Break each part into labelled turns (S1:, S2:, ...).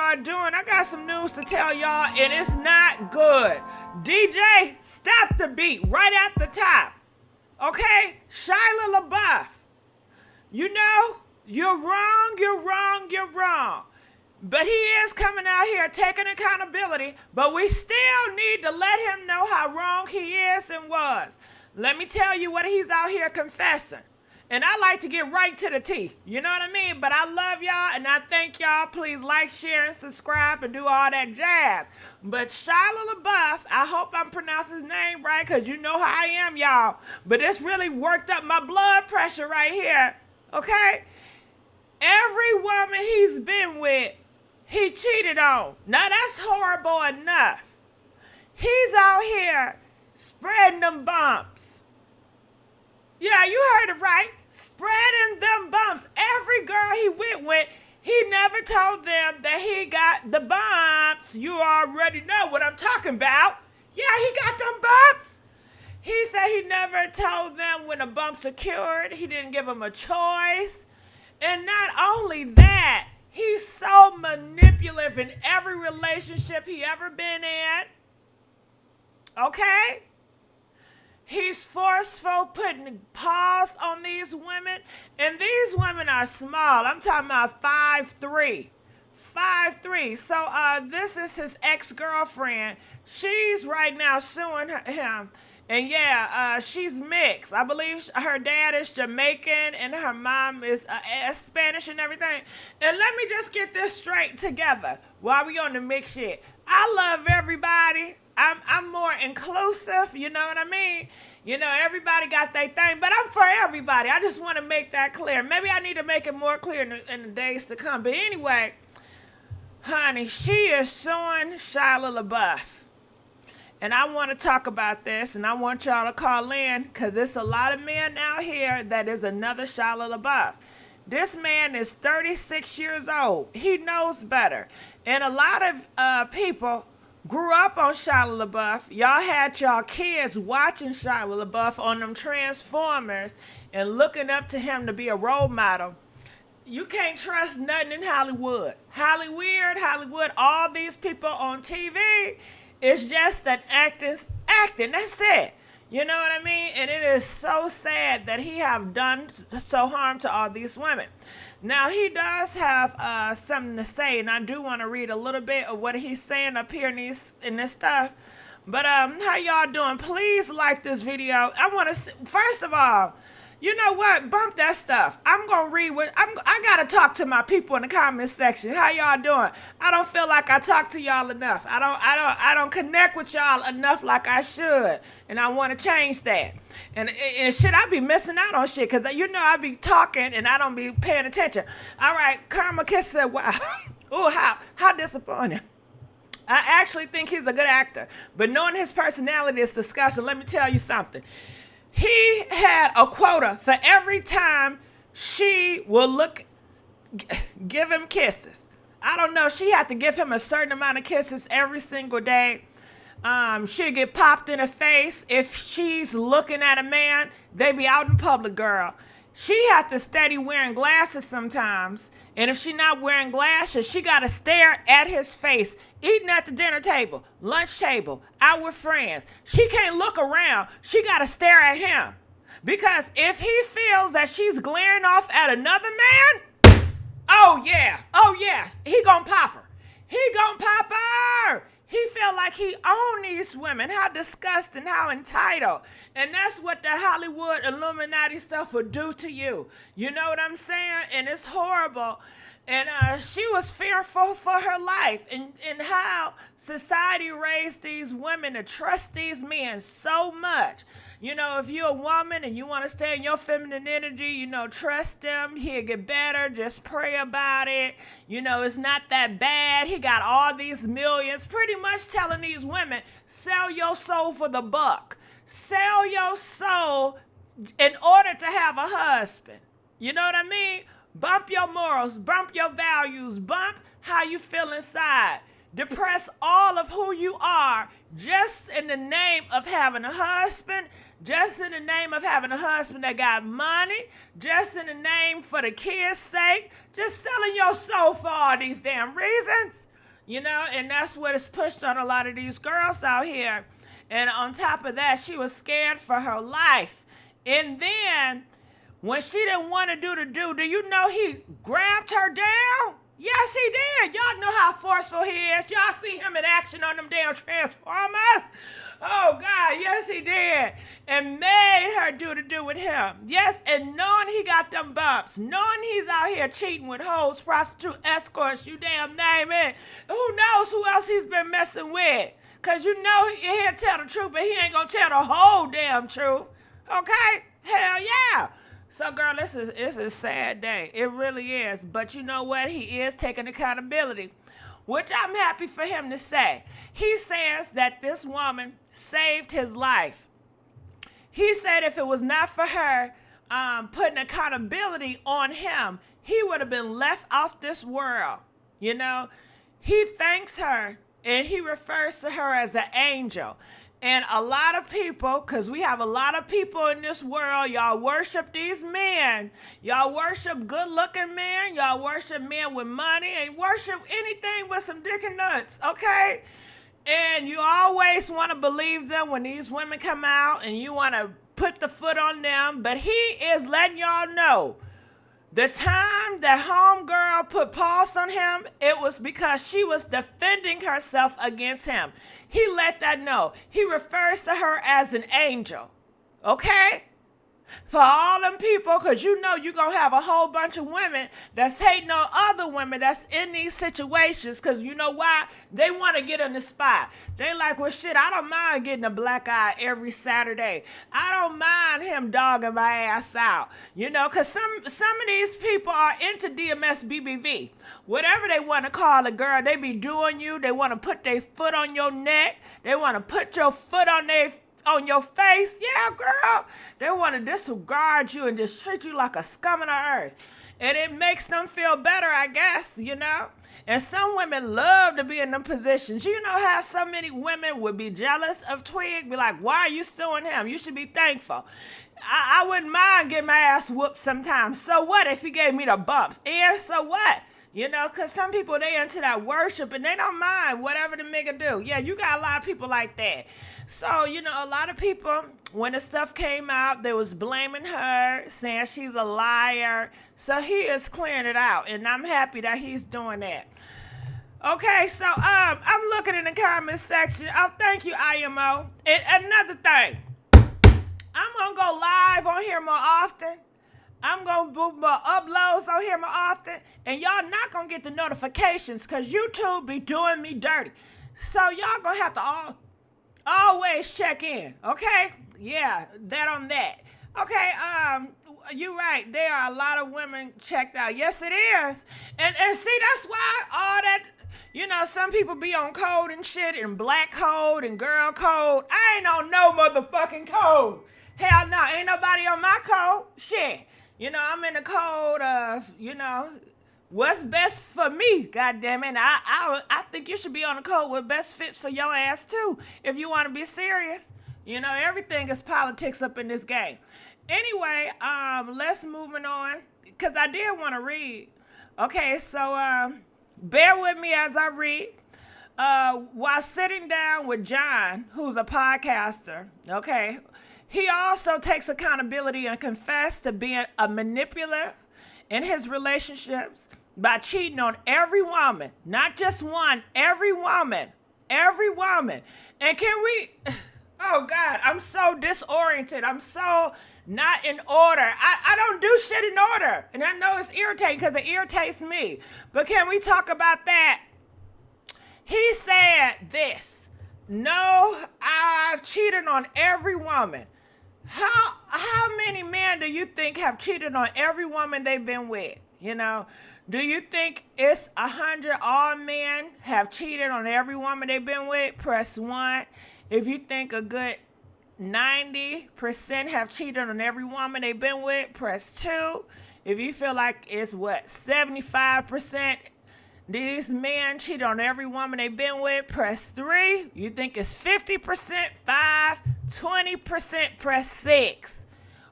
S1: y'all doing? I got some news to tell y'all, and it's not good. DJ, stop the beat right at the top. Okay? Shia Labeouf. You know, you're wrong, you're wrong, you're wrong. But he is coming out here taking accountability, but we still need to let him know how wrong he is and was. Let me tell you what he's out here confessing. And I like to get right to the T. You know what I mean? But I love y'all and I thank y'all. Please like, share, and subscribe and do all that jazz. But Shia Labeouf, I hope I'm pronouncing his name right because you know how I am, y'all. But it's really worked up my blood pressure right here. Okay? Every woman he's been with, he cheated on. Now that's horrible enough. He's out here spreading them bumps. Yeah, you heard it right. Spreading them bumps. Every girl he went with, he never told them that he got the bumps. You already know what I'm talking about. Yeah, he got them bumps. He said he never told them when the bumps occurred. He didn't give them a choice. And not only that, he's so manipulative in every relationship he ever been in. Okay? He's forceful, putting PAWS on these women. And these women are small. I'm talking about 5'3". 5'3". So this is his ex-girlfriend. She's right now suing him. And yeah, she's mixed. I believe her dad is Jamaican and her mom is Spanish and everything. And let me just get this straight together while we on the mix shit. I love everybody. I'm more inclusive, you know what I mean? You know, everybody got their thing, but I'm for everybody. I just want to make that clear. Maybe I need to make it more clear in the days to come. But anyway, honey, she is suing Shia Labeouf. And I want to talk about this, and I want y'all to call in, because there's a lot of men out here that is another Shia Labeouf. This man is 36 years old. He knows better. And a lot of people grew up on Shia Labeouf. Y'all had y'all kids watching Shia Labeouf on them Transformers and looking up to him to be a role model. You can't trust nothing in Hollywood. Hollywood, all these people on TV, it's just an acting, that's it. You know what I mean? And it is so sad that he have done so harm to all these women. Now, he does have something to say, and I do want to read a little bit of what he's saying up here in this stuff. But how y'all doing? Please like this video. I want to, first of all, you know what? Bump that stuff. I'm gonna read what I gotta talk to my people in the comment section. How y'all doing? I don't feel like I talk to y'all enough. I don't connect with y'all enough like I should, and I want to change that. And shit, I be missing out on shit because you know I be talking and I don't be paying attention. All right, Karma Kiss said, "Wow, oh how disappointing." I actually think he's a good actor, but knowing his personality is disgusting. Let me tell you something. He had a quota for every time she will give him kisses. I don't know. She had to give him a certain amount of kisses every single day. She'll get popped in the face. If she's looking at a man, they be out in public, girl. She had to steady wearing glasses sometimes. And if she not wearing glasses, she got to stare at his face, eating at the dinner table, lunch table, out with friends. She can't look around. She got to stare at him. Because if he feels that she's glaring off at another man, oh yeah, he gonna pop her. He gonna pop her. He feel like he own these women. How disgusting, how entitled. And that's what the Hollywood Illuminati stuff would do to you. You know what I'm saying? And it's horrible. And she was fearful for her life and how society raised these women to trust these men so much. You know, if you're a woman and you want to stay in your feminine energy, you know, trust them. He'll get better. Just pray about it. You know, it's not that bad. He got all these millions. Pretty much telling these women, sell your soul for the buck. Sell your soul in order to have a husband. You know what I mean? Bump your morals. Bump your values. Bump how you feel inside. Depress all of who you are just in the name of having a husband, just in the name of having a husband that got money, just in the name for the kids' sake, just selling your soul for all these damn reasons. and that's what is pushed on a lot of these girls out here. And on top of that, she was scared for her life. And then when she didn't want to do you know he grabbed her down? Yes, he did. Y'all know how forceful he is. Y'all see him in action on them damn Transformers. Oh, God, yes, he did. And made her do with him. Yes, and knowing he got them bumps, knowing he's out here cheating with hoes, prostitute, escorts, you damn name it. Who knows who else he's been messing with? Because you know he'll tell the truth, but he ain't going to tell the whole damn truth. Okay? Hell yeah. So, girl, it's a sad day. It really is. But you know what? He is taking accountability, which I'm happy for him to say. He says that this woman saved his life. He said if it was not for her putting accountability on him, he would have been left off this world. He thanks her, and he refers to her as an angel. And a lot of people, because we have a lot of people in this world, y'all worship these men. Y'all worship good-looking men. Y'all worship men with money and worship anything with some dick and nuts, okay? And you always want to believe them when these women come out and you want to put the foot on them. But he is letting y'all know the time that homegirl put PAWS on him, it was because she was defending herself against him. He let that know. He refers to her as an angel. Okay? For all them people, because you know you're going to have a whole bunch of women that's hating on other women that's in these situations, because you know why? They want to get in the spot. They like, well, shit, I don't mind getting a black eye every Saturday. I don't mind him dogging my ass out. Because some of these people are into DMS BBV. Whatever they want to call a girl, they be doing you. They want to put their foot on your neck. They want to put your foot on your face. Yeah, girl. They want to disregard you and just treat you like a scum of the earth. And it makes them feel better, I guess, And some women love to be in them positions. You know how so many women would be jealous of Twig? Be like, why are you suing him? You should be thankful. I wouldn't mind getting my ass whooped sometimes. So what if he gave me the bumps? And so what? Because some people, they into that worship and they don't mind whatever the nigga do. Yeah, you got a lot of people like that. So, a lot of people, when the stuff came out, they was blaming her, saying she's a liar. So he is clearing it out, and I'm happy that he's doing that. Okay, so I'm looking in the comment section. Oh, thank you, IMO. And another thing, I'm going to go live on here more often. I'm going to do more uploads on here more often. And y'all not going to get the notifications because YouTube be doing me dirty. So y'all going to have to always check in. Okay? Yeah, that on that. Okay, you're right. There are a lot of women checked out. Yes, it is. And see, that's why all that, some people be on code and shit, and black code and girl code. I ain't on no motherfucking code. Hell no, ain't nobody on my code. Shit. I'm in the code of, what's best for me, goddamn it. I think you should be on the code what best fits for your ass, too, if you want to be serious. Everything is politics up in this game. Anyway, let's moving on, because I did want to read. Okay, so bear with me as I read. While sitting down with John, who's a podcaster, okay, he also takes accountability and confessed to being a manipulator in his relationships by cheating on every woman, not just one, every woman. And can we, oh God, I'm so disoriented. I'm so not in order. I don't do shit in order. And I know it's irritating because it irritates me. But can we talk about that? He said this: no, I've cheated on every woman. How many men do you think have cheated on every woman they've been with? Do you think it's 100 all men have cheated on every woman they've been with? Press 1. If you think a good 90% have cheated on every woman they've been with, press 2. If you feel like it's 75% these men cheated on every woman they've been with, press 3. You think it's 50%, 5, 20%, press 6.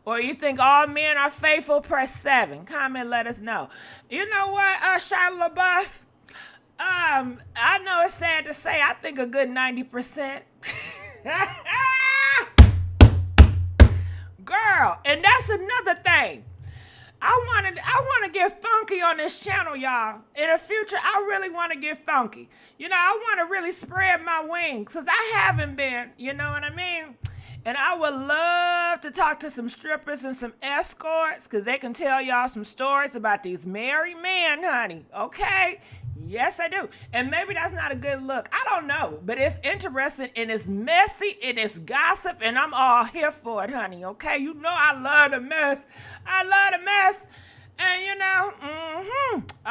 S1: Or you think all men are faithful, press 7. Comment, let us know. You know what, Shia Labeouf? I know it's sad to say, I think a good 90%. Girl, and that's another thing. I want to get funky on this channel, y'all. In the future, I really want to get funky. You know, I want to really spread my wings, because I haven't been, you know what I mean? And I would love to talk to some strippers and some escorts, because they can tell y'all some stories about these married men, honey. Okay? Yes, I do. And maybe that's not a good look. I don't know. But it's interesting, and it's messy, and it's gossip, and I'm all here for it, honey. Okay? You know I love the mess. I love the mess. And, you know,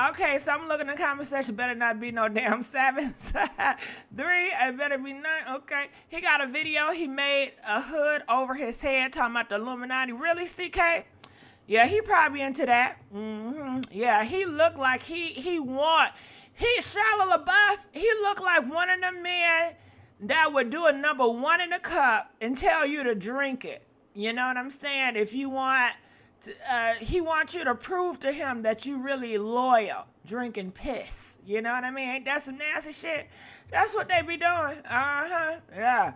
S1: Okay, so I'm looking in the comment section. Better not be no damn 7. 3, it better be 9. Okay. He got a video. He made a hood over his head talking about the Illuminati. Really, CK? Yeah, he probably into that. Yeah, he looked like Shia Labeouf, he looked like one of them men that would do a number 1 in a cup and tell you to drink it. You know what I'm saying? If you want, he wants you to prove to him that you really loyal, drinking piss. You know what I mean? Ain't that some nasty shit? That's what they be doing. Yeah.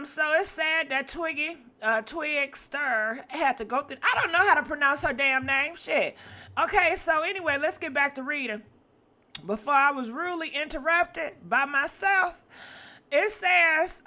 S1: So it's sad that Twigs had to go through. I don't know how to pronounce her damn name. Shit. Okay, so anyway, let's get back to reading. Before I was rudely interrupted by myself, it says,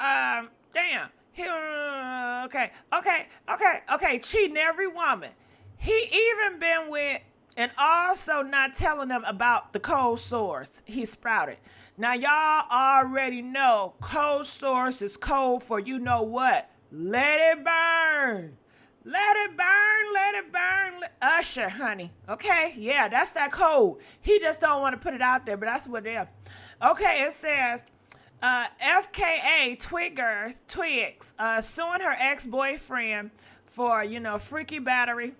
S1: cheating every woman. He even been with, and also not telling them about the cold sores he sprouted. Now, y'all already know cold sores is code for you know what. Let it burn. Let it burn, let it burn. Usher, honey. Okay? Yeah, that's that code. He just don't want to put it out there, but that's what they are. Okay, it says, FKA Twigs suing her ex-boyfriend for, freaky battery,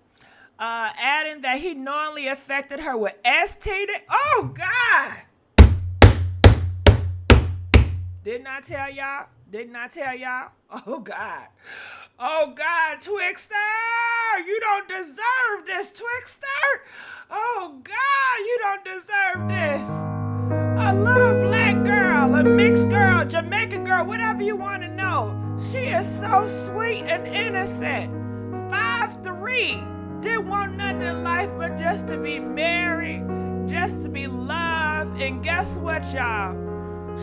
S1: adding that he knowingly affected her with STD. Oh, God. Didn't I tell y'all? Didn't I tell y'all? Oh, God. Oh, God, Twixter. You don't deserve this, Twixter. Oh, God, you don't deserve this. A little black girl, a mixed girl, Jamaican girl, whatever you want to know. She is so sweet and innocent. 5'3". Didn't want nothing in life but just to be married, just to be loved. And guess what, y'all?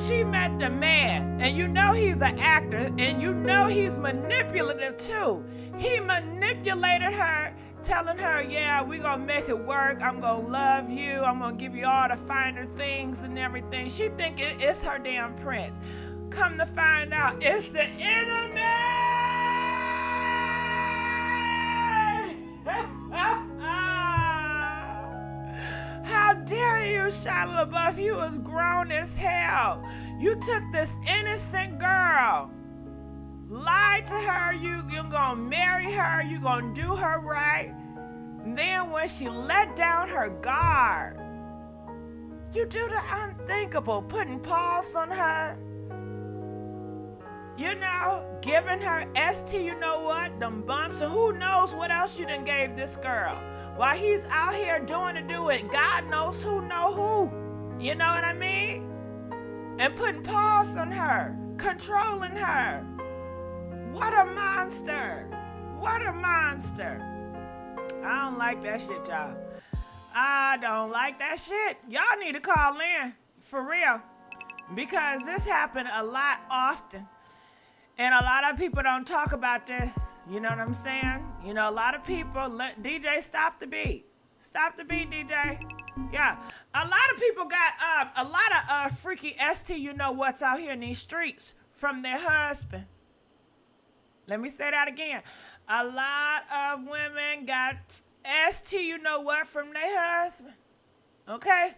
S1: She met the man, and you know he's an actor, and you know he's manipulative too. He manipulated her, telling her, yeah, we're going to make it work. I'm going to love you. I'm going to give you all the finer things and everything. She think it's her damn prince. Come to find out, it's the enemy. How dare you, Shia Labeouf? You was grown as hell. You took this innocent girl, lied to her, you're gonna marry her, you're gonna do her right. And then when she let down her guard, you do the unthinkable, putting PAWS on her. Giving her ST, you know what, them bumps, and who knows what else you done gave this girl. While he's out here doing it, God knows who know who. You know what I mean? And putting PAWS on her, controlling her. What a monster. What a monster. I don't like that shit, y'all. I don't like that shit. Y'all need to call in, for real. Because this happened a lot often. And a lot of people don't talk about this. You know what I'm saying? A lot of people, DJ, stop the beat. Stop the beat, DJ. Yeah. A lot of people got a lot of freaky ST, you know what's out here in these streets from their husband. Let me say that again. A lot of women got ST, you know what, from their husband. Okay?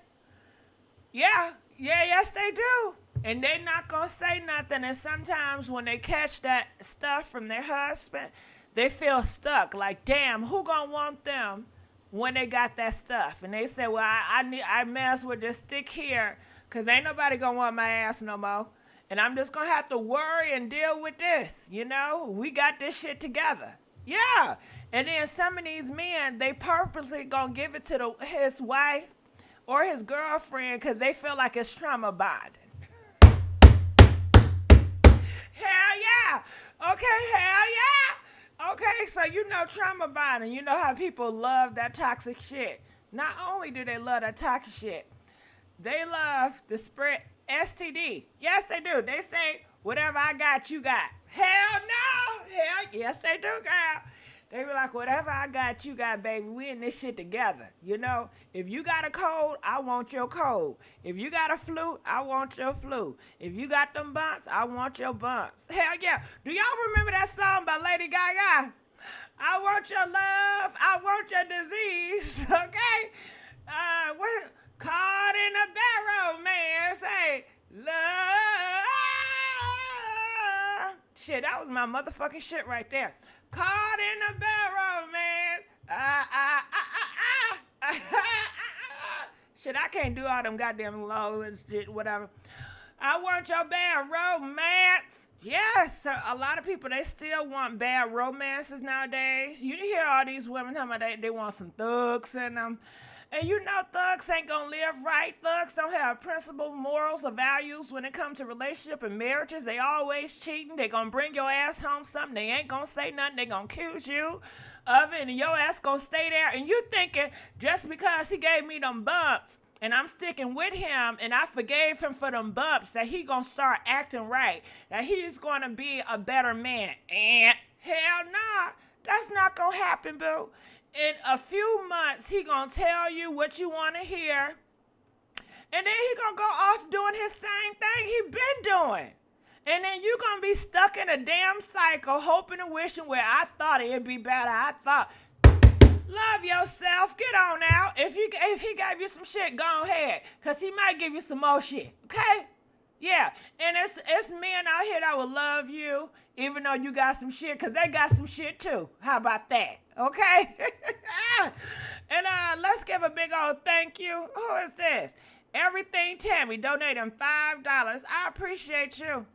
S1: Yeah. Yes, they do. And they not gonna say nothing. And sometimes when they catch that stuff from their husband, they feel stuck. Like, damn, who gonna want them when they got that stuff? And they say, well, I may as well just stick here, because ain't nobody gonna want my ass no more. And I'm just gonna have to worry and deal with this. We got this shit together. Yeah. And then some of these men, they purposely gonna give it to his wife or his girlfriend because they feel like it's trauma bonding. Hell yeah. Okay, hell yeah. Okay, so you know trauma bonding. You know how people love that toxic shit. Not only do they love that toxic shit, they love the spread STD. Yes, they do. They say, whatever I got, you got. Hell no. Hell, yes, they do, girl. They be like, whatever I got, you got, baby. We in this shit together. You know, if you got a cold, I want your cold. If you got a flu, I want your flu. If you got them bumps, I want your bumps. Hell yeah. Do y'all remember that song by Lady Gaga? I want your love. I want your disease. Okay? What? Caught in a barrel, man. Say, love. Shit, that was my motherfucking shit right there. Caught in a barrel, man. Shit, I can't do all them goddamn lows and shit, whatever. I want your bad romance. Yes, a lot of people, they still want bad romances nowadays. You hear all these women talking about they want some thugs in them. And you know thugs ain't gonna live right. Thugs don't have principles, morals, or values when it comes to relationship and marriages. They always cheating. They gonna bring your ass home something. They ain't gonna say nothing. They gonna accuse you of it, and your ass gonna stay there. And you thinking just because he gave me them bumps and I'm sticking with him and I forgave him for them bumps that he gonna start acting right, that he's gonna be a better man. And hell nah, that's not gonna happen, boo. In a few months, he gonna tell you what you want to hear, and then he gonna go off doing his same thing he been doing, and then you gonna be stuck in a damn cycle, hoping and wishing where I thought it'd be better. I thought, love yourself, get on out. If he gave you some shit, go ahead, cause he might give you some more shit. Okay? Yeah, and it's men out here that will love you, even though you got some shit, because they got some shit too. How about that? Okay? And let's give a big old thank you. Who is this? Everything Tammy donating $5. I appreciate you.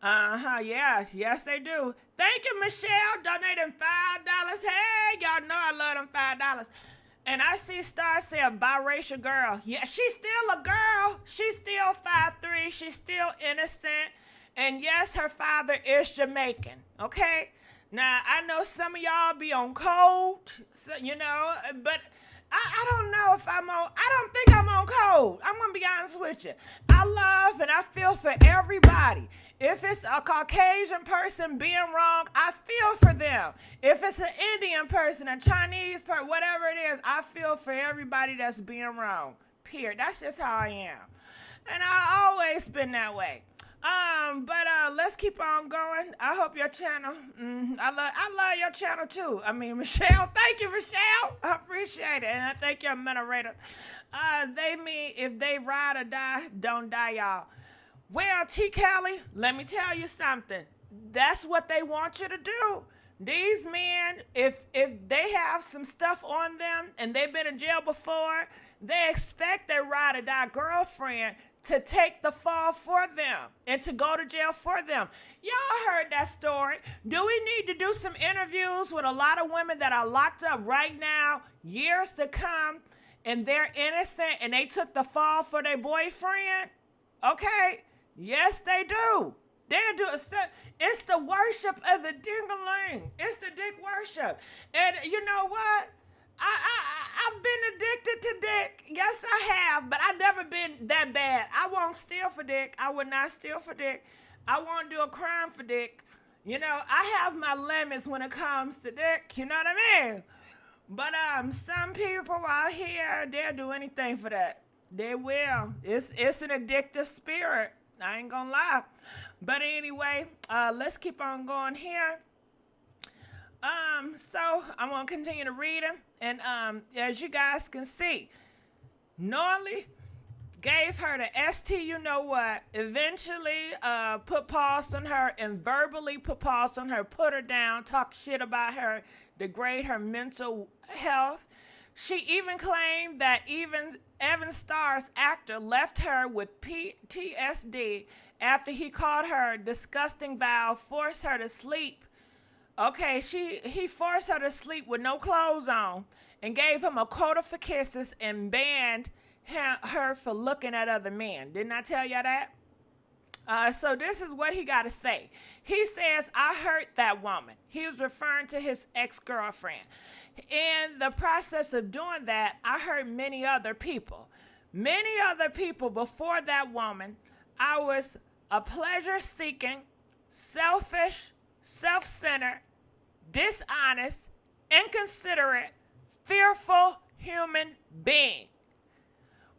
S1: Yes they do. Thank you, Michelle, donating $5. Hey, y'all know I love them $5. And I see Star say a biracial girl. Yeah, she's still a girl. She's still 5'3". She's still innocent. And yes, her father is Jamaican. Okay? Now, I know some of y'all be on cold, so, you know, but I don't know if I'm on, I don't think I'm on cold. I'm going to be honest with you. I love and I feel for everybody. If it's a Caucasian person being wrong, I feel for them. If it's an Indian person, a Chinese person, whatever it is, I feel for everybody that's being wrong. Period. That's just how I am. And I always been that way. But let's keep on going. I hope your channel, I love your channel too. I mean, Michelle, thank you, Michelle. I appreciate it. And I thank your moderators. They mean if they ride or die, don't die, y'all. Well, T. Kelly, let me tell you something. That's what they want you to do. These men, if they have some stuff on them and they've been in jail before, they expect their ride or die girlfriend to take the fall for them and to go to jail for them. Y'all heard that story. Do we need to do some interviews with a lot of women that are locked up right now, years to come, and they're innocent and they took the fall for their boyfriend? Okay. Yes, they do. They do. It's the worship of the ding-a-ling. It's the dick worship. And you know what? I've been addicted to dick. Yes, I have, but I've never been that bad. I won't steal for dick. I would not steal for dick. I won't do a crime for dick. You know, I have my limits when it comes to dick. You know what I mean? But some people out here, they'll do anything for that. They will. It's an addictive spirit. I ain't gonna lie. But anyway, let's keep on going here. So I'm gonna continue to read them. And as you guys can see, Norley gave her the ST, you know what, eventually put pause on her and verbally put pause on her, put her down, talk shit about her, degrade her mental health. She even claimed that even Evan Starr's actor left her with PTSD after he called her disgusting vow, forced her to sleep. Okay, he forced her to sleep with no clothes on and gave him a quota for kisses and banned her for looking at other men. Didn't I tell y'all that? So this is what he got to say. He says, I hurt that woman. He was referring to his ex-girlfriend. In the process of doing that, I hurt many other people. Many other people before that woman. I was a pleasure-seeking, selfish, self-centered, dishonest, inconsiderate, fearful human being.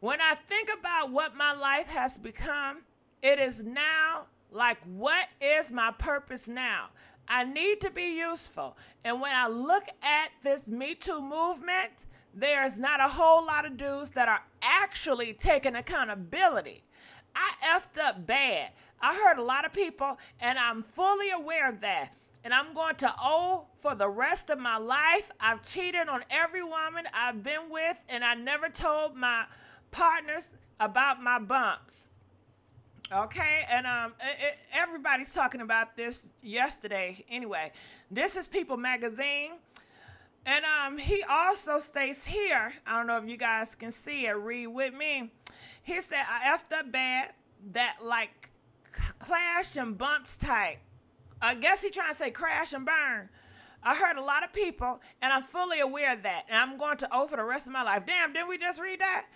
S1: When I think about what my life has become, it is now like, what is my purpose now? I need to be useful. And when I look at this Me Too movement, there's not a whole lot of dudes that are actually taking accountability. I effed up bad. I hurt a lot of people, and I'm fully aware of that. And I'm going to owe for the rest of my life. I've cheated on every woman I've been with, and I never told my partners about my bumps. Okay, and everybody's talking about this yesterday. Anyway, this is People Magazine, and he also states here, I don't know if you guys can see it, read with me. He said, I effed up bad, that like clash and bumps type. I guess he trying to say crash and burn. I hurt a lot of people, and I'm fully aware of that, and I'm going to owe for the rest of my life. Damn, didn't we just read that?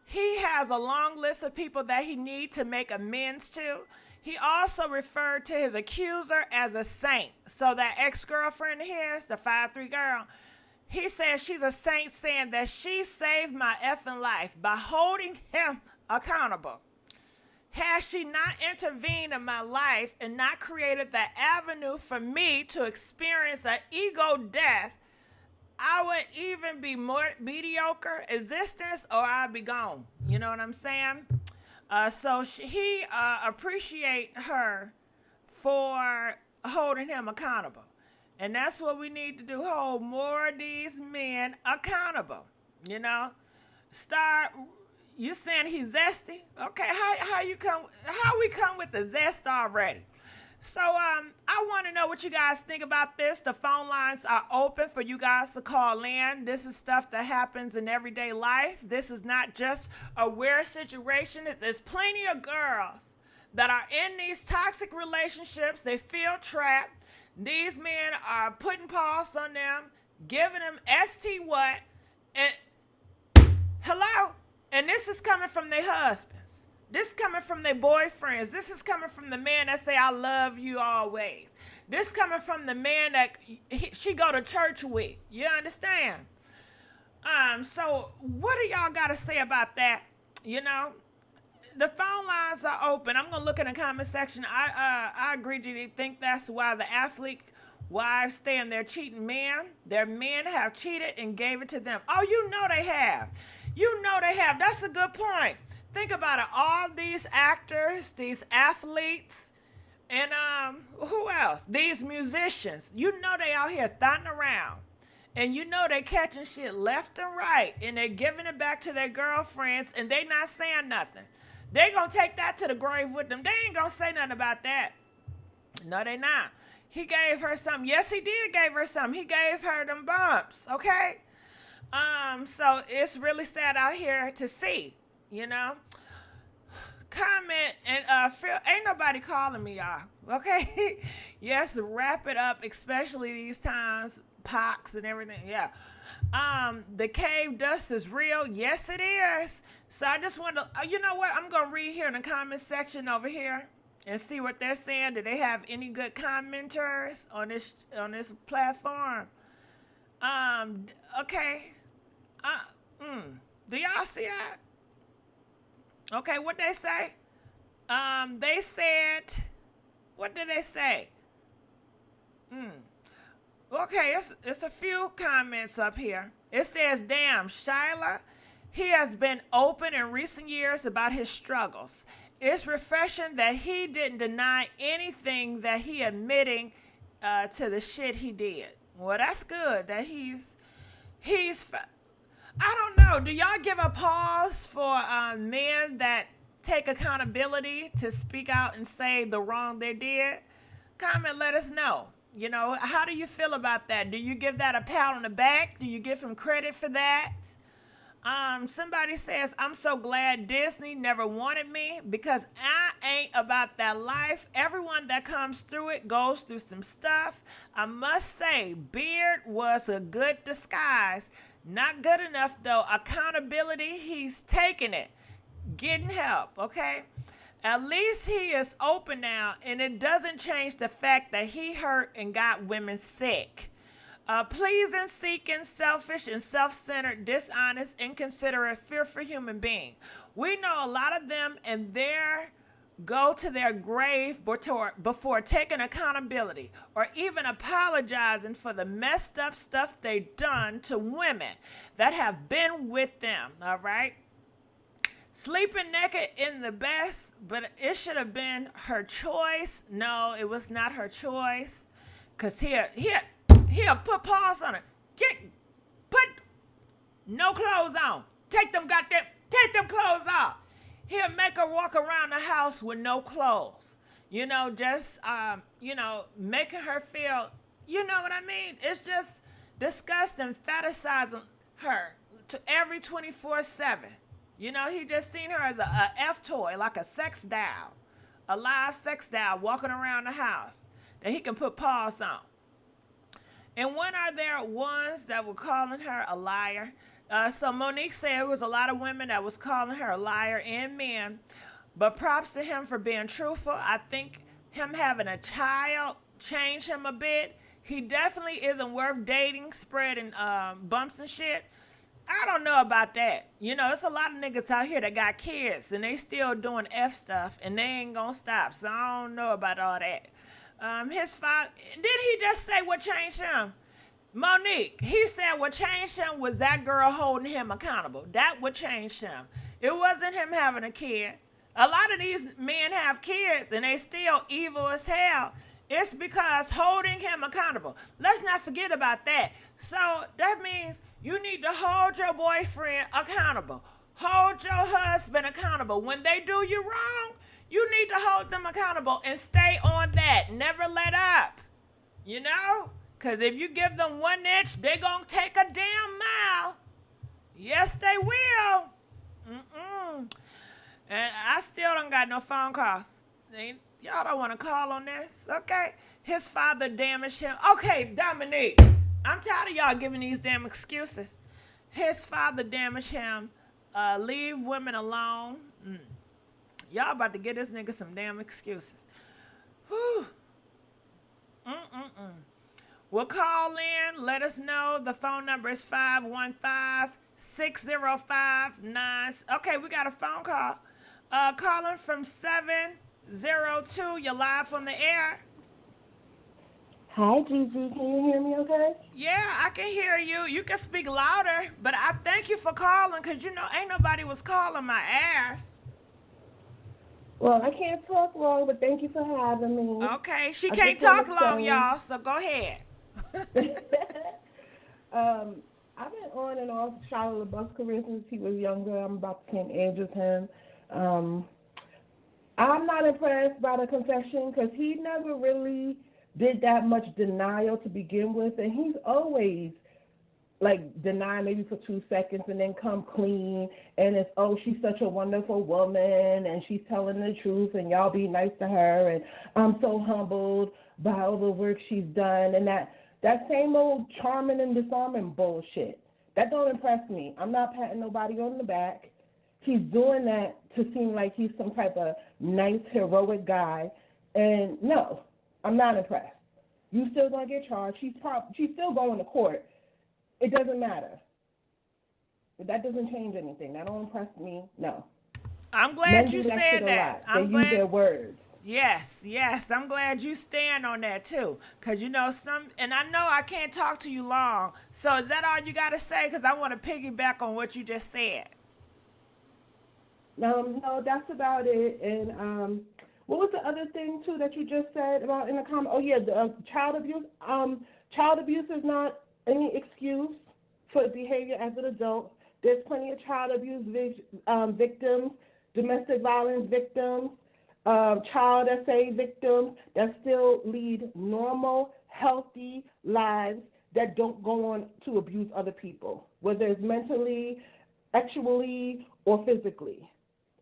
S1: He has a long list of people that he needs to make amends to. He also referred to his accuser as a saint. So that ex-girlfriend of his, the 5'3" girl, he says she's a saint, saying that she saved my effing life by holding him accountable. Had she not intervened in my life and not created the avenue for me to experience an ego death, I would even be more mediocre existence, or I'd be gone. You know what I'm saying? So he appreciate her for holding him accountable. And that's what we need to do, hold more of these men accountable. You know? You saying he's zesty? Okay, how we come with the zest already? So I want to know what you guys think about this. The phone lines are open for you guys to call in. This is stuff that happens in everyday life. This is not just a weird situation. There's plenty of girls that are in these toxic relationships. They feel trapped. These men are putting paws on them, giving them ST what, and hello? And this is coming from their husbands. This is coming from their boyfriends. This is coming from the man that say, I love you always. This coming from the man that she go to church with. You understand? So what do y'all got to say about that? You know, the phone lines are open. I'm going to look in the comment section. I agree. Do you think that's why the athlete wives stay in their cheating men? Their men have cheated and gave it to them. Oh, you know they have. You know they have. That's a good point. Think about it. All these actors, these athletes, and who else? These musicians. You know they out here thotting around. And you know they catching shit left and right. And they're giving it back to their girlfriends. And they not saying nothing. They going to take that to the grave with them. They ain't going to say nothing about that. No, they not. He gave her something. Yes, he did give her something. He gave her them bumps. Okay? So it's really sad out here to see. You know, comment and feel ain't nobody calling me, y'all. Okay, yes, wrap it up, especially these times, pox and everything. Yeah, the cave dust is real. Yes, it is. So I just want to, you know what? I'm gonna read here in the comment section over here and see what they're saying. Do they have any good commenters on this platform? Okay. Do y'all see that? Okay, what they say? They said, what did they say? Okay, it's a few comments up here. It says, damn, Shia, he has been open in recent years about his struggles. It's refreshing that he didn't deny anything, that he admitting to the shit he did. Well, that's good that he's I don't know. Do y'all give a pause for men that take accountability to speak out and say the wrong they did? Comment, let us know. You know, how do you feel about that? Do you give that a pat on the back? Do you give him credit for that? Somebody says, I'm so glad Disney never wanted me because I ain't about that life. Everyone that comes through it goes through some stuff. I must say, Beard was a good disguise. Not good enough though. Accountability, he's taking it. Getting help, okay? At least he is open now, and it doesn't change the fact that he hurt and got women sick. Pleasing, seeking, selfish, and self-centered, dishonest, inconsiderate, fearful human being. We know a lot of them, and their go to their grave before taking accountability or even apologizing for the messed up stuff they done to women that have been with them. All right. Sleeping naked in the best, but it should have been her choice. No, it was not her choice. Cause he'll put paws on it. Put no clothes on. Take them clothes off. He'll make her walk around the house with no clothes. You know, just making her feel, you know what I mean? It's just disgusting, fantasizing her to every 24/7. You know, he just seen her as a F toy, like a sex doll, a live sex doll walking around the house that he can put paws on. And when are there ones that were calling her a liar? So Monique said it was a lot of women that was calling her a liar and men. But props to him for being truthful. I think him having a child changed him a bit. He definitely isn't worth dating, spreading bumps and shit. I don't know about that. You know, it's a lot of niggas out here that got kids and they still doing F stuff and they ain't gonna stop. So I don't know about all that. His father, did he just say what changed him? Monique, he said what changed him was that girl holding him accountable. That what changed him. It wasn't him having a kid. A lot of these men have kids and they still evil as hell. It's because holding him accountable. Let's not forget about that. So that means you need to hold your boyfriend accountable. Hold your husband accountable. When they do you wrong, you need to hold them accountable and stay on that. Never let up. You know? Because if you give them 1 inch, they're going to take a damn mile. Yes, they will. And I still don't got no phone calls. Y'all don't want to call on this, okay? His father damaged him. Okay, Dominique, I'm tired of y'all giving these damn excuses. His father damaged him. Leave women alone. Y'all about to give this nigga some damn excuses. Whew. Well, call in. Let us know. The phone number is 515-605-9. Okay, we got a phone call. Calling from 702. You're live on the air.
S2: Hi, Gigi. Can you hear me okay?
S1: Yeah, I can hear you. You can speak louder, but I thank you for calling because, you know, ain't nobody was calling my ass.
S2: Well, I can't talk long, but thank you for having me.
S1: Okay, she
S2: I
S1: can't
S2: just want
S1: talk
S2: to
S1: long,
S2: say,
S1: y'all, so go ahead.
S2: I've been on and off Shia Labeouf's career since he was younger. I'm about the same age as him. I'm not impressed by the confession because he never really did that much denial to begin with, and he's always like deny maybe for 2 seconds and then come clean, and it's, oh, she's such a wonderful woman and she's telling the truth and y'all be nice to her and I'm so humbled by all the work she's done, and that same old charming and disarming bullshit. That don't impress me. I'm not patting nobody on the back. He's doing that to seem like he's some type of nice, heroic guy, and no, I'm not impressed. You still gonna get charged. She's still going to court. It doesn't matter. That doesn't change anything. That don't impress me. No.
S1: I'm glad
S2: Men
S1: you
S2: do that
S1: said
S2: shit a
S1: that.
S2: lot. They use their words.
S1: Yes. I'm glad you stand on that too. Cause you know and I know I can't talk to you long. So is that all you gotta say? Cause I want to piggyback on what you just said.
S2: No, that's about it. And what was the other thing too that you just said about in the comment? Oh yeah, the child abuse. Child abuse is not any excuse for behavior as an adult. There's plenty of child abuse victims, domestic violence victims, child SA victims that still lead normal, healthy lives that don't go on to abuse other people, whether it's mentally, sexually, or physically.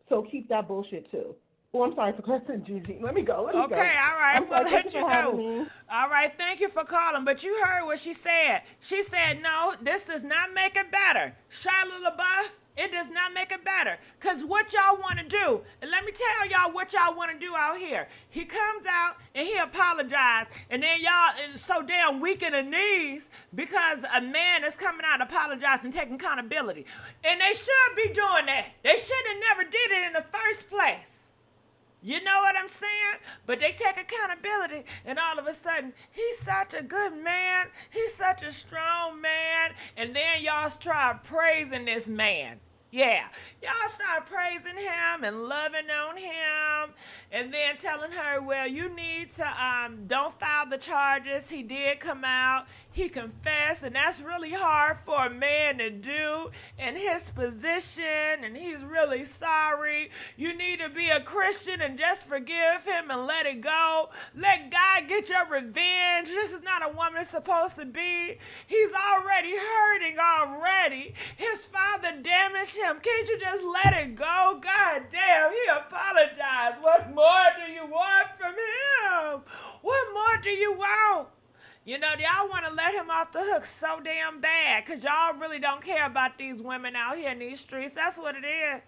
S2: So keep that bullshit too. Oh, I'm sorry for cussing, Gigi. Let me go. Let me
S1: Okay,
S2: go.
S1: all right,
S2: I'm
S1: we'll
S2: sorry. Thank you
S1: let you
S2: for having
S1: go.
S2: me.
S1: All right, thank you for calling. But you heard what she said. She said, no, this does not make it better. Shia Labeouf, it does not make it better. Because what y'all want to do, and let me tell y'all what y'all want to do out here. He comes out and he apologized, and then y'all is so damn weak in the knees because a man is coming out apologizing, taking accountability. And they should be doing that. They should have never did it in the first place. You know what I'm saying? But they take accountability, and all of a sudden, he's such a good man. He's such a strong man. And then y'all start praising this man. Yeah, y'all start praising him and loving on him, and then telling her, well, you need to don't file the charges. He did come out. He confessed, and that's really hard for a man to do in his position, and he's really sorry. You need to be a Christian and just forgive him and let it go. Let God get your revenge. This is not a woman supposed to be. He's already hurting already. His father damaged him. Can't you just let it go? God damn, he apologized. What more do you want from him? What more do you want? You know, y'all want to let him off the hook so damn bad because y'all really don't care about these women out here in these streets. That's what it is.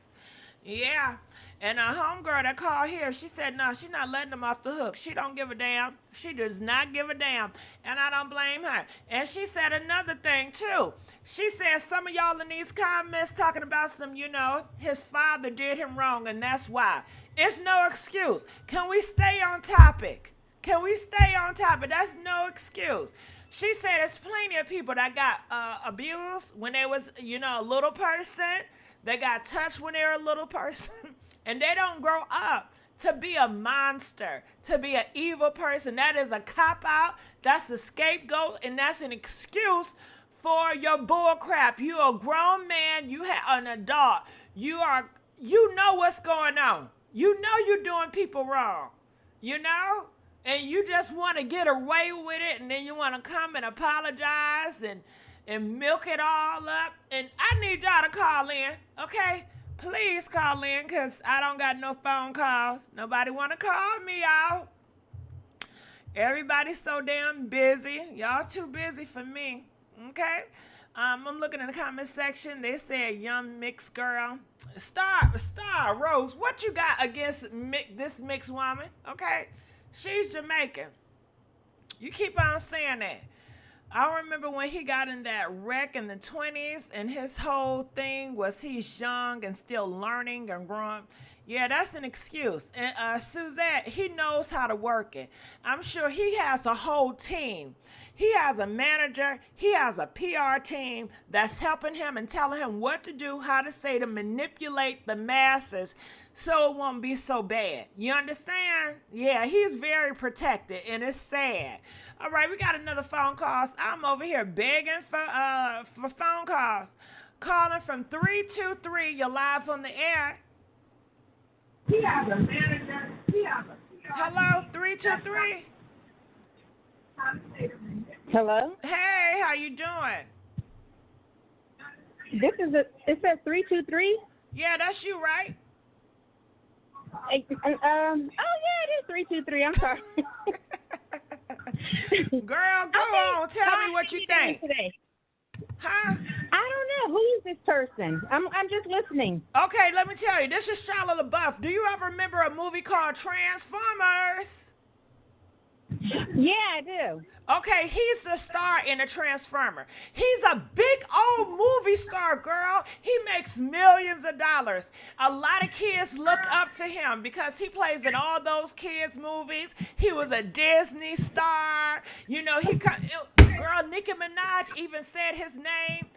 S1: Yeah. And a homegirl that called here, she said, no, she's not letting them off the hook. She don't give a damn. She does not give a damn. And I don't blame her. And she said another thing, too. She said some of y'all in these comments talking about some, you know, his father did him wrong, and that's why. It's no excuse. Can we stay on topic? Can we stay on topic? That's no excuse. She said there's plenty of people that got abused when they was, you know, a little person. They got touched when they were a little person. And they don't grow up to be a monster, to be an evil person. That is a cop-out. That's a scapegoat. And that's an excuse for your bull crap. You're a grown man. You have an adult. You know what's going on. You know you're doing people wrong. You know? And you just want to get away with it. And then you want to come and apologize and milk it all up. And I need y'all to call in, okay? Please call in because I don't got no phone calls. Nobody want to call me out. Everybody's so damn busy. Y'all too busy for me, okay? I'm looking in the comment section. They said, young mixed girl. Star Rose, what you got against this mixed woman, okay? She's Jamaican. You keep on saying that. I remember when he got in that wreck in the 20s and his whole thing was he's young and still learning and growing. Yeah, that's an excuse. And Suzette, he knows how to work it. I'm sure he has a whole team. He has a manager. He has a PR team that's helping him and telling him what to do, how to say to manipulate the masses so it won't be so bad. You understand? Yeah, he's very protected, and it's sad. All right, we got another phone call. I'm over here begging for phone calls. Calling from 323. You're live on the air.
S2: He has a manager.
S1: Hello, 323.
S3: Hello?
S1: Hey, how you doing?
S3: It says 323?
S1: Yeah, that's you, right?
S3: Oh yeah, it is 323. I'm sorry.
S1: Girl, go on. Tell me what you think.
S3: Today.
S1: Huh?
S3: I don't know. Who is this person? I'm just listening.
S1: Okay, let me tell you. This is Shia Labeouf. Do you ever remember a movie called Transformers?
S3: Yeah, I do.
S1: Okay, he's the star in a Transformer. He's a big old movie star, girl. He makes millions of dollars. A lot of kids look up to him because he plays in all those kids' movies. He was a Disney star. You know, girl, Nicki Minaj even said his name.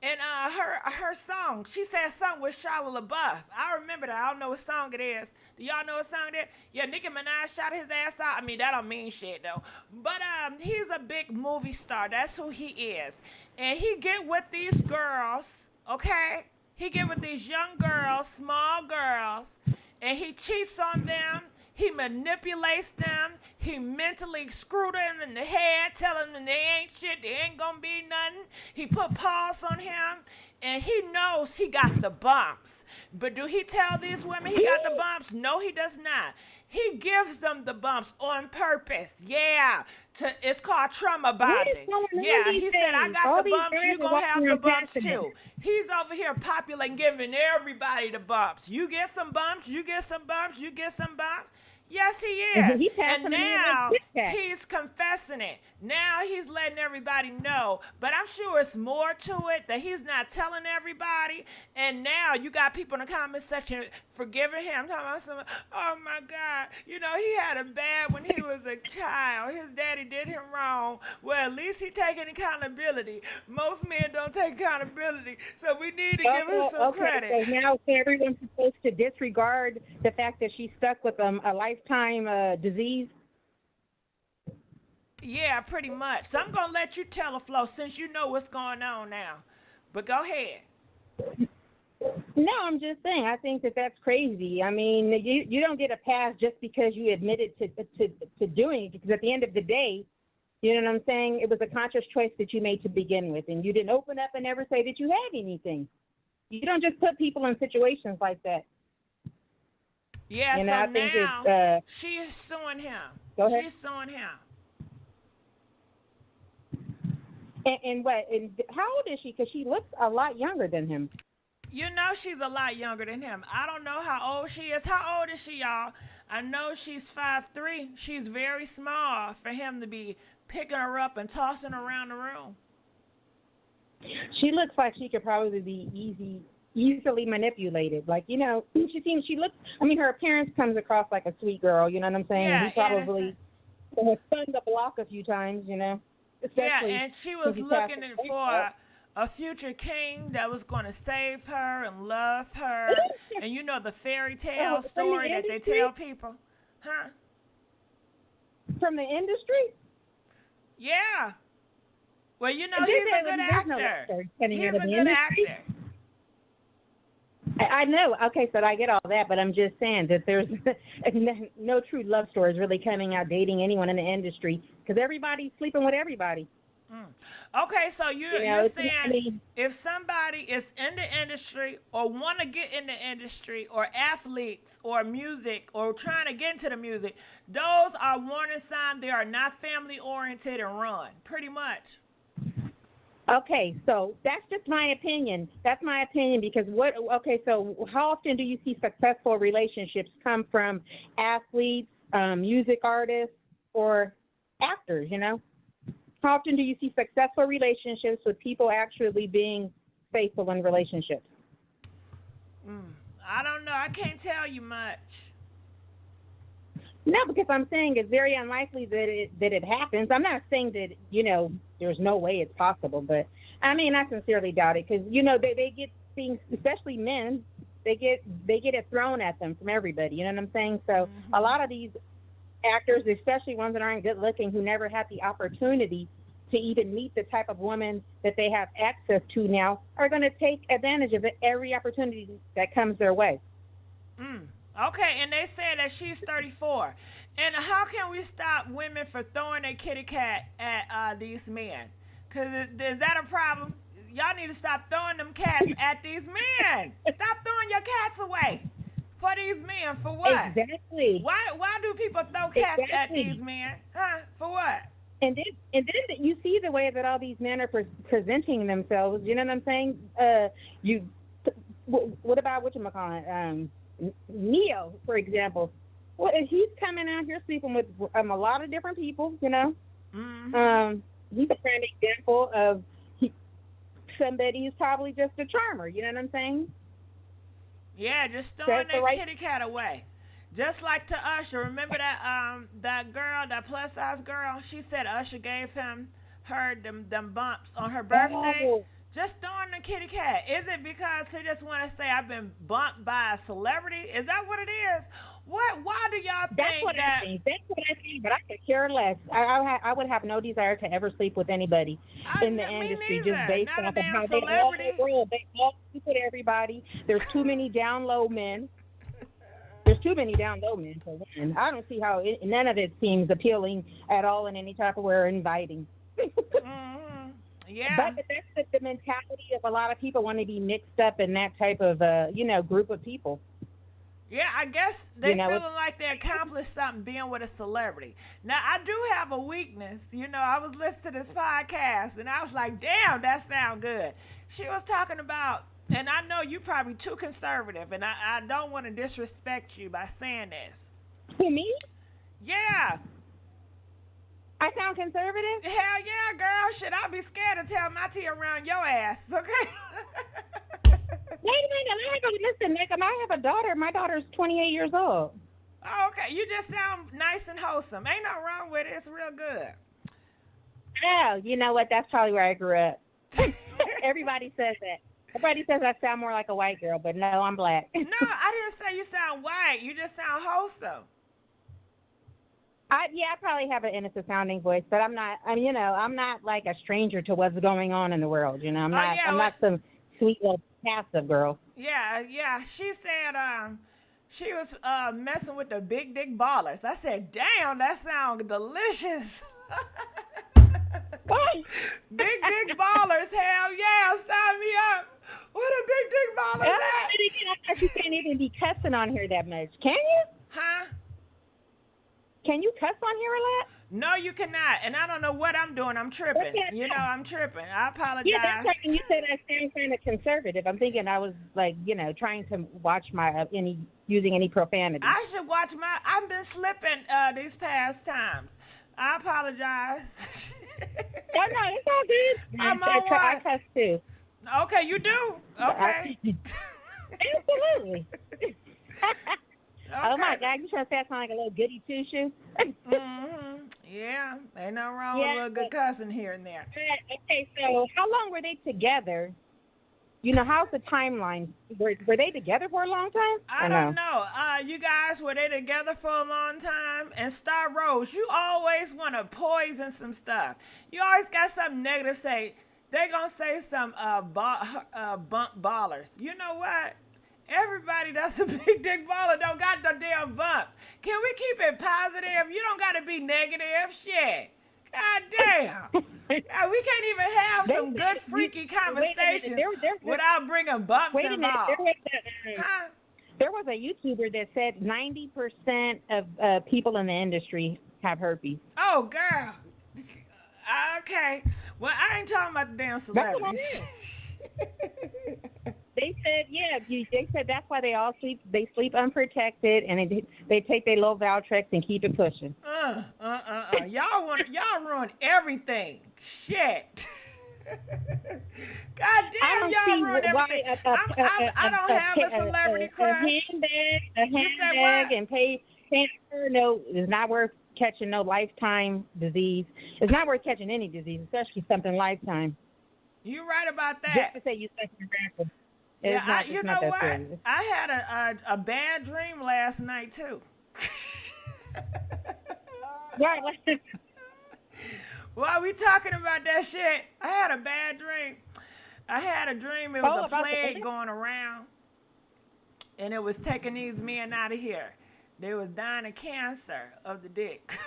S1: And her song, she said something with Shia Labeouf. I remember that. I don't know what song it is. Do y'all know what song it is? Yeah, Nicki Minaj shot his ass out. I mean, that don't mean shit, though. But he's a big movie star. That's who he is. And he get with these girls, okay? He get with these young girls, small girls, and he cheats on them. He manipulates them. He mentally screwed them in the head, telling them they ain't shit, they ain't gonna be nothing. He put pause on him, and he knows he got the bumps. But do he tell these women he got the bumps? No, he does not. He gives them the bumps on purpose. Yeah. It's called trauma bonding. Yeah, he said, I got the bumps, you gonna have the bumps too. He's over here populating, giving everybody the bumps. You get some bumps, you get some bumps, you get some bumps. Yes, he is. And now he's confessing it. Now he's letting everybody know. But I'm sure it's more to it that he's not telling everybody. And now you got people in the comment section forgiving him. Talking about some, oh my God, you know, he had it bad when he was a child. His daddy did him wrong. Well, at least he's taking accountability. Most men don't take accountability. So we need to give him some credit.
S3: So now everyone's supposed to disregard the fact that she's stuck with a lifetime disease?
S1: Yeah, pretty much. So I'm going to let you tell the flow since you know what's going on now. But go ahead.
S3: No, I'm just saying, I think that that's crazy. I mean, you don't get a pass just because you admitted to doing it, because at the end of the day, you know what I'm saying, it was a conscious choice that you made to begin with, and you didn't open up and ever say that you had anything. You don't just put people in situations like that.
S1: Yeah,
S3: and
S1: so
S3: I think
S1: now she's suing him.
S3: Go ahead.
S1: She's suing him.
S3: And what? And how old is she? Because she looks a lot younger than him.
S1: You know she's a lot younger than him. I don't know how old she is. How old is she, y'all? I know she's 5'3". She's very small for him to be picking her up and tossing her around the room.
S3: She looks like she could probably be easily manipulated. Like, you know, she looks, I mean, her appearance comes across like a sweet girl, you know what I'm saying?
S1: Yeah,
S3: he probably has spun the block a few times, you know?
S1: Yeah, and she was looking for a future king that was going to save her and love her. And you know the fairy tale story that they tell people? Huh?
S3: From the industry?
S1: Yeah. Well, you know, he's a good actor. He's a good actor.
S3: I know. Okay, so I get all that, but I'm just saying that there's no true love stories really coming out dating anyone in the industry because everybody's sleeping with everybody.
S1: Okay, so you're saying if somebody is in the industry or want to get in the industry or athletes or music or trying to get into the music, those are warning signs they are not family oriented and run, pretty much.
S3: Okay, so that's just my opinion. That's my opinion because so how often do you see successful relationships come from athletes, music artists, or actors, you know? How often do you see successful relationships with people actually being faithful in relationships?
S1: I don't know. I can't tell you much.
S3: No, because I'm saying it's very unlikely that it happens. I'm not saying that, you know, there's no way it's possible, but I mean, I sincerely doubt it because, you know, they get things, especially men, they get it thrown at them from everybody. You know what I'm saying? So a lot of these actors, especially ones that aren't good looking, who never had the opportunity to even meet the type of woman that they have access to now, are going to take advantage of every opportunity that comes their way.
S1: Okay, and they said that she's 34. And how can we stop women from throwing a kitty cat at these men? Because is that a problem? Y'all need to stop throwing them cats at these men. Stop throwing your cats away for these men. For what?
S3: Exactly.
S1: Why do people throw cats at these men? Huh? For what?
S3: And then you see the way that all these men are presenting themselves. You know what I'm saying? What about whatchamacallit? Neo, for example. Well, he's coming out here sleeping with a lot of different people, you know. He's a prime example of somebody who's probably just a charmer, you know what I'm saying?
S1: Yeah, just throwing that kitty cat away. Just like to Usher. Remember that girl, that plus size girl? She said Usher gave her them bumps on her birthday. Oh. Just throwing the kitty cat. Is it because he just want to say I've been bumped by a celebrity? Is that what it is? Why do y'all think
S3: That's what I think, but I could care less. I would have no desire to ever sleep with anybody in the industry just based off of how they all sleep with everybody. There's too many down low men. There's too many down low men for one. I don't see how none of it seems appealing at all in any type of way or inviting.
S1: Mm-hmm. Yeah.
S3: But that's the mentality of a lot of people want to be mixed up in that type of, group of people.
S1: Yeah, I guess they feeling like they accomplished something being with a celebrity. Now, I do have a weakness. I was listening to this podcast, and I was like, damn, that sound good. She was talking about, and I know you probably too conservative, and I don't want to disrespect you by saying this.
S3: Who, me?
S1: Yeah.
S3: I sound conservative?
S1: Hell yeah, girl. Shit, I'll be scared to tell my tea around your ass, okay?
S3: Wait a minute. Listen, Nick, I have a daughter. My daughter's 28 years old.
S1: Oh, okay. You just sound nice and wholesome. Ain't nothing wrong with it. It's real good.
S3: Oh, you know what? That's probably where I grew up. Everybody says that. Everybody says I sound more like a white girl, but no, I'm black.
S1: No, I didn't say you sound white. You just sound wholesome.
S3: I probably have an innocent sounding voice, but I'm not. I'm not like a stranger to what's going on in the world. I'm not some sweet little passive girl.
S1: Yeah. She said she was messing with the big dick ballers. I said, damn, that sounds delicious.
S3: What?
S1: Big dick ballers, hell yeah, sign me up. What a big dick ballers at?
S3: You can't even be cussing on here that much, can you?
S1: Huh?
S3: Can you cuss on here a lot?
S1: No, you cannot. And I don't know what I'm doing. I'm tripping. I'm tripping. I apologize.
S3: Yeah, that's right. And you said I sound kind of conservative. I'm thinking I was like, trying to watch my using any profanity.
S1: I should watch I've been slipping these past times. I apologize.
S3: No, it's all good. I cuss too.
S1: Okay, you do? Okay.
S3: Absolutely.
S1: Okay.
S3: Oh my God, you trying to say I sound like a little goody two shoe?
S1: Mm-hmm. Yeah, ain't nothing wrong with a little good cussing here and there.
S3: Okay, so how long were they together? How's the timeline? Were they together for a long time?
S1: I don't know. You guys, were they together for a long time? And Star Rose, you always want to poison some stuff. You always got something negative to say. They gonna say some bump ballers. You know what? Everybody that's a big dick baller don't got the damn bumps. Can we keep it positive? You don't got to be negative. Shit. God damn. Yeah, we can't even have some good freaky conversations without bringing bumps involved.
S3: There was a YouTuber that said 90% of people in the industry have herpes.
S1: Oh, girl. Okay. Well, I ain't talking about the damn celebrities.
S3: They said that's why they all sleep. They sleep unprotected, and they take their little Valtrex and keep it pushing.
S1: Y'all ruin everything. Shit. God damn, y'all ruin everything. I don't have a celebrity crush.
S3: A handbag and pay for is not worth catching no lifetime disease. It's not worth catching any disease, especially something lifetime.
S1: You're right about that.
S3: Just to say you suck your rapper.
S1: Yeah, you know what? Serious. I had a bad dream last night too. While we talking about that shit, I had a bad dream. I had a dream it was a plague going around, and it was taking these men out of here. They was dying of cancer of the dick.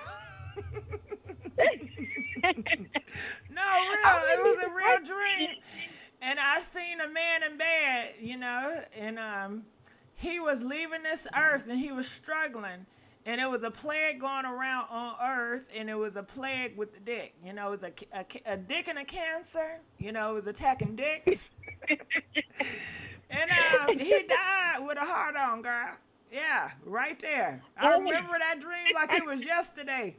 S1: No, real. It was a real dream. And I seen a man in bed, and he was leaving this earth, and he was struggling. And it was a plague going around on earth, and it was a plague with the dick. It was a dick and a cancer. It was attacking dicks. And he died with a heart on, girl. Yeah, right there. I remember that dream like it was yesterday.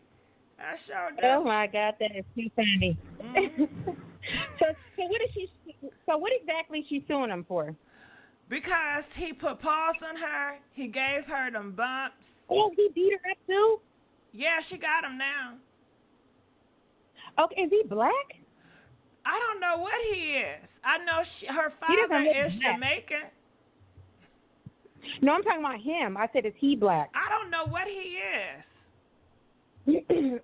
S1: I sure do.
S3: Oh my God, that is too funny.
S1: Mm-hmm.
S3: So what exactly is she suing him for?
S1: Because he put paws on her. He gave her them bumps.
S3: Oh, he beat her up too?
S1: Yeah, she got him now.
S3: Okay, is he black?
S1: I don't know what he is. I know her father is Jamaican.
S3: No, I'm talking about him. I said, is he black?
S1: I don't know what he is.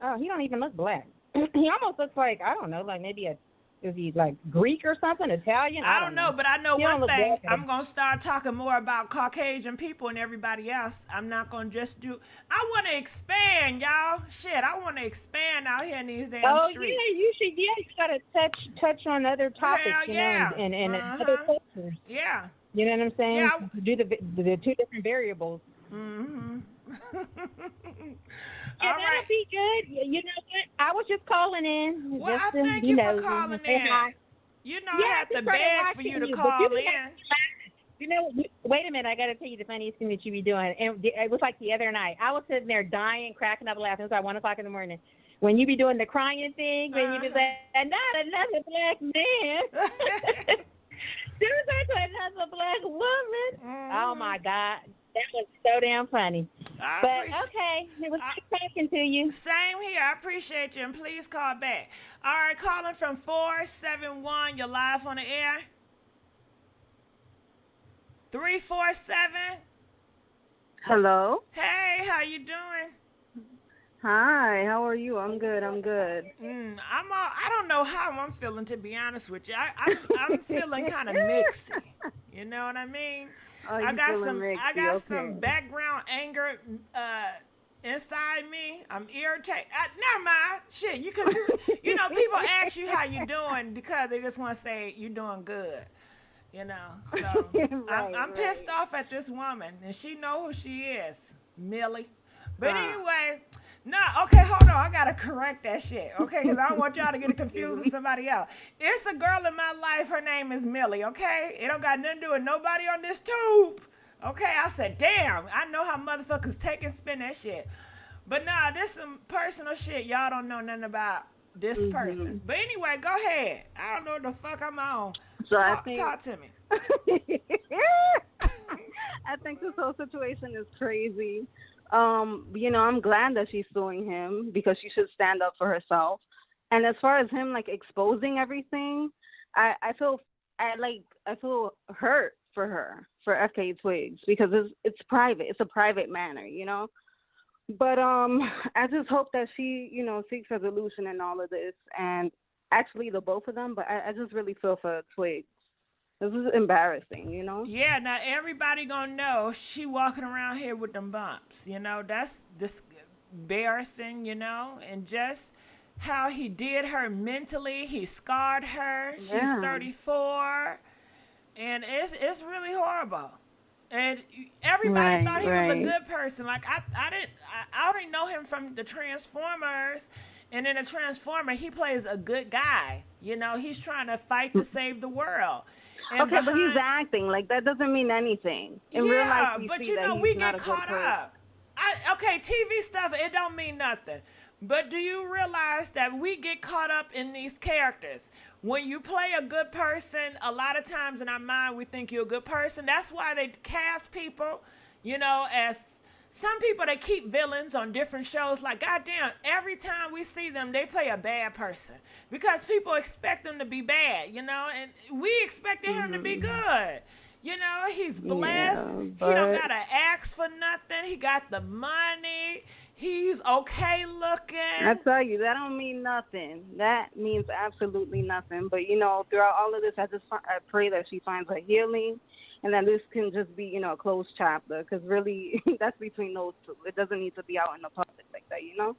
S3: Oh, he don't even look black. He almost looks like, I don't know, like maybe a Is he like Greek or something? Italian?
S1: I don't know, but I know
S3: He don't
S1: one
S3: look
S1: thing.
S3: black.
S1: I'm going to start talking more about Caucasian people and everybody else. I'm not going to just do. I want to expand, y'all. Shit, I want to expand out here in these damn
S3: Oh
S1: streets.
S3: yeah, you should. Yeah, you gotta touch on other topics,
S1: Hell
S3: you
S1: yeah.
S3: know, and other cultures.
S1: Yeah.
S3: You know what I'm saying?
S1: Yeah.
S3: Do the two different variables.
S1: Mm-hmm.
S3: Yeah,
S1: All
S3: that'll
S1: right.
S3: be good. You know what? I was just calling in.
S1: Well,
S3: just
S1: I
S3: to,
S1: thank
S3: you
S1: you
S3: know,
S1: for calling
S3: say
S1: in.
S3: hi.
S1: You know,
S3: Yeah,
S1: I
S3: I
S1: have to
S3: just started
S1: beg for
S3: watching
S1: you to
S3: you, but
S1: call
S3: you
S1: in.
S3: didn't You know, wait a minute. I got to tell you the funniest thing that you be doing. And it was like the other night. I was sitting there dying, cracking up laughing. It was like 1 o'clock in the morning. When you be doing the crying thing, when you be like, not another black man. There's like another black woman. Oh, my God. That was so damn funny. But, okay. It was nice talking to you.
S1: Same here. I appreciate you. And please call back. All right, calling from 471. You're live on the air. 347.
S4: Hello.
S1: Hey, how you doing?
S4: Hi. How are you? I'm good.
S1: I don't know how I'm feeling, to be honest with you. I'm feeling kind of mixy. You know what I mean?
S4: Oh,
S1: I got
S4: okay.
S1: some background anger inside me. I'm irritated. Never mind. Shit, you know, people ask you how you doing because they just want to say you're doing good. You know, so I'm pissed off at this woman, and she know who she is, Millie. But anyway, okay, hold on. I got to correct that shit, okay? Because I don't want y'all to get confused with somebody else. It's a girl in my life. Her name is Millie, okay? It don't got nothing to do with nobody on this tube, okay? I said, damn, I know how motherfuckers take and spin that shit. But nah, this some personal shit. Y'all don't know nothing about this person. But anyway, go ahead. I don't know what the fuck I'm on.
S4: So
S1: talk to me.
S4: I think this whole situation is crazy. You know, I'm glad that she's suing him because she should stand up for herself. And as far as him like exposing everything, I feel hurt for her, for FKA Twigs, because it's private. It's a private matter, you know. But I just hope that she, you know, seeks resolution in all of this, and actually the both of them. But I just really feel for Twigs. This is embarrassing, you know?
S1: Yeah, now everybody gonna know she walking around here with them bumps. You know, that's embarrassing, you know? And just how he did her mentally, he scarred her. She's 34. And it's really horrible. And everybody thought he was a good person. Like, I already know him from the Transformers. And in the Transformer, he plays a good guy. You know, he's trying to fight to save the world. And
S4: okay, but he's acting. Like, that doesn't mean anything. In real life,
S1: but you know, we get caught up. Okay, TV stuff, it don't mean nothing. But do you realize that we get caught up in these characters? When you play a good person, a lot of times in our mind, we think you're a good person. That's why they cast people, you know, as some people, they keep villains on different shows. Like, goddamn, every time we see them, they play a bad person. Because people expect them to be bad, you know, and we expected him to be good. You know, he's blessed. He don't got to ask for nothing. He got the money. He's okay looking.
S4: I tell you, that don't mean nothing. That means absolutely nothing. But, you know, throughout all of this, I pray that she finds a healing and that this can just be, you know, a closed chapter. Because really, that's between those two. It doesn't need to be out in the public like that, you know?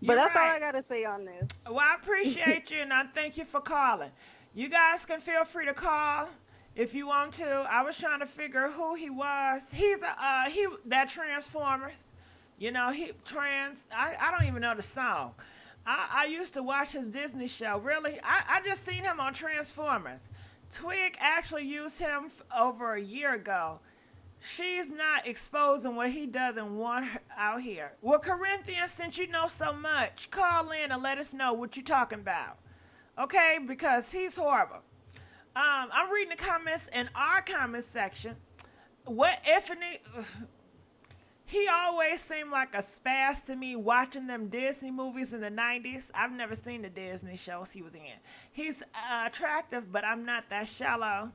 S4: But that's all I got to say on this.
S1: Well, I appreciate you, and I thank you for calling. You guys can feel free to call if you want to. I was trying to figure who he was. He's that Transformers. You know, I don't even know the song. I used to watch his Disney show. Really, I just seen him on Transformers. Twig actually used him over a year ago. She's not exposing what he doesn't want out here. Well, Corinthians, since you know so much, call in and let us know what you're talking about. Okay? Because he's horrible. I'm reading the comments in our comment section. He always seemed like a spaz to me watching them Disney movies in the 90s. I've never seen the Disney shows he was in. He's attractive, but I'm not that shallow.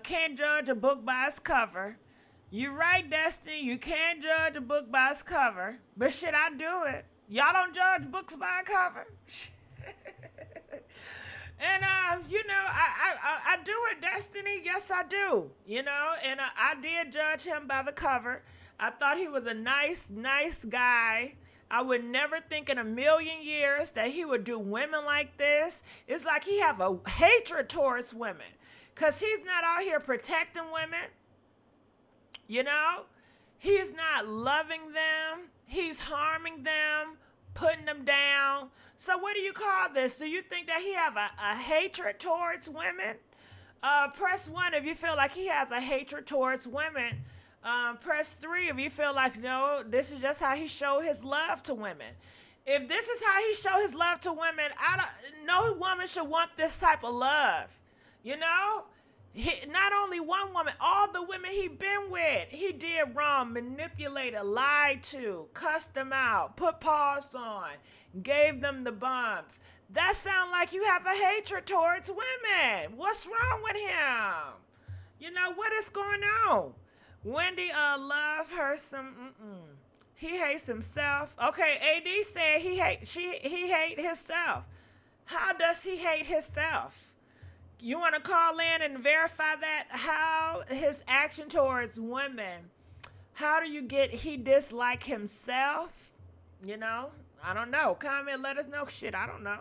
S1: Can't judge a book by its cover. You're right, Destiny. You can't judge a book by its cover. But shit, I do it. Y'all don't judge books by a cover? And I do it, Destiny. Yes, I do. And I did judge him by the cover. I thought he was a nice, nice guy. I would never think in a million years that he would do women like this. It's like he have a hatred towards women, cause he's not out here protecting women. He's not loving them. He's harming them, putting them down. So what do you call this? Do you think that he have a hatred towards women? Press 1 if you feel like he has a hatred towards women. Press 3 if you feel like, no, this is just how he showed his love to women. If this is how he showed his love to women, no woman should want this type of love. Not only one woman, all the women he been with, he did wrong, manipulated, lied to, cussed them out, put paws on, gave them the bumps. That sounds like you have a hatred towards women. What's wrong with him? What is going on? Wendy love her some. He hates himself. Okay, AD said he hate himself. How does he hate himself? You want to call in and verify that? How his action towards women, how do you get he dislike himself? I don't know. Comment, let us know. Shit, I don't know.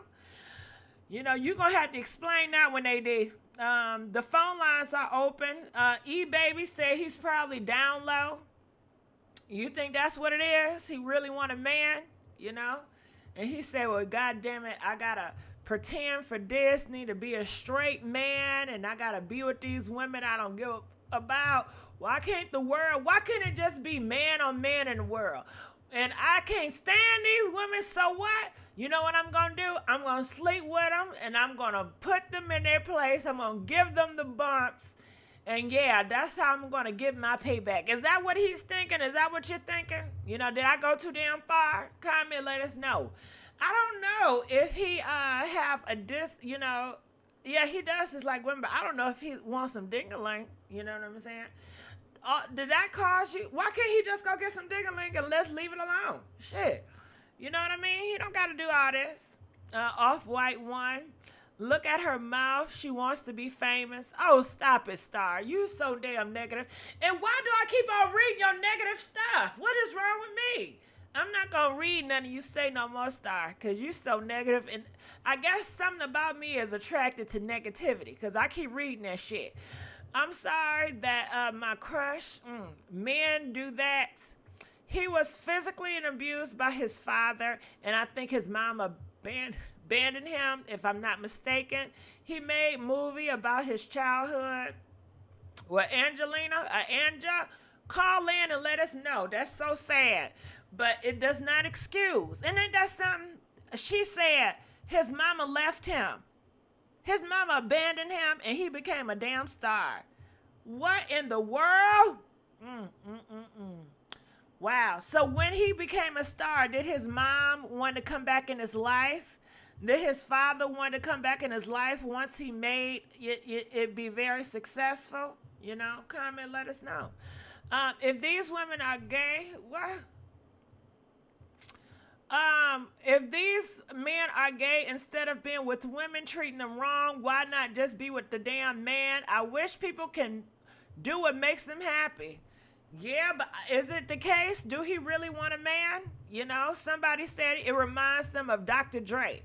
S1: You're going to have to explain that when they do. The phone lines are open. E-Baby said he's probably down low. You think that's what it is? He really want a man, And he said, well, God damn it, I got to pretend for this, need to be a straight man, and I gotta be with these women I don't give about. Why can't it just be man on man in the world? And I can't stand these women, so what? You know what I'm gonna do? I'm gonna sleep with them, and I'm gonna put them in their place. I'm gonna give them the bumps, and yeah, that's how I'm gonna get my payback. Is that what he's thinking? Is that what you're thinking? Did I go too damn far? Comment, let us know. I don't know if he have a yeah, he does just like women, but I don't know if he wants some ding-a-ling. You know what I'm saying? Did that cause you? Why can't he just go get some ding-a-ling and let's leave it alone? Shit. You know what I mean? He don't got to do all this. Off-White one. Look at her mouth. She wants to be famous. Oh, stop it, Star. You so damn negative. And why do I keep on reading your negative stuff? What is wrong with me? I'm not going to read none of you say no more, Star, because you so negative. And I guess something about me is attracted to negativity, because I keep reading that shit. I'm sorry that my crush, men do that. He was physically abused by his father, and I think his mom abandoned him, if I'm not mistaken. He made a movie about his childhood. Well, Anja, call in and let us know. That's so sad. But it does not excuse. And then that's something she said. His mama left him. His mama abandoned him, and he became a damn star. What in the world? Wow. So when he became a star, did his mom want to come back in his life? Did his father want to come back in his life once he made it be very successful? Comment, let us know. If these women are gay, what? If these men are gay, instead of being with women treating them wrong, why not just be with the damn man? I wish people can do what makes them happy. Yeah, but is it the case? Do he really want a man? Somebody said it reminds them of Dr. Dre.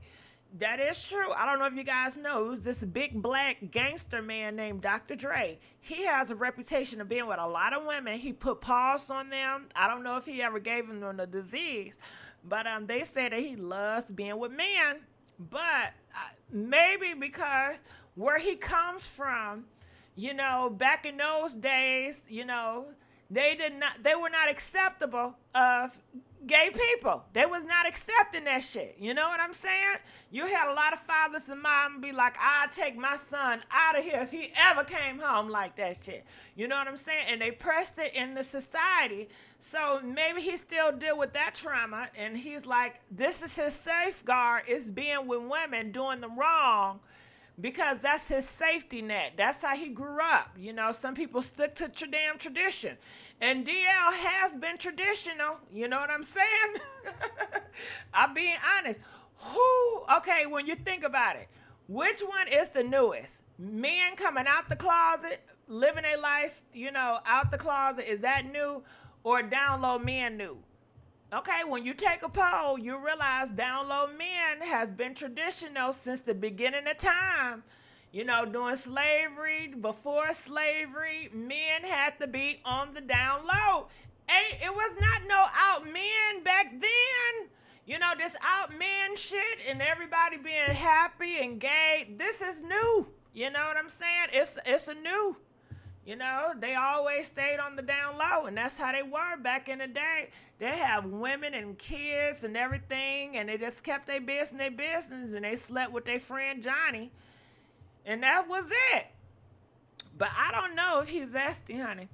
S1: That is true. I don't know if you guys know, it was this big black gangster man named Dr. Dre. He has a reputation of being with a lot of women. He put paws on them. I don't know if he ever gave them the disease. But they say that he loves being with men. But maybe because where he comes from, back in those days, they were not acceptable of gay people. They was not accepting that shit. You know what I'm saying? You had a lot of fathers and moms be like, I'll take my son out of here if he ever came home like that shit. You know what I'm saying? And they pressed it in the society. So maybe he still deal with that trauma, and he's like, this is his safeguard, is being with women, doing them wrong, because that's his safety net. That's how he grew up. Some people stick to damn tradition. And DL has been traditional. You know what I'm saying? I'm being honest. Okay, when you think about it, Which one is the newest? Men coming out the closet, living a life, out the closet, is that new? Or down low men new? Okay, when you take a poll, you realize down low men has been traditional since the beginning of time. During slavery, before slavery, men had to be on the down low. It was not no out men back then. This out man shit and everybody being happy and gay. This is new. You know what I'm saying? It's a new. They always stayed on the down low, and that's how they were back in the day. They have women and kids and everything, and they just kept their business, and they slept with their friend Johnny, and that was it. But I don't know if he's zesty, honey.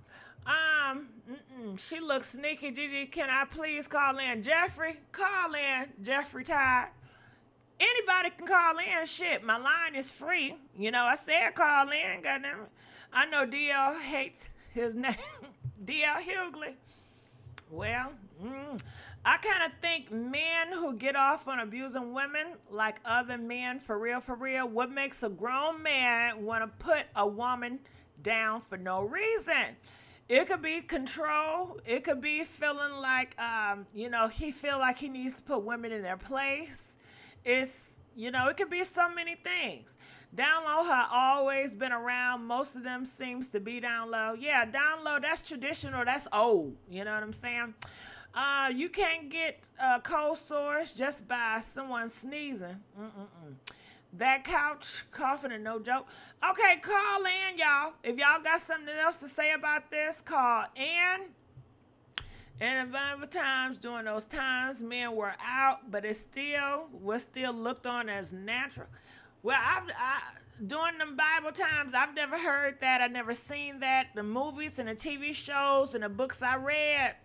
S1: She looks sneaky. Gigi, can I please call in Jeffrey? Call in Jeffrey Tide. Anybody can call in. Shit, my line is free. I said call in. Goddamn it. I know DL hates his name. DL Hughley. Well, I kind of think men who get off on abusing women like other men, for real, what makes a grown man want to put a woman down for no reason? It could be control. It could be feeling like, he feel like he needs to put women in their place. It could be so many things. Down low have always been around. Most of them seems to be down low. Yeah, down low, that's traditional. That's old. You know what I'm saying? You can't get cold sores just by someone sneezing. That couch coughing and no joke. Okay, call in, y'all. If y'all got something else to say about this, call in. And at times, during those times, men were out, but it was still looked on as natural. Well, during them Bible times, I've never heard that. I've never seen that. The movies and the TV shows and the books I read,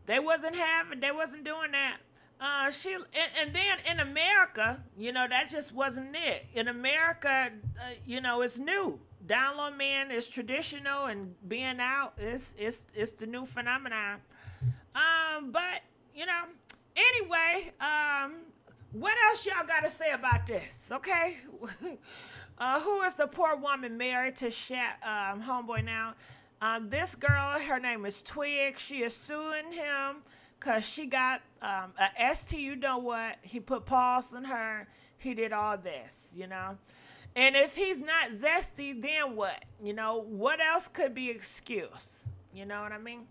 S1: they wasn't doing that. And then in America, that just wasn't it. In America, it's new. Down low men is traditional, and being out is the new phenomenon. But anyway, what else y'all got to say about this? Okay, who is the poor woman married to homeboy now? This girl, her name is Twigs. She is suing him because she got a ST, you know what? He put PAWS on her. He did all this, And if he's not zesty, then what? What else could be excuse? You know what I mean?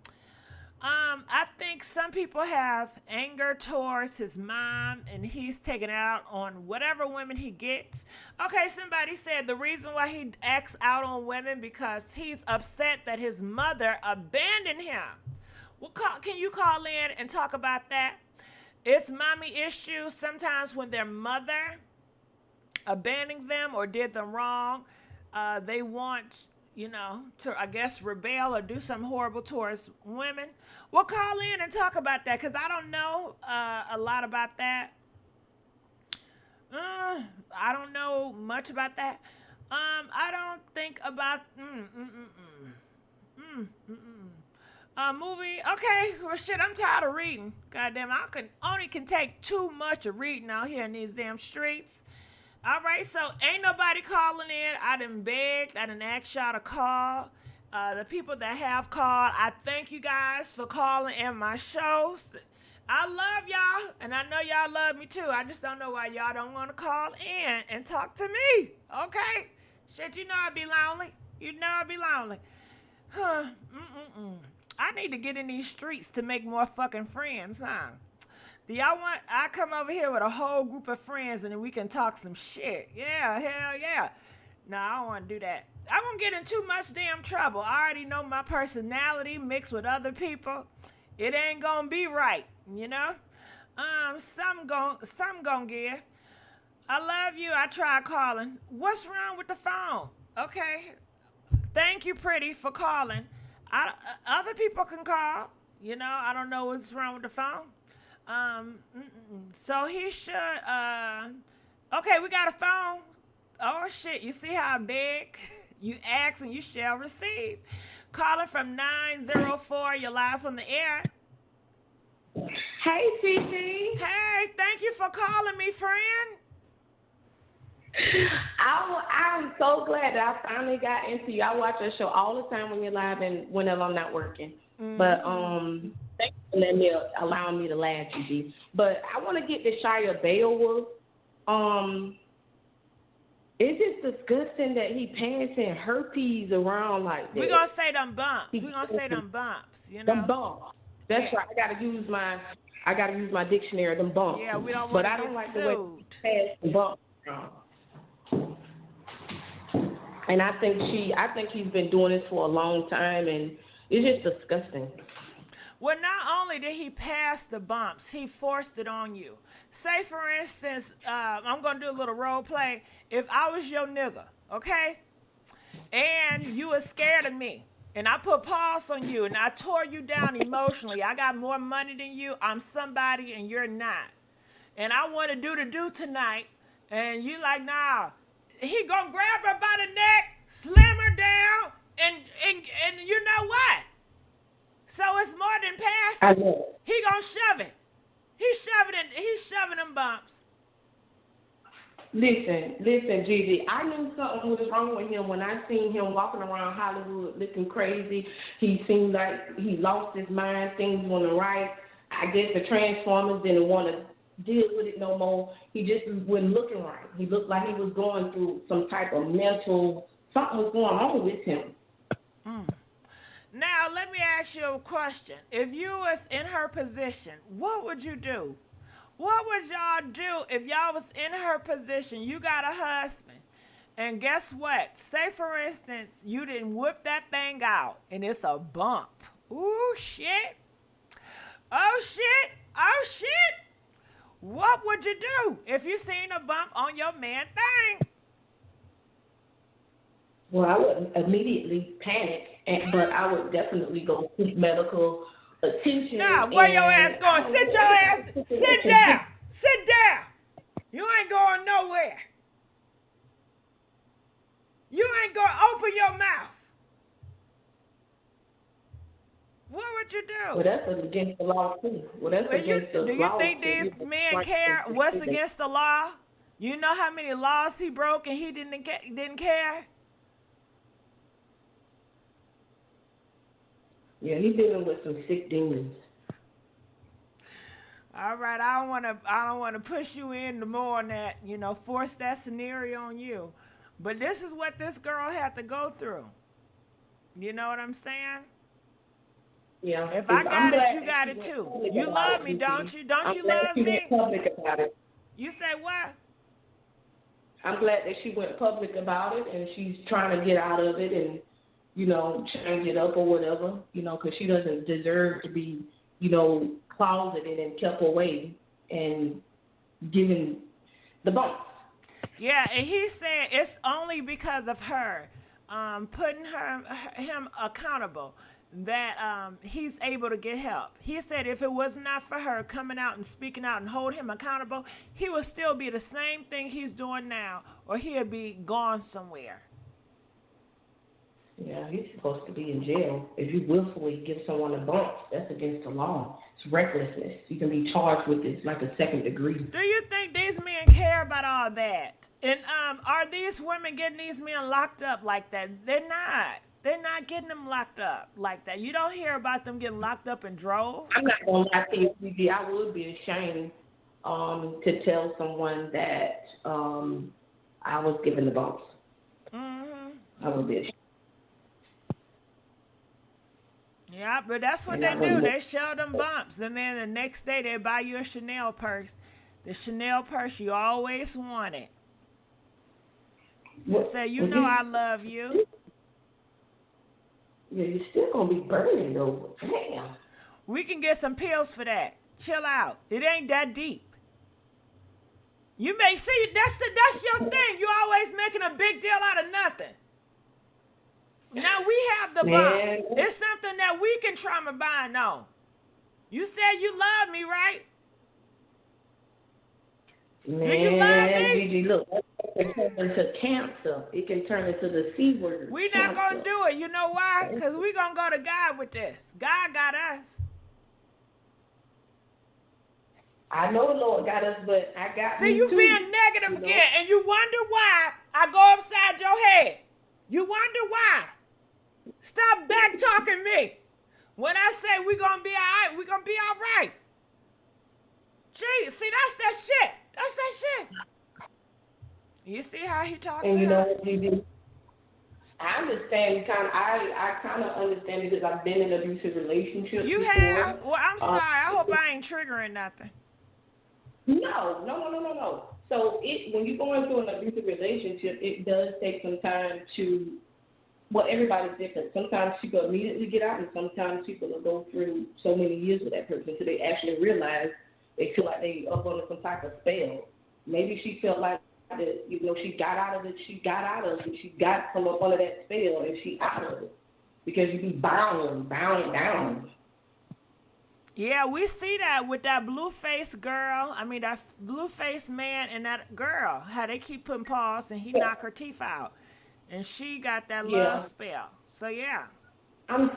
S1: I think some people have anger towards his mom, and he's taking it out on whatever women he gets. Okay, somebody said the reason why he acts out on women because he's upset that his mother abandoned him. Well, can you call in and talk about that? It's mommy issues sometimes when their mother abandoned them or did them wrong. They want, to, I guess, rebel or do something horrible towards women. Well, call in and talk about that because I don't know a lot about that. I don't know much about that. I don't think about movie. Okay, well, shit, I'm tired of reading. Goddamn, I can take too much of reading out here in these damn streets. All right, so ain't nobody calling in. I done begged. I done asked y'all to call. The people that have called, I thank you guys for calling in my shows. I love y'all, and I know y'all love me too. I just don't know why y'all don't want to call in and talk to me. Okay? Shit, I'd be lonely. I'd be lonely. Huh. I need to get in these streets to make more fucking friends, huh? Do y'all want I come over here with a whole group of friends and then we can talk some shit? Yeah, hell yeah. No, I don't want to do that. I won't get in too much damn trouble. I already know my personality mixed with other people. It ain't gonna be right, Some gon' give. I love you. I tried calling. What's wrong with the phone? Okay. Thank you, pretty, for calling. Other people can call. I don't know what's wrong with the phone. So he should, okay, we got a phone. Oh, shit, you see how big? You ask and you shall receive. Calling from 904, you're live on the air.
S2: Hey, Fifi.
S1: Hey, thank you for calling me, friend.
S2: I'm so glad that I finally got into you. I watch your show all the time when you're live and whenever I'm not working. But thanks for allowing me to laugh, Gigi. But I want to get to Shia Labeouf. It's just disgusting that he passing herpes around like that.
S1: We're going to say them bumps. We're going to say them bumps, you know?
S2: Them bumps. That's right. I gotta use my dictionary, them bumps.
S1: Yeah, we don't want to get
S2: like
S1: sued.
S2: the way he passed the bumps around. And I think he's been doing this for a long time, and it's just disgusting.
S1: Well, not only did he pass the bumps, he forced it on you. Say, for instance, I'm going to do a little role play. If I was your nigga, okay, and you were scared of me, and I put pause on you, and I tore you down emotionally, I got more money than you, I'm somebody, and you're not. And I want to do the do tonight, and you like, nah. He going to grab her by the neck, slam her down, and you know what? So it's more than passing. He gonna shove it. He's shoving them bumps.
S2: Listen, Gigi. I knew something was wrong with him when I seen him walking around Hollywood looking crazy. He seemed like he lost his mind. Things wasn't right. I guess the Transformers didn't want to deal with it no more. He just wasn't looking right. He looked like he was going through some type of mental, something was going on with him.
S1: Now, let me ask you a question. If you was in her position, what would you do? What would y'all do if y'all was in her position? You got a husband, and guess what? Say, for instance, you didn't whip that thing out, and it's a bump. Ooh, shit. Oh, shit. Oh, shit. What would you do if you seen a bump on your man thing?
S2: Well, I wouldn't immediately panic, but I would definitely go seek medical attention.
S1: Now, where your ass going? Sit your ass. Sit down. Sit down. You ain't going nowhere. You ain't going to open your mouth. What would you do?
S2: Well, that's against the law, too.
S1: Do you think these men care what's against the law? You know how many laws he broke and he didn't care?
S2: Yeah, he's dealing with some sick demons.
S1: All right, I don't want to push you into more on that, force that scenario on you. But this is what this girl had to go through. You know what I'm saying?
S2: Yeah.
S1: If I got it, you got it too. You love me, don't you? Don't you love me?
S2: Went public about it.
S1: You say what?
S2: I'm glad that she went public about it, and she's trying to get out of it and, change it up or whatever, because she doesn't deserve to be, closeted and kept away and given the bumps.
S1: Yeah, and he said it's only because of her putting him accountable that he's able to get help. He said if it was not for her coming out and speaking out and hold him accountable, he would still be the same thing he's doing now, or he'd be gone somewhere.
S2: Yeah, he's supposed to be in jail. If you willfully give someone a bump, that's against the law. It's recklessness. You can be charged with it like a second degree.
S1: Do you think these men care about all that? And are these women getting these men locked up like that? They're not. They're not getting them locked up like that. You don't hear about them getting locked up in droves.
S2: I'm not going to lie to you, Gigi. I would be ashamed to tell someone that I was given the bumps. I would be ashamed.
S1: Yeah, but that's what they do. They show them bumps. And then the next day they buy you a Chanel purse. The Chanel purse you always wanted. They say, I love you.
S2: Yeah, you're still going to be burning though. Damn.
S1: We can get some pills for that. Chill out. It ain't that deep. You may see, that's your thing. You always making a big deal out of nothing. Now we have the bumps. It's something that we can trauma bond on. You said you love me, right?
S2: Man,
S1: do you love me?
S2: Gigi, look, it can turn into cancer. It can turn into the C word.
S1: We're not going to do it. You know why? Because we're going to go to God with this. God got us.
S2: I know the Lord got us, but I got
S1: See,
S2: me
S1: you
S2: too.
S1: being negative again, and you wonder why I go upside your head. You wonder why. Stop back talking me. When I say we're gonna be alright, we're gonna be alright. Gee, see, that's that shit. That's that shit. You see how he talked
S2: And
S1: to
S2: you know
S1: her?
S2: what you do? I understand kind of. I kind of understand because I've been in abusive relationships
S1: You
S2: before.
S1: have? Well, I'm
S2: Um,
S1: sorry. I hope I ain't triggering nothing.
S2: no. So when you go into an abusive relationship, it does take some time to. Well, everybody's different. Sometimes people immediately get out, and sometimes people will go through so many years with that person until they actually realize they feel like they up under some type of spell. Maybe she felt like that, she got out of it. She got from up under that spell, and she out of it because you be bound down.
S1: Yeah, we see that with that blue-faced girl. I mean, that blue-faced man and that girl. How they keep putting paws and he
S2: Yeah,
S1: knock her teeth out. And she got that love
S2: yeah.
S1: spell. So, yeah.
S2: I'm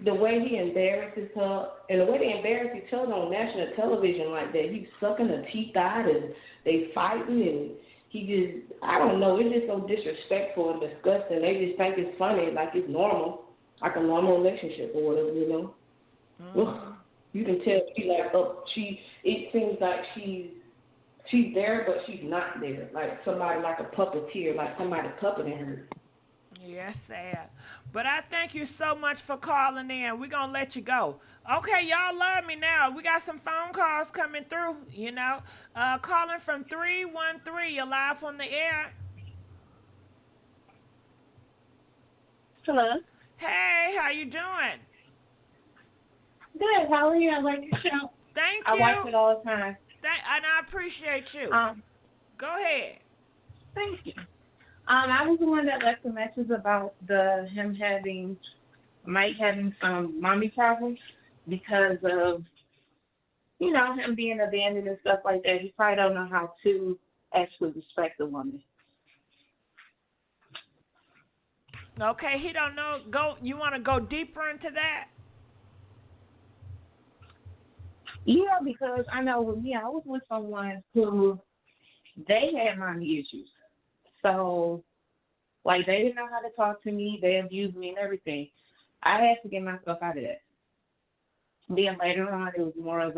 S2: the way he embarrasses her, and the way they embarrass each other on national television like that. He's sucking her teeth out, and they fighting, and I don't know. It's just so disrespectful and disgusting. They just think it's funny, like it's normal, like a normal relationship or whatever. Ugh. You can tell it seems like she's there, but she's not there. Like somebody, like a puppeteer, like somebody puppeting her.
S1: Yes, sad. But I thank you so much for calling in. We're going to let you go. Okay, y'all love me now. We got some phone calls coming through, Calling from 313. You're live on the air.
S5: Hello.
S1: Hey, how you doing?
S5: Good. How are you? I like your show.
S1: Thank
S5: I watch
S1: you.
S5: it all the time.
S1: And I appreciate you.
S5: Um,
S1: Go ahead.
S5: Thank you. I was the one that left a message about Mike having some mommy problems because of, him being abandoned and stuff like that. He probably don't know how to actually respect a woman.
S1: Okay, he don't know. You want to go deeper into that?
S5: Yeah, because I know with me, I was with someone who they had mommy issues. So, like, they didn't know how to talk to me. They abused me and everything. I had to get myself out of that. Then later on, it was more of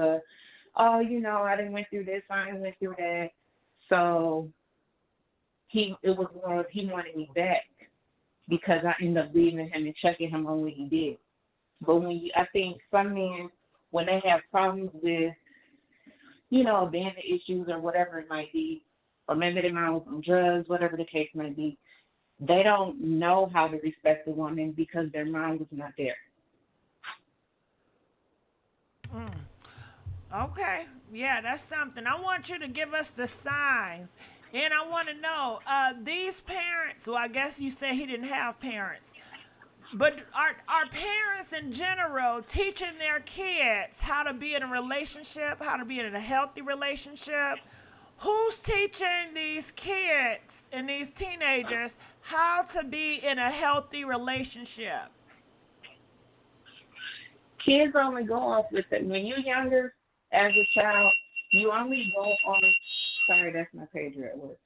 S5: I didn't went through this, I didn't went through that. So, it was more of he wanted me back because I ended up leaving him and checking him on what he did. But I think some men, when they have problems with, abandonment issues or whatever it might be, or maybe their mom was on drugs, whatever the case might be, they don't know how to respect a woman because their mom was not there.
S1: Okay. Yeah, that's something. I want you to give us the signs. And I want to know, these parents, well, I guess you said he didn't have parents, but are parents in general teaching their kids how to be in a relationship, how to be in a healthy relationship? Who's teaching these kids and these teenagers how to be in a healthy relationship?
S5: Kids only go off with it. When you're younger, as a child, you only go on. Sorry, that's my pager at work,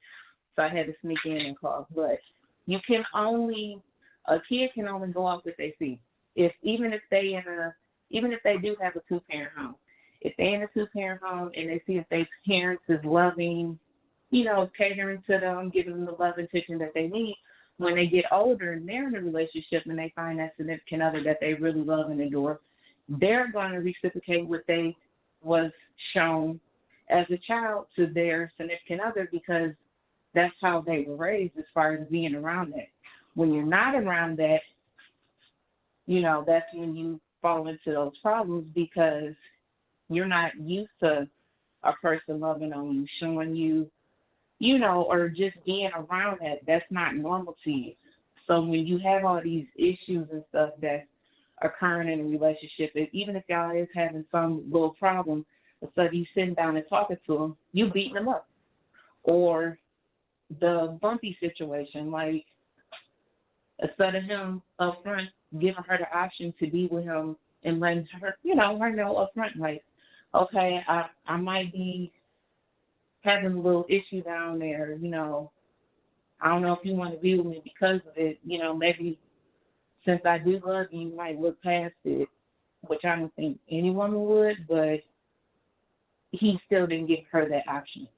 S5: so I had to sneak in and call. But a kid can only go off what they see. Even if they do have a 2-parent home, if they're in a 2-parent home and they see if their parents is loving, catering to them, giving them the love and attention that they need, when they get older and they're in a relationship and they find that significant other that they really love and adore, they're going to reciprocate what they was shown as a child to their significant other because that's how they were raised as far as being around that. When you're not around that, that's when you fall into those problems because you're not used to a person loving on you, showing you, or just being around that. That's not normal to you. So when you have all these issues and stuff that's occurring in a relationship, even if y'all is having some little problem, instead of you sitting down and talking to them, you beating them up. Or the bumpy situation, like instead of him up front giving her the option to be with him and letting her, her know up front, like, okay, I might be having a little issue down there, I don't know if you want to be with me because of it, maybe since I do love you, you might look past it, which I don't think any woman would, but he still didn't give her that option.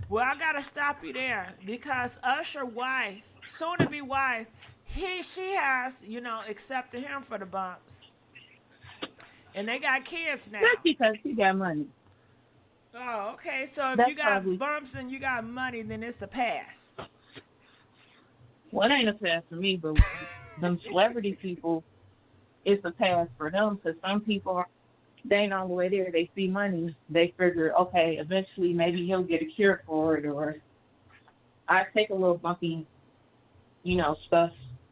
S1: Well, I gotta stop you there because Usher wife, soon to be wife, she has, accepted him for the bumps. And they got kids now.
S5: That's because he got money.
S1: Oh, okay. So if
S5: That's
S1: you got
S5: probably,
S1: bumps and you got money, then it's a pass.
S5: well, it ain't a pass for me, but them celebrity people, it's a pass for them because some people, they ain't all the way there. They see money. They figure, okay, eventually maybe he'll get a cure for it, or I take a little bumpy, stuff.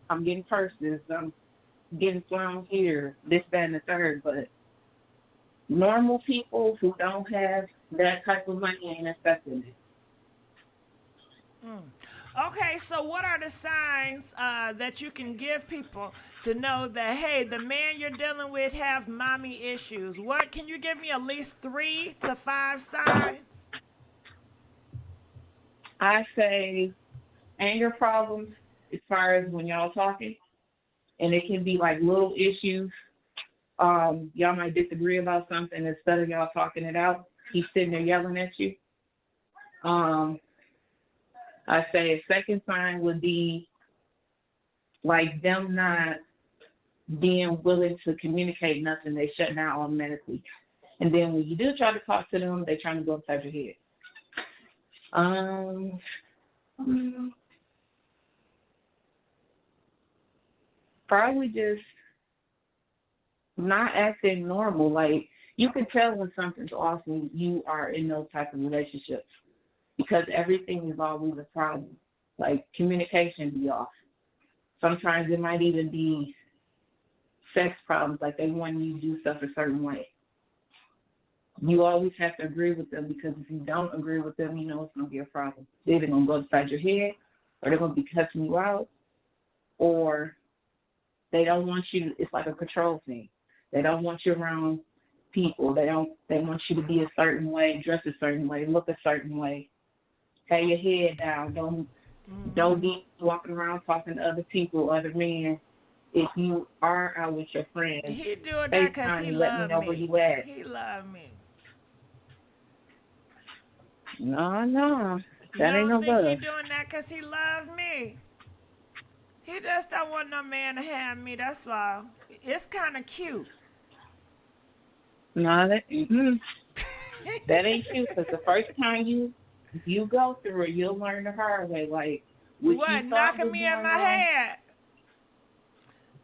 S5: I'm getting purses. I'm getting flown here, this, that, and the third. But normal people who don't have that type of money ain't expecting it.
S1: Okay, so what are the signs that you can give people to know that, hey, the man you're dealing with have mommy issues? What can you give me at least 3 to 5 signs?
S5: I say anger problems as far as when y'all talking, and it can be like little issues. Y'all might disagree about something. Instead of y'all talking it out, he's sitting there yelling at you. I say a second sign would be like them not being willing to communicate nothing. They shut down automatically. And then when you do try to talk to them, they're trying to go upside your head. Probably just not acting normal. Like, you can tell when something's off when you are in those type of relationships because everything is always a problem. Like, communication be off. Sometimes it might even be sex problems, like they want you to do stuff a certain way. You always have to agree with them because if you don't agree with them, it's going to be a problem. They're either going to go upside your head or they're going to be cussing you out, or they don't want you, it's like a control thing. They don't want you around people. They want you to be a certain way, dress a certain way, look a certain way. Have your head down. Don't be walking around talking to other people, other men. If you are out with your friends,
S1: he doing that because he
S5: let me know
S1: loved
S5: where
S1: me.
S5: you at.
S1: He loved me.
S5: No,
S1: You
S5: that ain't no
S1: don't think he
S5: love.
S1: doing that because he loved me? He just don't want no man to have me. That's all. It's kind of cute.
S5: No, that ain't cute. Because the first time you go through it, you'll learn the hard way. Like what you
S1: What,
S5: thought
S1: knocking
S5: was
S1: me in
S5: going
S1: my
S5: on.
S1: head?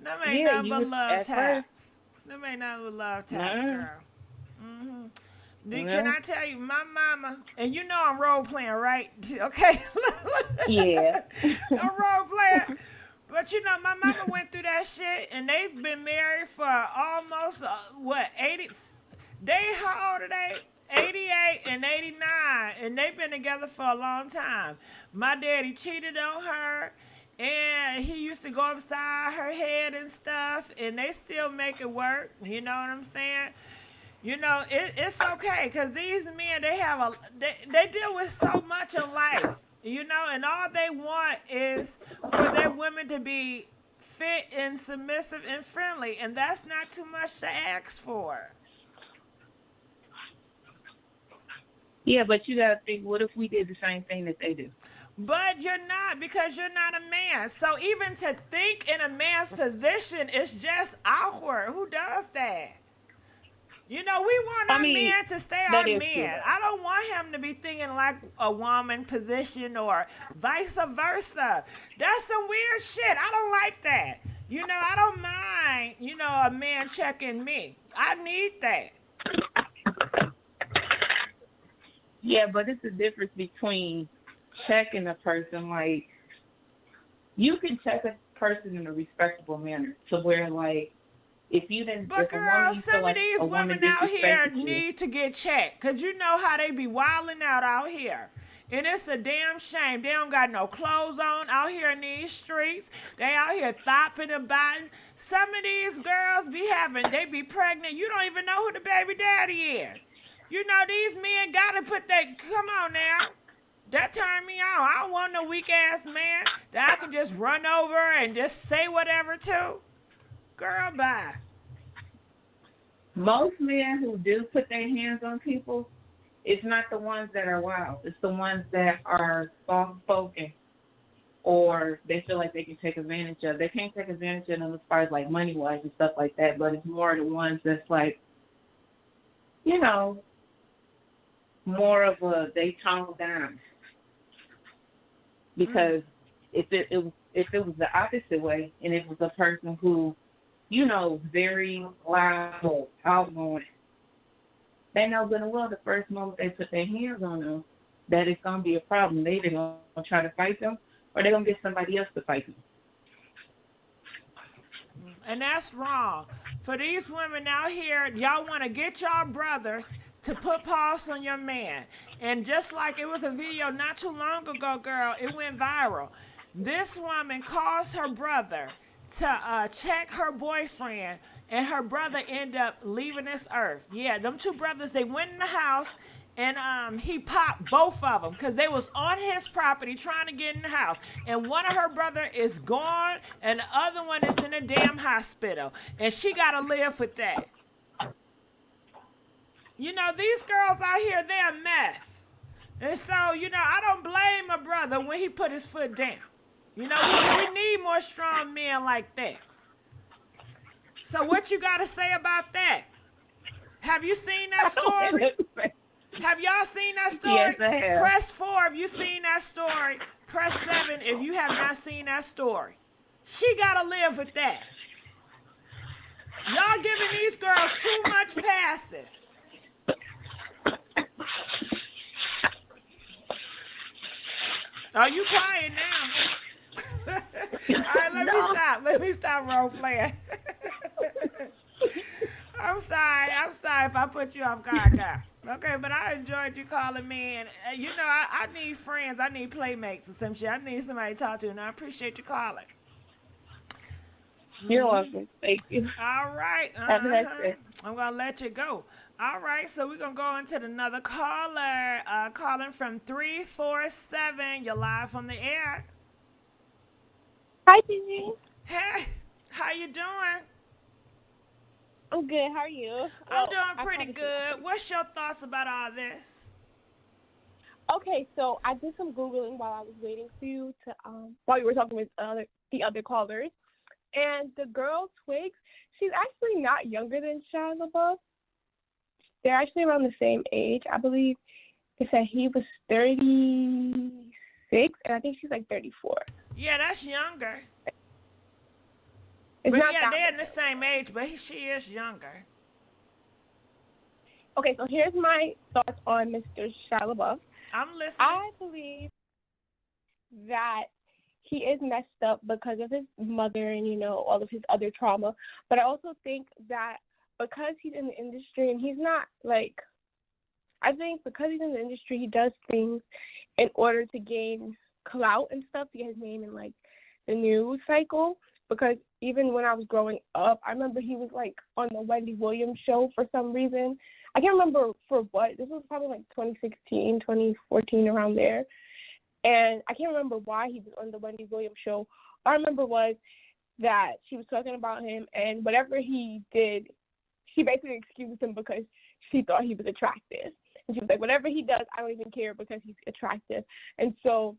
S1: Them ain't
S5: Yeah,
S1: nothing
S5: you
S1: but
S5: was
S1: love
S5: at first.
S1: taps. Them ain't nothing but love taps,
S5: No,
S1: girl. Can
S5: no,
S1: I tell you, my mama, and you know I'm role playing, right? Okay?
S5: yeah.
S1: I'm role playing. But my mama went through that shit, and they've been married for almost, 80, how old are they? 88 and 89, and they've been together for a long time. My daddy cheated on her, and he used to go upside her head and stuff, and they still make it work. You know what I'm saying? It's okay because these men, they deal with so much in life, and all they want is for their women to be fit and submissive and friendly, and that's not too much to ask for.
S5: Yeah, but you gotta think, what if we did the same thing that they do?
S1: But you're not because you're not a man. So even to think in a man's position is just awkward. Who does that? We want
S5: I
S1: our
S5: mean,
S1: man to stay our
S5: that is true.
S1: man. I don't want him to be thinking like a woman position or vice versa. That's some weird shit. I don't like that. I don't mind, a man checking me. I need that.
S5: Yeah, but it's the difference between checking a person. Like, you can check a person in a respectable manner to where, like,
S1: But
S5: if a
S1: girl,
S5: woman, you feel
S1: some of
S5: like
S1: these
S5: a woman
S1: women out here
S5: disrespected you,
S1: need to get checked. Because you know how they be wilding out here. And it's a damn shame. They don't got no clothes on out here in these streets. They out here thopping and biting. Some of these girls they be pregnant. You don't even know who the baby daddy is. You know, these men gotta come on now. That turned me on. I don't want no weak ass man that I can just run over and just say whatever to. Girl, bye.
S5: Most men who do put their hands on people, it's not the ones that are wild. It's the ones that are soft-spoken or they feel like they can take advantage of. They can't take advantage of them as far as like money-wise and stuff like that, but it's more the ones that's like, you know, more of a they tone down. Because if it was the opposite way and it was a person who, you know, very loud, outgoing, they know good and well the first moment they put their hands on them that it's going to be a problem. They either going to try to fight them or they're going to get somebody else to fight them.
S1: And that's wrong. For these women out here, y'all want to get y'all brothers to put pause on your man. And just like it was a video not too long ago, girl, it went viral. This woman calls her brother to check her boyfriend, and her brother ended up leaving this earth. Yeah, them two brothers, they went in the house, and he popped both of them because they was on his property trying to get in the house. And one of her brother is gone, and the other one is in a damn hospital. And she got to live with that. You know, these girls out here, they're a mess. And so, you know, I don't blame my brother when he put his foot down. You know, we need more strong men like that. So what you got to say about that? Have you seen that story? Have y'all seen that story?
S5: Yes, I have.
S1: Press 4 if you seen that story. Press 7 if you have not seen that story. She got to live with that. Y'all giving these girls too much passes. Are you crying now? All right, let me stop role playing. I'm sorry if I put you off guard, guy. Okay, but I enjoyed you calling me, and you know, I need friends, I need playmates or some shit. I need somebody to talk to, and I appreciate you calling.
S5: You're welcome. Thank you.
S1: All right.
S5: Have a nice day.
S1: I'm going to let you go. All right, so we're going to go on to another caller, calling from 347. You're live on the air.
S6: Hi, Gigi.
S1: Hey, how you doing?
S6: I'm good. How are you?
S1: I'm doing pretty good. What's your thoughts about all this?
S6: Okay, so I did some Googling while I was waiting for you to, while you were talking with the other callers. And the girl, Twigs, she's actually not younger than Shia Labeouf. They're actually around the same age. I believe they said he was 36, and I think she's like 34.
S1: Yeah, that's younger.
S6: It's
S1: but
S6: not
S1: yeah,
S6: that
S1: they're
S6: much.
S1: in the same age, but she is younger.
S6: Okay, so here's my thoughts on Mr. Shia Labeouf.
S1: I'm listening.
S6: I believe that he is messed up because of his mother and, you know, all of his other trauma. But I also think that because he's in the industry and he's not like, I think because he's in the industry, he does things in order to gain clout and stuff to get his name in like the news cycle. Because even when I was growing up, I remember he was like on the Wendy Williams show for some reason. I can't remember for what. This was probably like 2016, 2014, around there. And I can't remember why he was on the Wendy Williams show. All I remember was that she was talking about him, and whatever he did, she basically excused him because she thought he was attractive. And she was like, whatever he does, I don't even care because he's attractive. And so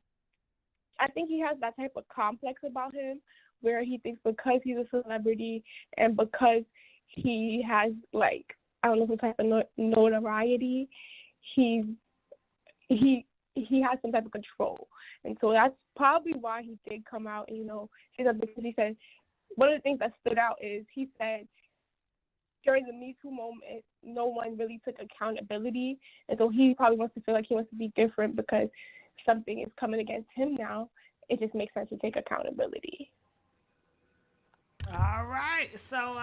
S6: I think he has that type of complex about him where he thinks because he's a celebrity and because he has, like, I don't know, some type of notoriety, he has some type of control. And so that's probably why he did come out and, you know, because he said, one of the things that stood out is he said during the Me Too moment, no one really took accountability. And so he probably wants to feel like he wants to be different because something is coming against him now. It just makes sense to take accountability.
S1: All right. So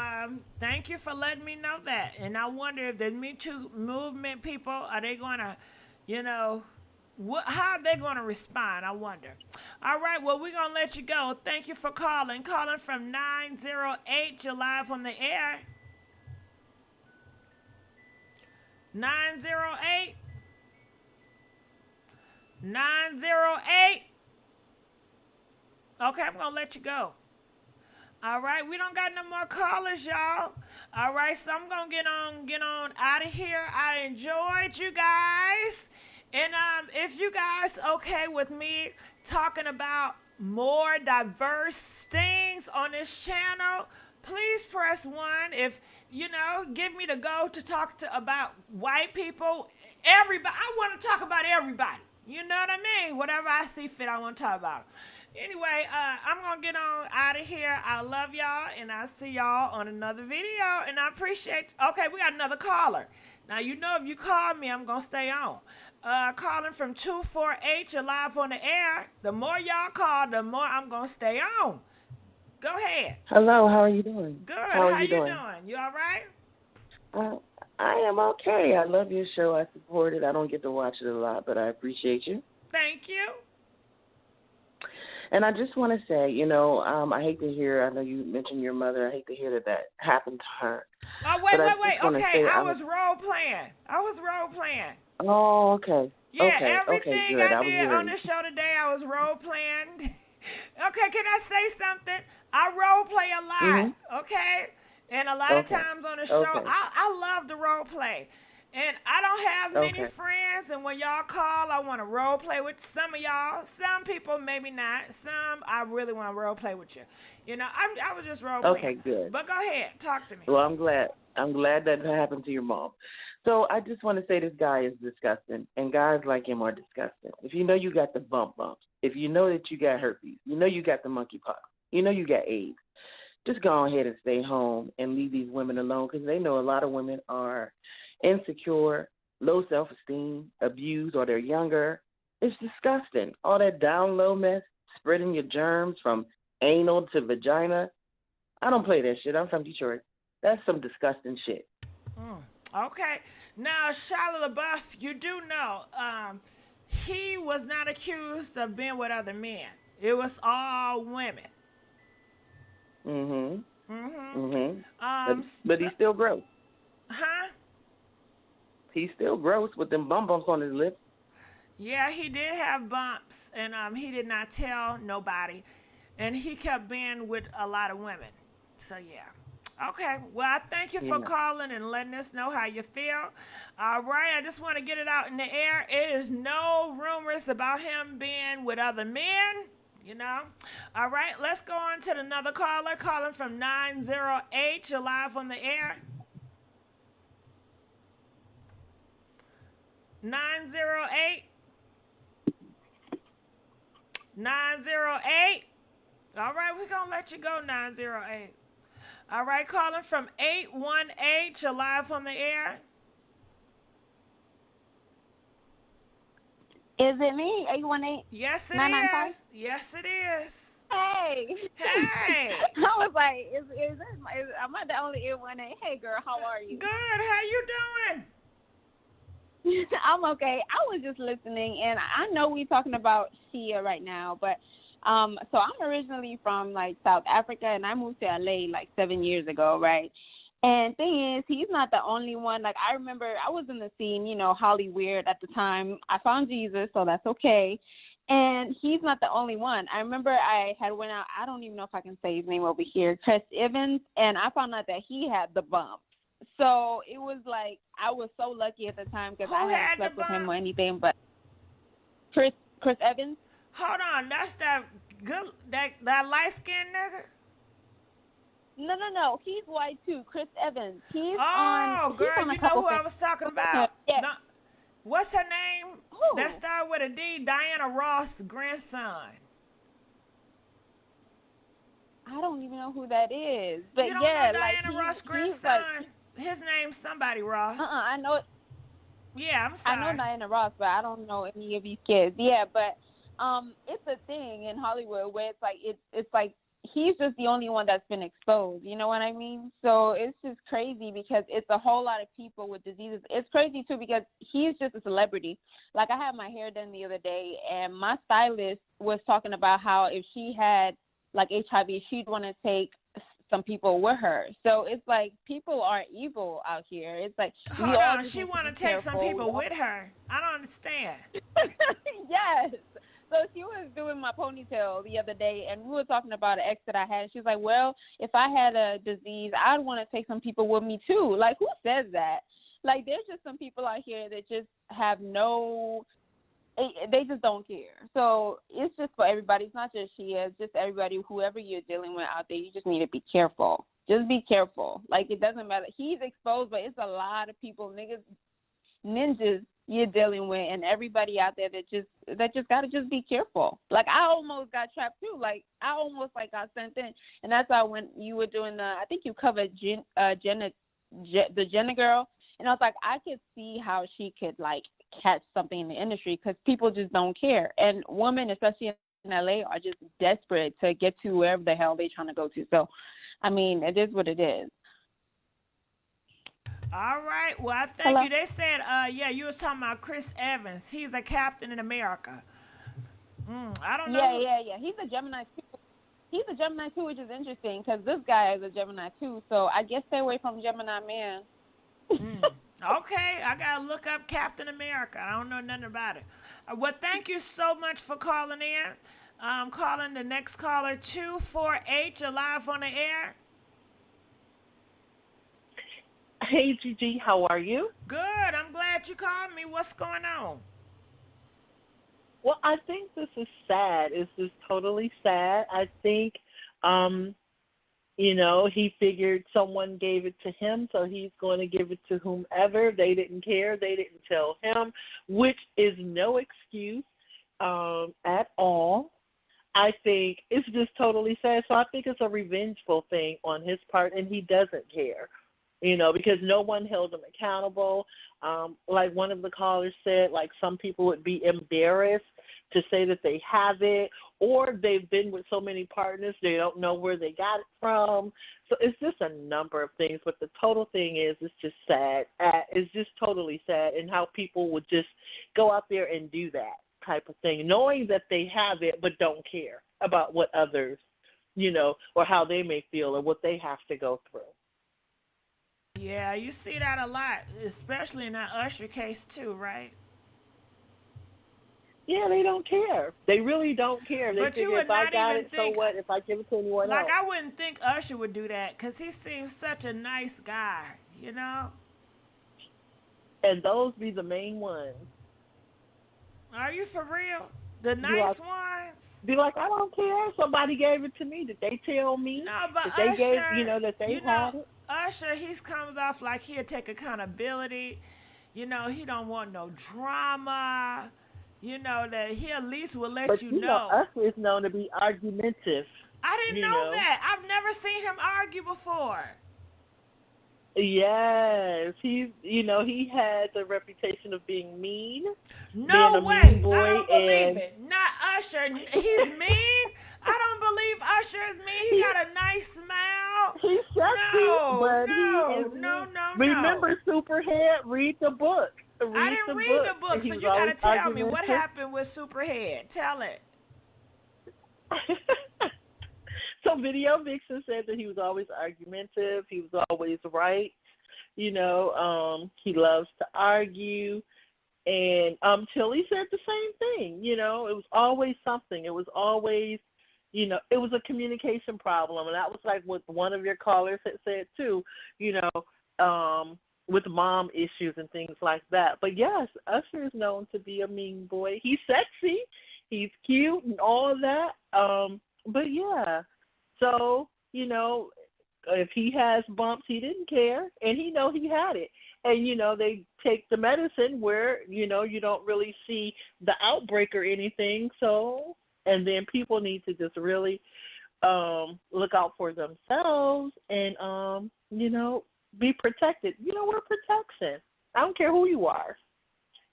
S1: thank you for letting me know that. And I wonder if the Me Too movement people, are they going to, you know, how are they going to respond? I wonder. All right, well, we're going to let you go. Thank you for calling. Calling from 908. You're live on the air. 908. 908. Okay, I'm going to let you go. All right, we don't got no more callers, y'all. All right, so I'm going to get on out of here. I enjoyed you guys. And if you guys okay with me talking about more diverse things on this channel, please press 1. If, give me the go to talk about white people, everybody. I want to talk about everybody. You know what I mean? Whatever I see fit, I want to talk about. Anyway, I'm going to get on out of here. I love y'all, and I'll see y'all on another video, and I appreciate. Okay, we got another caller. Now, if you call me, I'm going to stay on. Calling from 248, you're live on the air. The more y'all call, the more I'm going to stay on. Go ahead.
S7: Hello, how are you doing?
S1: Good. How you doing? You all right?
S7: I am okay. I love your show. I support it. I don't get to watch it a lot, but I appreciate you.
S1: Thank you.
S7: And I just want to say, I hate to hear, I know you mentioned your mother. I hate to hear that happened to her.
S1: Oh, wait. Okay, I was role playing.
S7: Oh, okay.
S1: Yeah,
S7: okay.
S1: everything
S7: Good.
S1: I did on the show today, I was role playing. Okay, can I say something? I role play a lot, okay? And a lot of times on the show, I love to role play. And I don't have many friends, and when y'all call, I want to role play with some of y'all. Some people, maybe not. Some, I really want to role play with you. I was just role playing.
S7: Okay, good.
S1: But go ahead, talk to me.
S7: Well, I'm glad that happened to your mom. So I just want to say this guy is disgusting, and guys like him are disgusting. If you know you got the bumps, if you know that you got herpes, you got the monkeypox, you got AIDS, just go ahead and stay home and leave these women alone, because they know a lot of women are insecure, low self-esteem, abused, or they're younger. It's disgusting. All that down low mess, spreading your germs from anal to vagina. I don't play that shit. I'm from Detroit. That's some disgusting shit.
S1: Okay. Now, Shia Labeouf, you do know, he was not accused of being with other men. It was all women.
S7: But he's still gross.
S1: Huh?
S7: He's still gross with them bumps on his lips.
S1: Yeah, he did have bumps, and he did not tell nobody. And he kept being with a lot of women. So, yeah. Okay, well, I thank you for calling and letting us know how you feel. All right, I just want to get it out in the air. It is no rumors about him being with other men, All right, let's go on to another caller, calling from 908. You're live on the air. 908. 908. All right, we're going to let you go, 908. All right, calling from 818. You're live on the air.
S4: Is it me? 818?
S1: Yes, it
S4: 995?
S1: is. Yes, it is.
S4: Hey.
S1: Hey.
S4: I was like, am I the only 818? Hey, girl, how are you?
S1: Good. How you doing?
S4: I'm okay. I was just listening, and I know we're talking about Shia right now, but so I'm originally from South Africa, and I moved to LA 7 years ago, right? And thing is, he's not the only one. I remember I was in the scene, Hollywood at the time. I found Jesus, so that's okay. And he's not the only one. I remember I had went out. I don't even know if I can say his name over here, Chris Evans, and I found out that he had the bump. So it was I was so lucky at the time because I hadn't slept with him or anything. But Chris Evans.
S1: Hold on, that's that light skinned nigga.
S4: No, he's white too. Chris Evans. He's
S1: on. Girl,
S4: he's on
S1: you know who I was talking about?
S4: Yeah.
S1: No, what's her name?
S4: Who?
S1: That started with a D. Diana Ross' grandson.
S4: I don't even know who that is. But
S1: you don't
S4: know
S1: Diana Ross' grandson? His name's somebody Ross.
S4: I know it.
S1: Yeah, I'm sorry.
S4: I know Diana Ross, but I don't know any of these kids. Yeah, but it's a thing in Hollywood where it's
S6: he's just the only one that's been exposed. You know what I mean? So it's just crazy because it's a whole lot of people with diseases. It's crazy too because he's just a celebrity. Like, I had my hair done the other day, and my stylist was talking about how if she had like HIV, she'd want to take some people with her. So it's like people are evil out here. It's like
S1: Hold on, she want to take some people with her. I don't understand.
S6: Yes. So she was doing my ponytail the other day, and we were talking about an ex that I had. She was like, well, if I had a disease, I'd want to take some people with me too. Like, who says that? Like, there's just some people out here that just have they just don't care. So it's just for everybody. It's not just Shia. It's just everybody, whoever you're dealing with out there, you just need to be careful. Just be careful. Like, it doesn't matter. He's exposed, but it's a lot of people, ninjas you're dealing with, and everybody out there that just got to just be careful. Like, I almost got trapped too. Like, I almost got sent in. And that's why when you were doing I think you covered the Jenna girl, and I was like, I could see how she could like catch something in the industry because people just don't care. And women, especially in LA, are just desperate to get to wherever the hell they're trying to go to. So, I mean, it is what it is.
S1: All right. Well, I thank you. They said, you was talking about Chris Evans. He's a captain in America. I don't know.
S6: Yeah. He's a Gemini too. He's a Gemini too, which is interesting because this guy is a Gemini too. So I guess stay away from Gemini man.
S1: Okay, I gotta look up Captain America. I don't know nothing about it. Well, thank you so much for calling in. Calling the next caller, 248. You're live on the air.
S7: Hey, Gigi, how are you?
S1: Good. I'm glad you called me. What's going on?
S7: Well, I think this is sad. It's just totally sad. I think, he figured someone gave it to him, so he's going to give it to whomever. They didn't care. They didn't tell him, which is no excuse at all. I think it's just totally sad. So I think it's a revengeful thing on his part, and he doesn't care, because no one held him accountable. Like one of the callers said, like some people would be embarrassed to say that they have it, or they've been with so many partners, they don't know where they got it from. So it's just a number of things, but the total thing is it's just sad. It's just totally sad, and how people would just go out there and do that type of thing, knowing that they have it but don't care about what others, or how they may feel or what they have to go through.
S1: Yeah, you see that a lot, especially in that Usher case too, right?
S7: Yeah, they don't care. They really don't care. They
S1: But you
S7: figure
S1: would
S7: if I
S1: not
S7: got
S1: even
S7: it,
S1: think,
S7: so what? If I give it to anyone
S1: like,
S7: else.
S1: I wouldn't think Usher would do that because he seems such a nice guy,
S7: And those be the main ones.
S1: Are you for real? The nice ones?
S7: Be like, I don't care. Somebody gave it to me. Did they tell me?
S1: No, but
S7: that they
S1: Usher,
S7: gave, that they had it?
S1: Usher, he comes off like he'll take accountability. He don't want no drama. That he at least will let
S7: But
S1: you know.
S7: Usher is known to be argumentative.
S1: I didn't know that. I've never seen him argue before.
S7: Yes, he had the reputation of being mean.
S1: No
S7: being a
S1: way.
S7: mean boy,
S1: I don't believe it. Not Usher. He's mean. I don't believe Usher is mean. He got a nice smile.
S7: He's sexy, but
S1: no.
S7: Remember Superhead? Read the book.
S1: I didn't read the book, so you got to tell me what happened with Superhead. Tell it.
S7: So Video Vixen said that he was always argumentative. He was always right. He loves to argue. And Tilly said the same thing. It was always something. It was always, it was a communication problem. And that was like what one of your callers had said too, with mom issues and things like that. But yes, Usher is known to be a mean boy. He's sexy. He's cute and all of that. But yeah. So, if he has bumps, he didn't care, and he had it. And, they take the medicine where, you don't really see the outbreak or anything. So, and then people need to just really look out for themselves and, be protected. We're protection. I don't care who you are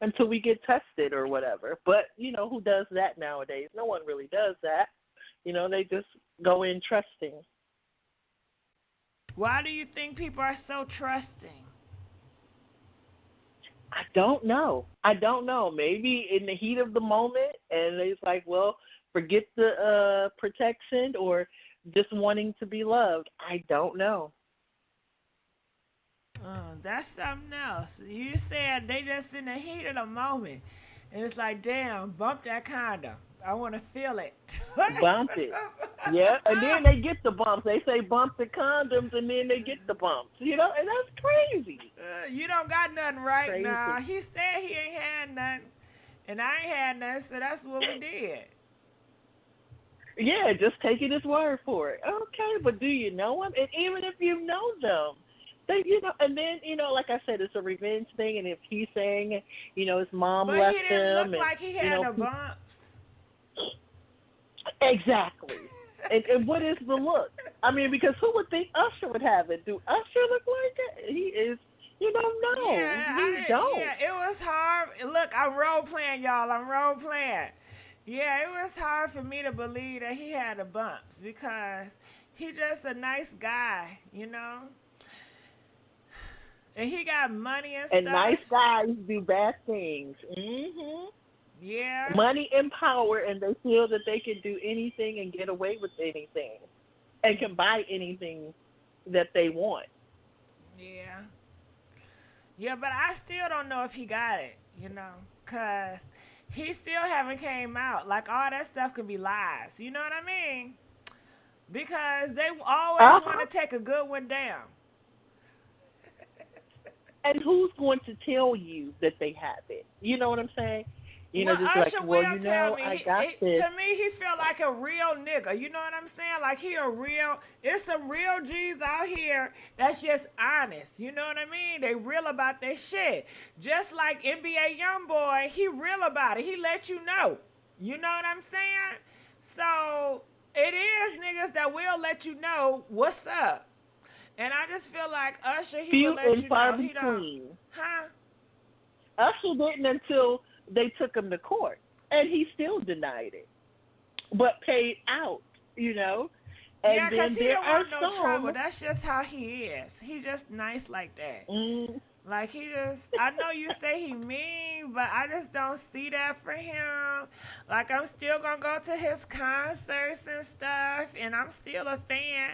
S7: until we get tested or whatever. But, who does that nowadays? No one really does that. They just go in trusting.
S1: Why do you think people are so trusting?
S7: I don't know. I don't know. Maybe in the heat of the moment, and it's like, well, forget the protection or just wanting to be loved. I don't know.
S1: That's something else. You said they just in the heat of the moment. And it's like, damn, bump that condom. I want to feel it.
S7: Bump it. Yeah, and then they get the bumps. They say bump the condoms, and then they get the bumps. And that's crazy.
S1: You don't got nothing right
S7: Crazy.
S1: now. He said he ain't had nothing, and I ain't had nothing, so that's what we did.
S7: Yeah, just taking his word for it. Okay, but do you know him? And even if you know them, they, and then, like I said, it's a revenge thing. And if he's saying, his mom
S1: But
S7: left
S1: he didn't
S7: him.
S1: look like he had no bumps.
S7: Exactly. and what is the look? I mean, because who would think Usher would have it? Do Usher look like that? He is, no.
S1: Yeah,
S7: you don't.
S1: Yeah, it was hard. Look, I'm role playing, y'all. I'm role playing. Yeah, it was hard for me to believe that he had the bumps because he just a nice guy, And he got money and stuff.
S7: And nice guys do bad things. Mm-hmm.
S1: Yeah.
S7: Money and power, and they feel that they can do anything and get away with anything and can buy anything that they want.
S1: Yeah. Yeah, but I still don't know if he got it, because he still haven't came out. Like, all that stuff could be lies. You know what I mean? Because they always want to take a good one down.
S7: And who's going to tell you that they have it? You know what I'm saying?
S1: Usher will tell me.
S7: I got this.
S1: To me, he feel like a real nigga. You know what I'm saying? Like it's some real G's out here that's just honest. You know what I mean? They real about their shit. Just like NBA Youngboy, he real about it. He let you know. You know what I'm saying? So it is niggas that will let you know what's up. And I just feel like Usher, he will let you know. He don't. Huh?
S7: Usher didn't until they took him to court, and he still denied it, but paid out, And
S1: yeah, because he
S7: there
S1: don't
S7: are
S1: want no
S7: some.
S1: trouble. That's just how he is. He just nice like that. Like, I know you say he mean, but I just don't see that for him. Like, I'm still going to go to his concerts and stuff, and I'm still a fan.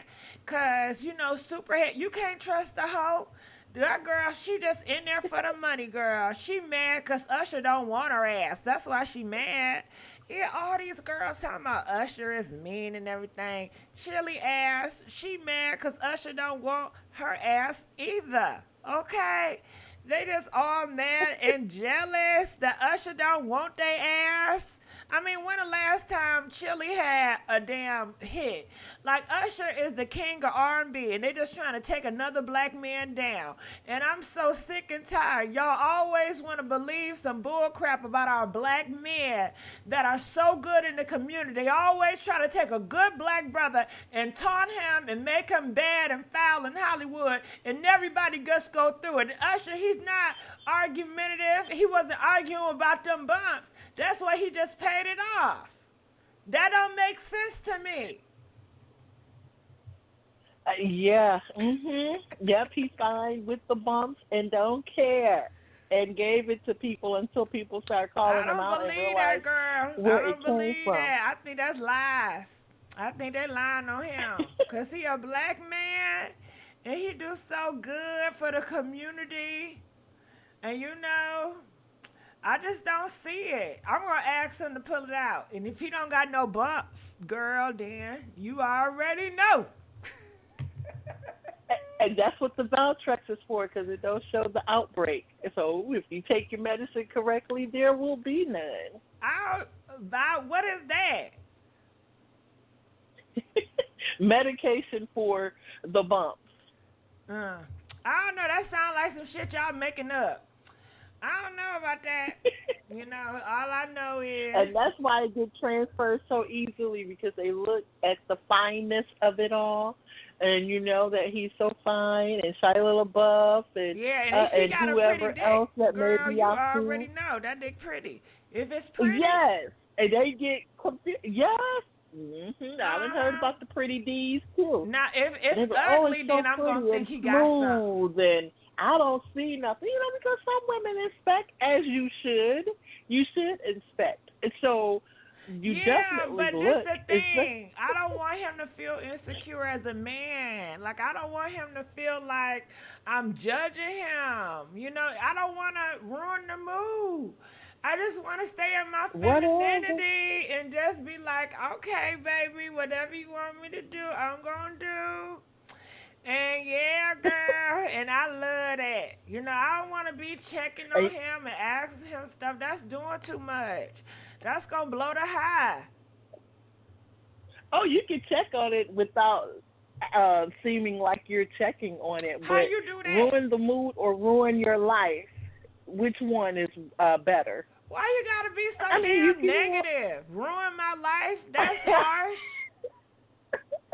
S1: Because, Superhead, you can't trust the hoe. That girl, she just in there for the money, girl. She mad because Usher don't want her ass. That's why she mad. Yeah, all these girls talking about Usher is mean and everything. Chilly ass, she mad because Usher don't want her ass either. Okay? They just all mad and jealous that Usher don't want their ass. I mean, when the last time Chilli had a damn hit? Like, Usher is the king of R&B, and they just trying to take another black man down. And I'm so sick and tired. Y'all always want to believe some bull crap about our black men that are so good in the community. They always try to take a good black brother and taunt him and make him bad and foul in Hollywood, and everybody just go through it. And Usher, he's not argumentative. He wasn't arguing about them bumps. That's why he just paid it off. That don't make sense to me.
S7: Yeah. Yep, he's fine with the bumps and don't care. And gave it to people until people start calling him out and realize where it came from.
S1: That. I think that's lies. I think they lying on him. Because he a black man and he do so good for the community. And I just don't see it. I'm going to ask him to pull it out. And if he don't got no bumps, girl, then you already know.
S7: And that's what the Valtrex is for, because it don't show the outbreak. So if you take your medicine correctly, there will be none.
S1: What is that?
S7: Medication for the bumps.
S1: I don't know. That sounds like some shit y'all making up. I don't know about that. All I know is...
S7: And that's why it gets transferred so easily, because they look at the fineness of it all. And that he's so fine, and Shia Labeouf, and
S1: she got
S7: whoever
S1: a pretty
S7: else
S1: dick.
S7: that
S1: Girl,
S7: may be
S1: you
S7: out there.
S1: already know that dick pretty. If it's pretty,
S7: yes, and they get confused. Yes, I've heard about the pretty D's too.
S1: Now, if it's
S7: It's
S1: ugly,
S7: so
S1: then I'm
S7: pretty
S1: gonna think
S7: and
S1: he got something.
S7: smooth, and I don't see nothing. Because some women inspect as you should. You should inspect, and so you definitely
S1: but
S7: look.
S1: this the thing. I don't want him to feel insecure as a man. Like, I don't want him to feel like I'm judging him. I don't want to ruin the mood. I just want to stay in my femininity and just be like, okay, baby, whatever you want me to do, I'm going to do. And yeah, girl, and I love that. I don't want to be checking on him and asking him stuff. That's doing too much. That's going to blow the high.
S7: Oh, you can check on it without seeming like you're checking on it.
S1: How
S7: But
S1: you do that?
S7: ruin the mood or ruin your life, which one is better?
S1: Why you got to be so damn negative? Ruin my life? That's harsh.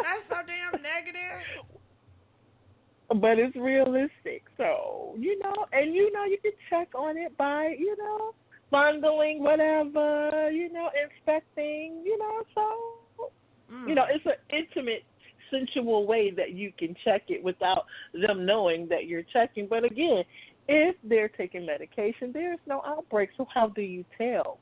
S1: That's so damn negative.
S7: But it's realistic. So, and you can check on it by, bundling, whatever, inspecting, so, it's an intimate, sensual way that you can check it without them knowing that you're checking. But again, if they're taking medication, there's no outbreak. So how do you tell?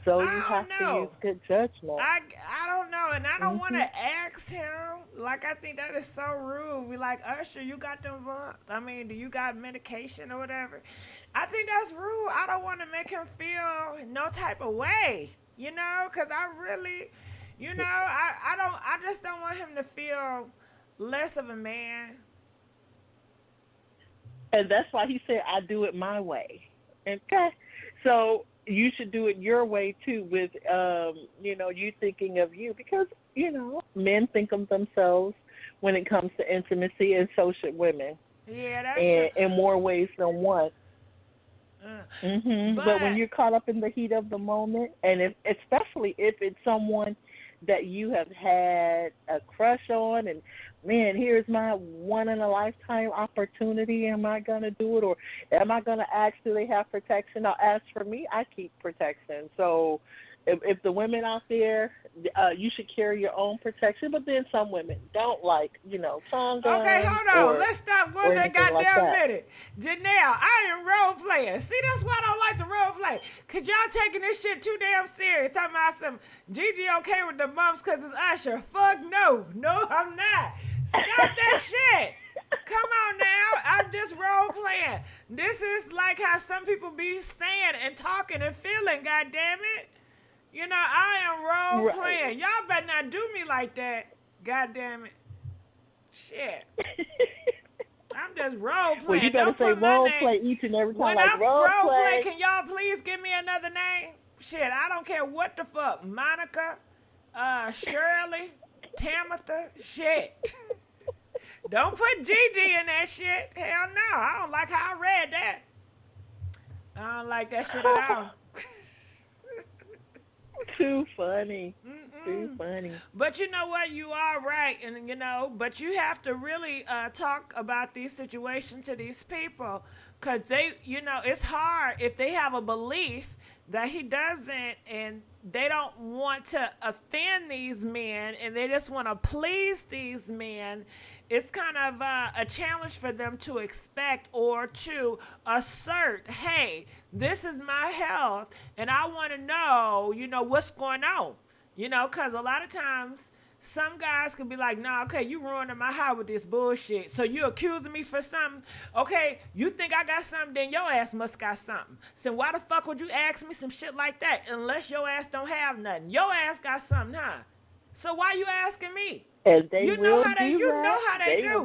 S7: So you have to use good judgment.
S1: I don't know, and I don't want to ask him. Like, I think that is so rude. Be like, Usher, you got them bumps? I mean, do you got medication or whatever? I think that's rude. I don't want to make him feel no type of way, because I really, I just don't want him to feel less of a man.
S7: And that's why he said, I do it my way. Okay? So you should do it your way, too, with, you thinking of you. Because, men think of themselves when it comes to intimacy, and so should women.
S1: Yeah, that's true.
S7: In more ways than one. But when you're caught up in the heat of the moment, and especially if it's someone that you have had a crush on, and man, here's my one-in-a-lifetime opportunity. Am I going to do it, or am I going to ask, do they have protection? Now, as for me, I keep protection. So if the women out there, you should carry your own protection, but then some women don't like, condoms.
S1: Okay, hold on. Let's stop one that goddamn minute. Janelle, I am role playing. See, that's why I don't like the role play. Because y'all taking this shit too damn serious. Talking about some Gigi okay with the bumps because it's Usher. Fuck no. No, I'm not. Stop that shit. Come on now. I'm just role playing. This is like how some people be saying and talking and feeling, goddamn it. I am role playing. Y'all better not do me like that. God damn it. Shit. I'm just role playing.
S7: Well, you better say role play each and every time.
S1: When
S7: like
S1: I
S7: role
S1: play, can y'all please give me another name? Shit, I don't care what the fuck. Monica, Shirley, Tamitha, shit. Don't put Gigi in that shit. Hell no. I don't like how I read that. I don't like that shit at all.
S7: Too funny. Too funny.
S1: But you know what? You are right. And, but you have to really talk about these situations to these people. Because they, it's hard if they have a belief that he doesn't, and they don't want to offend these men, and they just want to please these men. It's kind of a challenge for them to expect or to assert, hey, this is my health, and I want to know, what's going on. Because a lot of times, some guys can be like, nah, okay, you ruining my high with this bullshit. So you accusing me for something? Okay, you think I got something, then your ass must got something. So why the fuck would you ask me some shit like that unless your ass don't have nothing? Your ass got something, huh? So why you asking me?
S7: And they
S1: you know how they do.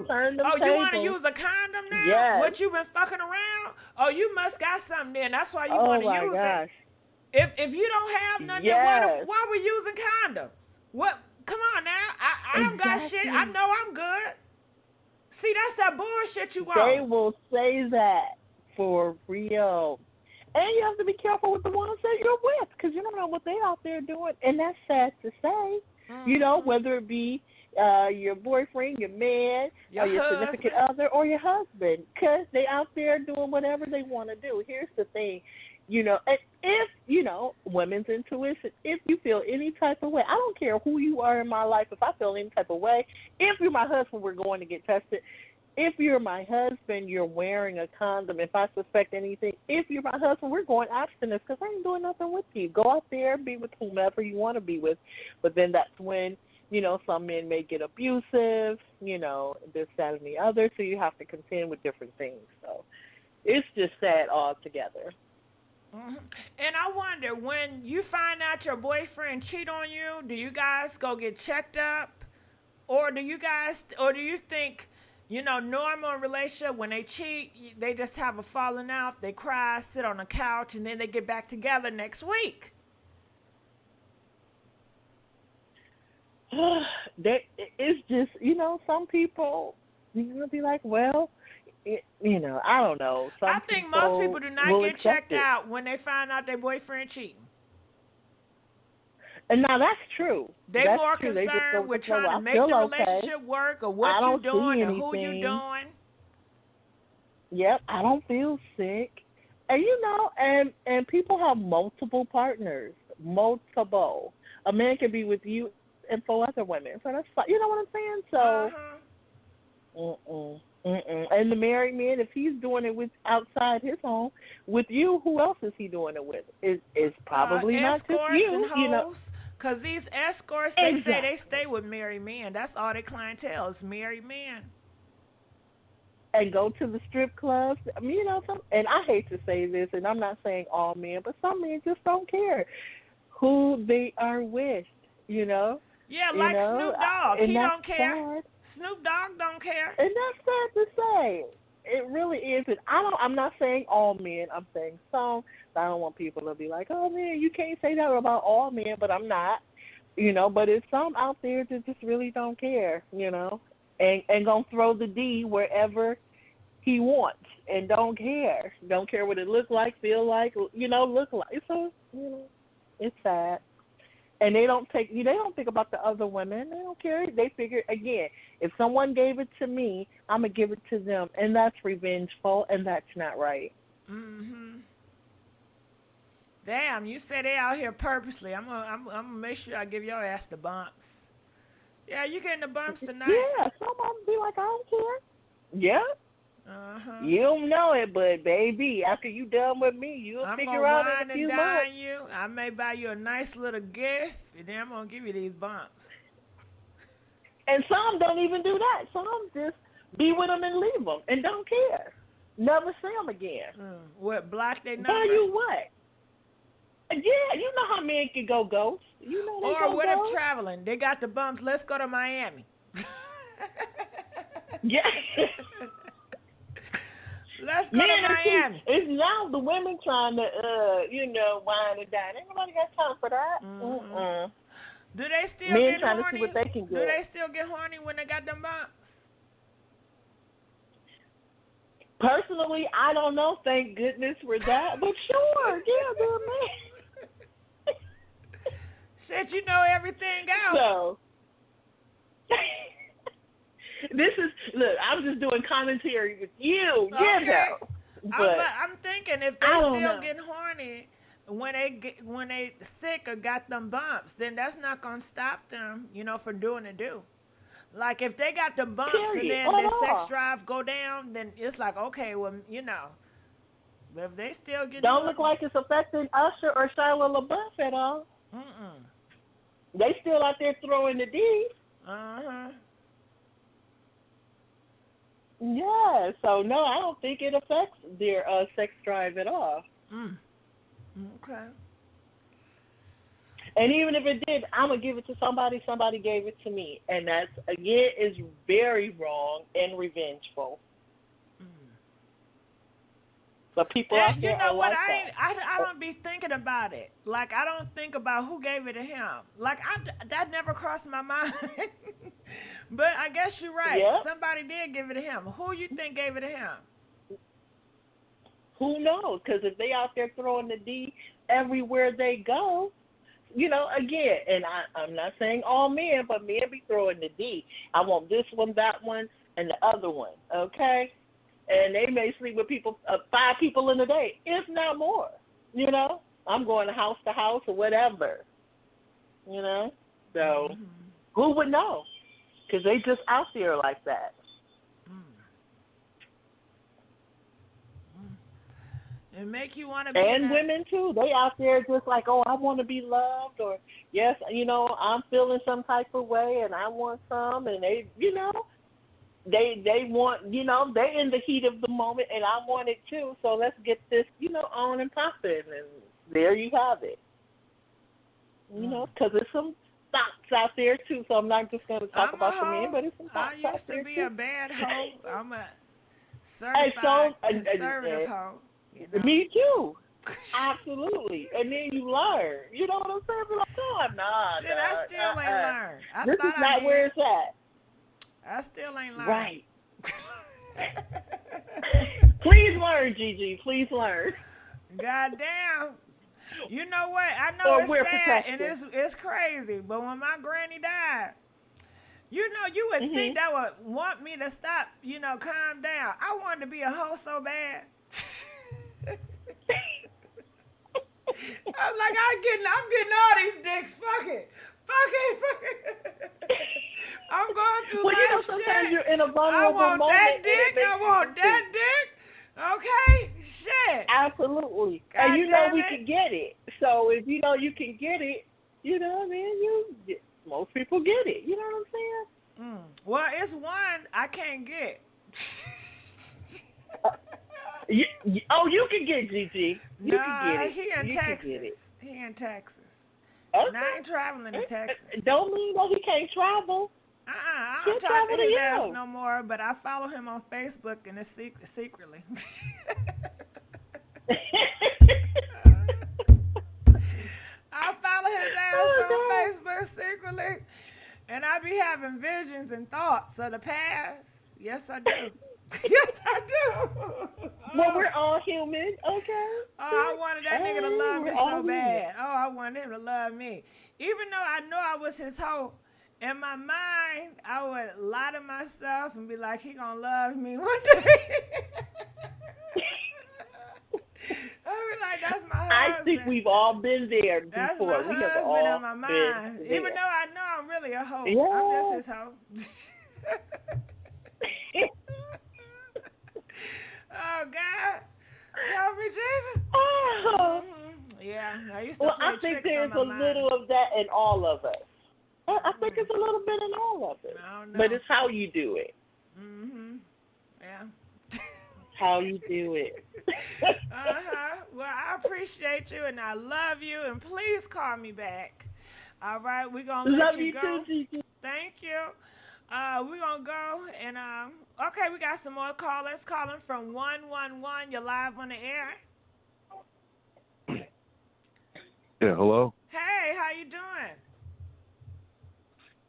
S1: Oh, you want to use a condom now?
S7: Yes.
S1: What you been fucking around? Oh, you must got something then. That's why you want to use it. If you don't have nothing, then why we using condoms? What? Come on now. I don't got shit. I know I'm good. See, that's that bullshit you want.
S7: They will say that for real. And you have to be careful with the ones that you're with, because you don't know what they're out there doing. And that's sad to say. Whether it be your boyfriend, your man, or your significant other, or your husband, because they out there doing whatever they want to do. Here's the thing,
S8: if, women's intuition, if you feel any type of way, I don't care who you are in my life, if I feel any type of way, if you're my husband, we're going to get tested. If you're my husband, you're wearing a condom. If I suspect anything, if you're my husband, we're going abstinence because I ain't doing nothing with you. Go out there and be with whomever you want to be with. But then that's when, some men may get abusive, this, that, and the other. So you have to contend with different things. So it's just sad altogether.
S1: Mm-hmm. And I wonder, when you find out your boyfriend cheat on you, do you guys go get checked up? Or do you think, normal relationship, when they cheat, they just have a falling out, they cry, sit on the couch, and then they get back together next week?
S8: It's just, some people, be like, well, I don't know.
S1: I think most people do not get checked out when they find out their boyfriend cheating.
S8: And now that's true.
S1: They're more concerned with trying to make the relationship work, or what you're doing, or who you're doing.
S8: Yep, I don't feel sick. And and people have multiple partners. Multiple. A man can be with you and 4 other women. So that's fine. You know what I'm saying? So And the married man, if he's doing it with outside his home with you, who else is he doing it with? It's probably not just you.
S1: Hoes, because these escorts, they say they stay with married men. That's all their clientele is married men.
S8: And go to the strip clubs. I mean, and I hate to say this, and I'm not saying all men, but some men just don't care who they are with.
S1: Yeah, like Snoop Dogg. He don't care.
S8: Sad.
S1: Snoop Dogg don't care.
S8: And that's sad to say. It really isn't. I'm not saying all men. I'm saying some. I don't want people to be like, oh, man, you can't say that about all men, but I'm not. But it's some out there that just really don't care, and going to throw the D wherever he wants and don't care. Don't care what it look like, feel like, look like. So, it's sad. And they don't think about the other women. They don't care. They figure, again, if someone gave it to me, I'm going to give it to them. And that's revengeful, and that's not right.
S1: Mm-hmm. Damn, you say they out here purposely. I'm gonna make sure I give your ass the bumps. Yeah, you getting the bumps tonight.
S8: Yeah, some of them be like, I don't care. Yeah.
S1: Uh-huh.
S8: You don't know it, but baby, after you done with me, you'll figure out in a few months.
S1: You. I may buy you a nice little gift, and then I'm gonna give you these bumps.
S8: And some don't even do that. Some just be with them and leave them and don't care. Never see them again.
S1: What, block their number?
S8: Tell you what. Yeah, you know how men can go ghost.
S1: Or what if traveling? They got the bumps. Let's go to Miami.
S8: Yeah.
S1: Let's go to Miami.
S8: It's now the women trying to, wine and dine. Ain't nobody got time for that.
S1: Mm-hmm. Do they still
S8: men
S1: get
S8: trying
S1: horny?
S8: To see what they can get.
S1: Do they still get horny when they got them bumps?
S8: Personally, I don't know. Thank goodness for that. But sure, yeah, they're man.
S1: Shit, you know everything else.
S8: So, look, I'm just doing commentary with you.
S1: Okay.
S8: But
S1: I'm thinking if they still get horny when they sick or got them bumps, then that's not gonna stop them, from doing the do. Like if they got the bumps and then their sex drive go down, then it's like, okay, well, but if they still get
S8: don't look like it's affecting Usher or Shia Labeouf at all. They still out there throwing the D. Yeah, so no, I don't think it affects their sex drive at all.
S1: Okay.
S8: And even if it did, I'm going to give it to somebody. Somebody gave it to me. And that's, again, is very wrong and revengeful. But people out there are like that.
S1: I don't be thinking about it. Like, I don't think about who gave it to him. Like, that never crossed my mind. But I guess you're right.
S8: Yep.
S1: Somebody did give it to him. Who you think gave it to him?
S8: Who knows? Because if they out there throwing the D everywhere they go, again, and I'm not saying all men, but men be throwing the D. I want this one, that one, and the other one, okay? And they may sleep with 5 people in a day, if not more, I'm going to house or whatever. You know? So who would know? Because they just out there like that.
S1: It make you want to be.
S8: And women too. They out there just like, oh, I want to be loved, or yes, you know, I'm feeling some type of way and I want some, and they, you know, they want, you know, they're in the heat of the moment and I want it too. So let's get this, you know, on and popping, and there you have it. You know, because there's some thoughts out there too. So I'm not just going to talk about the men, but it's some thoughts
S1: I used
S8: out
S1: to be
S8: too.
S1: a bad hoe. I'm a certified conservative hoe. You know?
S8: Me too. Absolutely. And then you learn. You know what I'm saying? Be like, oh, nah.
S1: Shit, I still ain't learned.
S8: This is not where it's at.
S1: I still ain't learned.
S8: Right. Please learn, Gigi. Please learn.
S1: Goddamn. You know what? I know it's sad and it's crazy, but when my granny died, you know, you would think that would want me to stop, you know, calm down. I wanted to be a hoe so bad. I'm like, I'm getting all these dicks. Fuck it. I'm going through
S8: well,
S1: life
S8: you know, sometimes
S1: shit.
S8: you're in a vulnerable
S1: I want
S8: moment.
S1: that dick. I want that dick. Okay? Shit.
S8: Absolutely.
S1: God
S8: and you know
S1: damn
S8: we
S1: it.
S8: can get it. So if you know you can get it, you know what I mean? Most people get it. You know what I'm saying?
S1: Well, it's one I can't get.
S8: You can get Gigi. You can get it.
S1: He in Texas. He in Texas.
S8: Okay.
S1: And I ain't traveling to Texas.
S8: Don't mean that he can't travel.
S1: I don't talk to his ass no more, but I follow him on Facebook and it's secretly. I follow his ass on Facebook secretly, and I be having visions and thoughts of the past. Yes, I do. Yes, I do.
S8: Well, we're all human, okay?
S1: I wanted that nigga to love me so bad. I wanted him to love me. Even though I know I was his hoe, in my mind, I would lie to myself and be like, he gonna love me one day. I be like, that's my husband.
S8: I think we've all been there before.
S1: That's my husband on my mind. Even though I know I'm really a hoe. Yeah. I'm just his hoe. Oh, God. Help me, Jesus.
S8: Oh.
S1: Yeah, I used to play
S8: I think
S1: tricks
S8: there's
S1: on my
S8: a little of that in all of us. I think it's a little bit in all of it.
S1: I don't know.
S8: But it's how you do it.
S1: Yeah.
S8: How you do it.
S1: Well, I appreciate you and I love you, and please call me back. All right, we're going to let you go.
S8: Love you too, Gigi.
S1: Thank you. We're going to go and, okay, we got some more callers calling from 111. You're live on the air.
S9: Yeah, hello?
S1: Hey, how you doing?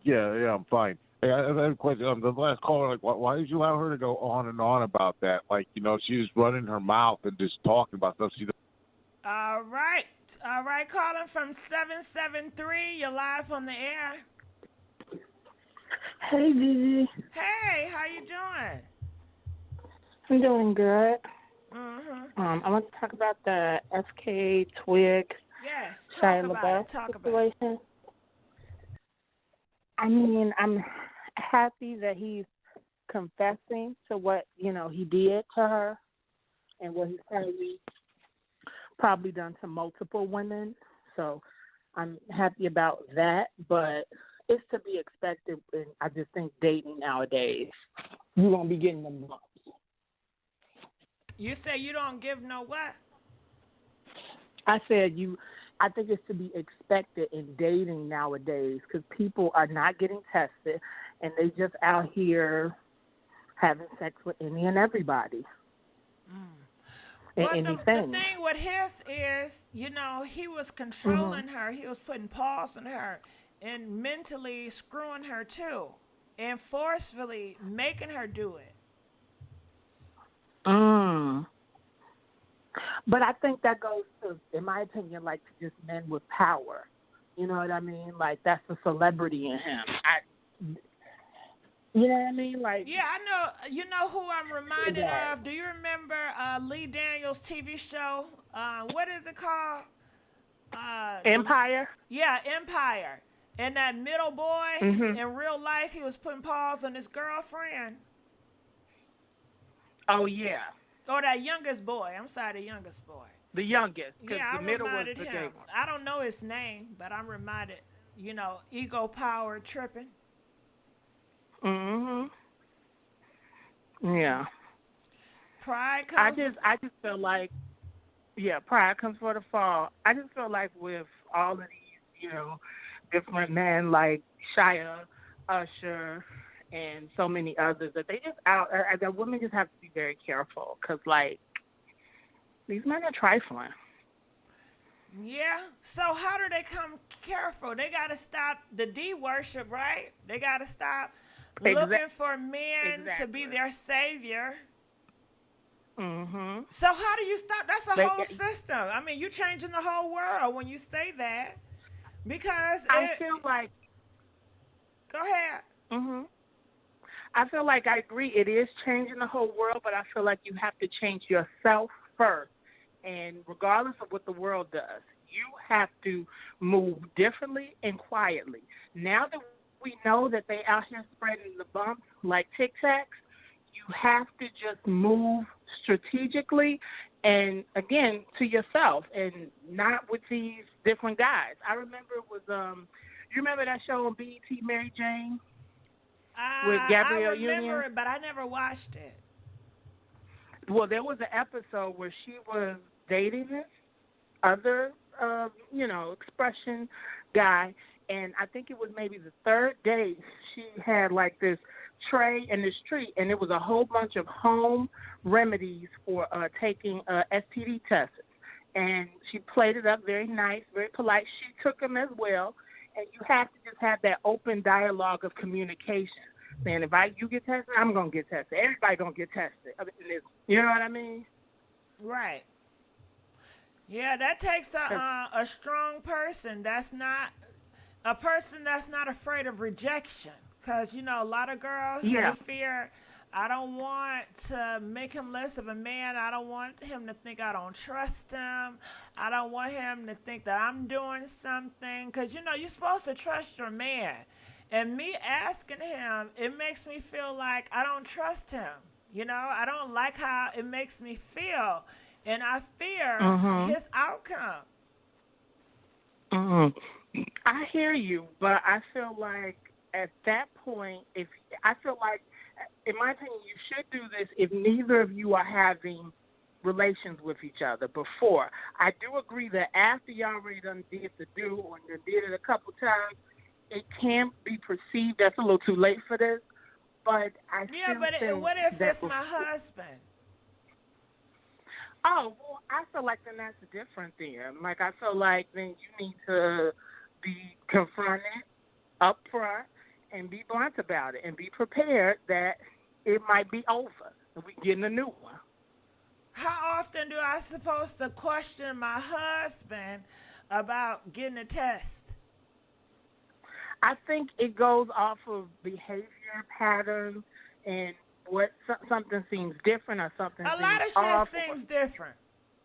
S9: Yeah, I'm fine. Hey, I have a question. The last caller, like, why did you allow her to go on and on about that? Like, you know, she was running her mouth and just talking about stuff she doesn't.
S1: All right, calling from 773. You're live on the air.
S10: Hey, Gigi.
S1: Hey, how you doing?
S10: I'm doing good.
S1: Mm-hmm.
S10: I want to talk about the FKA Twigs.
S1: Yes,
S10: Shia Labeouf situation. I mean, I'm happy that he's confessing to what, you know, he did to her and what he's probably done to multiple women. So I'm happy about that, but it's to be expected. And I just think dating nowadays, you're going to be getting them bumps.
S1: You say you don't give no what?
S10: I said I think it's to be expected in dating nowadays because people are not getting tested and they just out here having sex with any and everybody.
S1: Well, the thing with his is, you know, he was controlling her. He was putting paws on her and mentally screwing her too and forcefully making her do it.
S10: But I think that goes to, in my opinion, like to just men with power. You know what I mean? Like that's the celebrity in him. You know what I mean? Like
S1: yeah, I know. You know who I'm reminded of? Do you remember Lee Daniels' TV show? What is it called?
S10: Empire.
S1: Empire. And that middle boy,
S10: Mhm.
S1: in real life, he was putting paws on his girlfriend.
S10: Oh yeah,
S1: Or that youngest boy. I'm sorry, the youngest boy.
S10: the youngest, because
S1: Yeah,
S10: the
S1: I
S10: middle was
S1: reminded
S10: the gay
S1: him.
S10: one.
S1: I don't know his name, but I'm reminded, ego power tripping.
S10: Mhm. Yeah.
S1: Pride
S10: I
S1: comes
S10: just feel like, yeah, pride comes for the fall. I just feel like with all of these, different men like Shia, Usher, and so many others, that they just that women just have to be very careful, because like these men are trifling.
S1: Yeah. So how do they come careful? They got to stop the D worship, right? They got to stop looking for men to be their savior.
S10: Mhm.
S1: So how do you stop? That's a whole system. I mean, you changing the whole world when you say that. Because
S10: I feel like.
S1: Go ahead.
S10: Mhm. I feel like I agree. It is changing the whole world, but I feel like you have to change yourself first. And regardless of what the world does, you have to move differently and quietly. Now that we know that they out here spreading the bumps like Tic Tacs, you have to just move strategically and, again, to yourself and not with these different guys. I remember it was, you remember that show on BET, Mary Jane? With Gabrielle
S1: I remember
S10: Union?
S1: it, but I never watched it.
S10: Well, there was an episode where she was dating this other, expression guy, and I think it was maybe the third date. She had like this tray in the street, and it was a whole bunch of home remedies for taking STD tests. And she played it up very nice, very polite. She took them as well, and you have to just have that open dialogue of communication. Saying, if you get tested, I'm going to get tested. Everybody going to get tested. You know what I mean?
S1: Right. Yeah, that takes a strong person. That's not a person that's not afraid of rejection. Because, a lot of girls, they fear, I don't want to make him less of a man. I don't want him to think I don't trust him. I don't want him to think that I'm doing something. Because, you're supposed to trust your man. And me asking him, it makes me feel like I don't trust him. I don't like how it makes me feel. And I fear his outcome.
S10: I hear you, but I feel like at that point, in my opinion, you should do this if neither of you are having relations with each other before. I do agree that after y'all already done did the do or you did it a couple times, it can be perceived that's a little too late for this. But I think
S1: what if it's my husband?
S10: Oh, well, I feel like then that's different then. Like, I feel like then you need to be confronted up front and be blunt about it and be prepared that it might be over and we getting a new one.
S1: How often do I supposed to question my husband about getting a test?
S10: I think it goes off of behavior patterns and what something seems different or something
S1: a
S10: seems
S1: lot of
S10: off.
S1: shit seems different.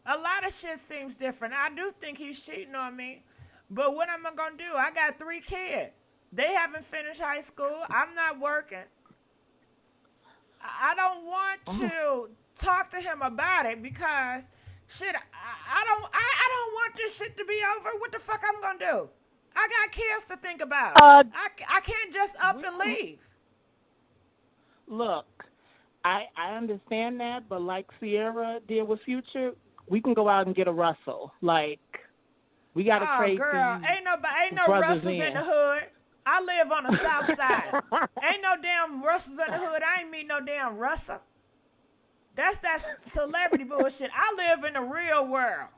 S1: A lot of shit seems different. I do think he's cheating on me. But what am I going to do? I got 3 kids. They haven't finished high school. I'm not working. I don't want to talk to him about it because shit, I don't want this shit to be over. What the fuck I'm going to do? I got kids to think about. I can't just up and leave.
S10: Look, I understand that, but like Sierra did with Future, we can go out and get a Russell. Like, we got to trade
S1: girl, ain't no Russells in the hood. I live on the south side. Ain't no damn Russells in the hood. I ain't meet no damn Russell. That's that celebrity bullshit. I live in the real world.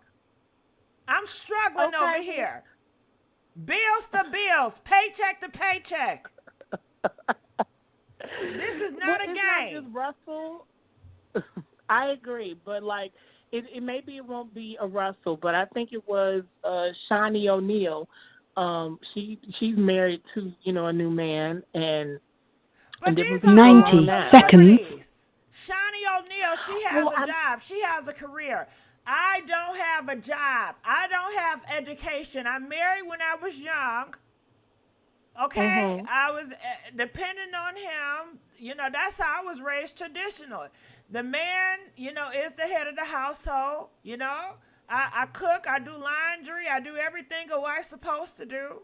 S1: I'm struggling over here. Bills to bills, paycheck to paycheck. This is not a game.
S10: Not just Russell. I agree, but like it maybe it won't be a Russell, but I think it was Shani O'Neal. She's married to a new man, and
S1: these are 90
S11: seconds.
S1: Shani O'Neal, she has a job, she has a career. I don't have a job. I don't have education. I married when I was young. Okay, I was depending on him. You know, that's how I was raised traditionally. The man, you know, is the head of the household. You know, I cook, I do laundry, I do everything a wife's supposed to do.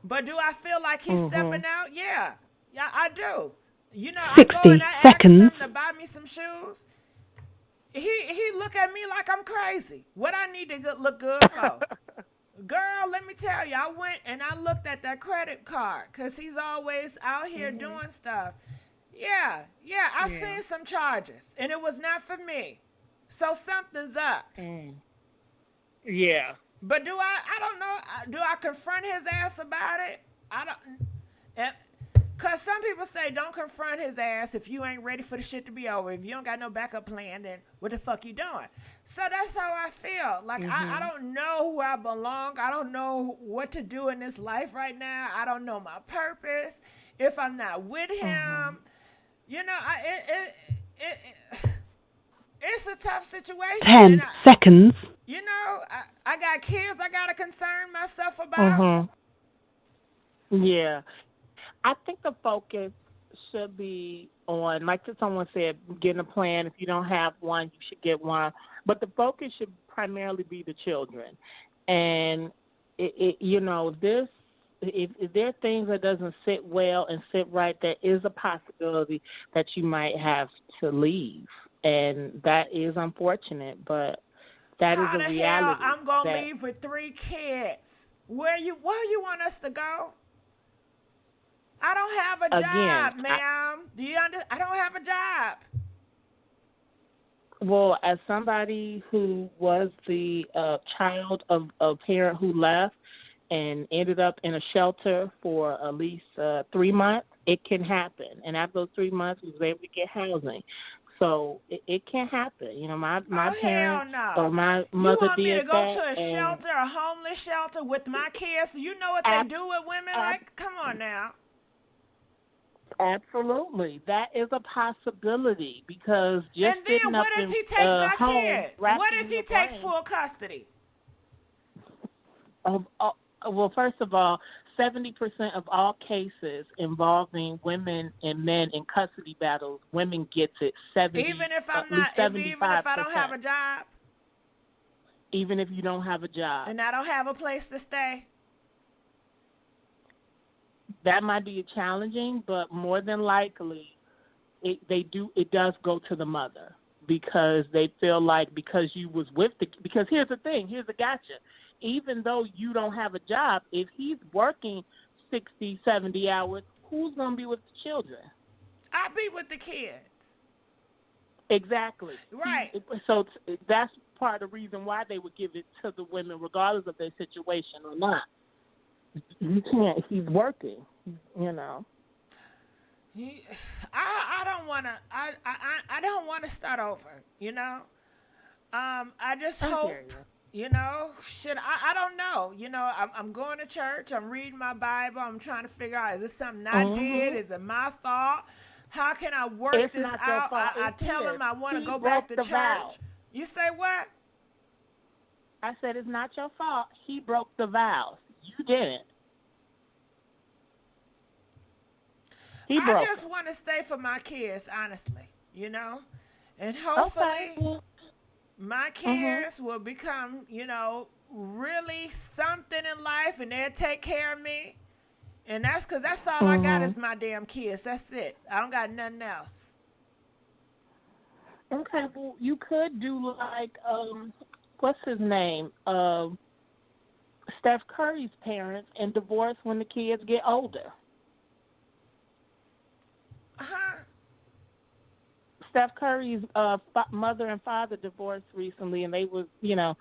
S1: But do I feel like he's stepping out? Yeah, I do. You know, I go and I ask him to buy me some shoes. He look at me like I'm crazy. What I need to look good for? Girl, let me tell you, I went and I looked at that credit card because he's always out here doing stuff. Yeah, I seen some charges and it was not for me. So something's up.
S10: Yeah.
S1: But I don't know, do I confront his ass about it? I don't, because some people say don't confront his ass if you ain't ready for the shit to be over. If you don't got no backup plan, then what the fuck you doing? So that's how I feel. Like, I don't know where I belong. I don't know what to do in this life right now. I don't know my purpose. If I'm not with him, you know, it's a tough situation.
S11: 10 seconds.
S1: You know, I got kids I got to concern myself about.
S10: Yeah. I think the focus should be on, like someone said, getting a plan. If you don't have one, you should get one. But the focus should primarily be the children. And, you know, if there are things that doesn't sit well and sit right, there is a possibility that you might have to leave. And that is unfortunate, but that is a reality.
S1: How the hell I'm going to leave with 3 kids? Where you want us to go? I don't have a job, ma'am. Do you understand? I don't have a job.
S10: Well, as somebody who was the child of a parent who left and ended up in a shelter for at least 3 months, it can happen. And after those 3 months, we was able to get housing. So it can happen. You know, my parents or my mother did that. You want me to go to a shelter,
S1: a homeless shelter with my kids? You know what they do with women? Like, come on now.
S10: Absolutely, that is a possibility because just
S1: and then what if he takes my kids? What if he takes full custody?
S10: Well, first of all, 70% of all cases involving women and men in custody battles, women gets it.
S1: Even if I'm not, even if I don't have a job.
S10: Even if you don't have a job,
S1: and I don't have a place to stay.
S10: That might be challenging, but more than likely, it does go to the mother because they feel like because you was with because here's the thing, here's the gotcha. Even though you don't have a job, if he's working 60, 70 hours, who's going to be with the children?
S1: I'll be with the kids.
S10: Exactly.
S1: Right.
S10: So that's part of the reason why they would give it to the women regardless of their situation or not. You can't. He's working. You know.
S1: I don't want to. I don't want to start over. You know. I just hope. You know. I don't know. You know. I'm going to church. I'm reading my Bible. I'm trying to figure out: is this something I did? Is it my fault? How can I work this out? I tell him I want to go back to church. Vow. You say what?
S10: I said it's not your fault. He broke the vows. You didn't.
S1: I just want to stay for my kids, honestly, you know, and hopefully my kids will become, you know, really something in life and they'll take care of me. And that's because that's all I got is my damn kids. That's it. I don't got nothing else.
S10: Okay, well, you could do like, what's his name? Steph Curry's parents and divorce when the kids get older. Steph Curry's mother and father divorced recently, and they was, you know,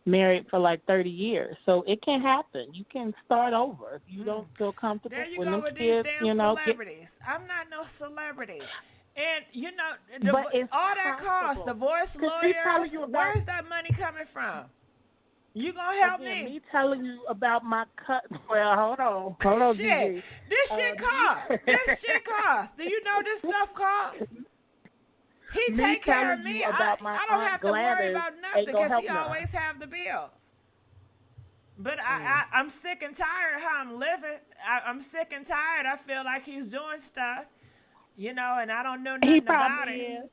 S10: married for like 30 years. So it can happen. You can start over if you don't feel comfortable.
S1: There you go with these damn celebrities. I'm not no celebrity. And, you know, all that costs, divorce lawyers, where's that money coming from? You gonna help me?
S10: Me telling you about my cut. Well, hold on.
S1: Shit, this shit costs. This shit costs. Do you know this stuff costs? He
S10: me
S1: take care of
S10: telling
S1: me.
S10: you about my
S1: I don't
S10: Aunt
S1: have to worry
S10: Gladys
S1: about nothing
S10: ain't gonna
S1: because
S10: help
S1: he
S10: none.
S1: always have the bills. But
S10: Mm.
S1: I'm sick and tired of how I'm living. I'm sick and tired. I feel like he's doing stuff, and I don't know
S10: He
S1: nothing about
S10: probably
S1: it.
S10: is.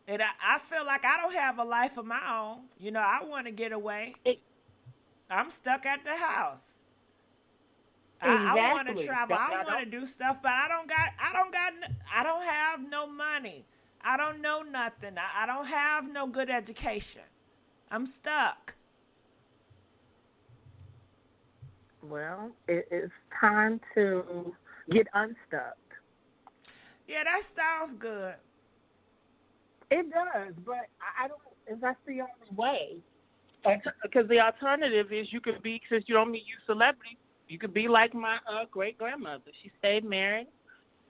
S1: And I feel like I don't have a life of my own. I want to get away. I'm stuck at the house. I want to
S10: Exactly.
S1: travel. I want to do stuff, but I don't have no money. I don't know nothing. I don't have no good education. I'm stuck.
S10: Well, it's time to get unstuck.
S1: Yeah, that sounds good.
S10: It does, but I don't. That's the only way. Because the alternative is you could be, since you don't meet you celebrities, you could be like my great grandmother. She stayed married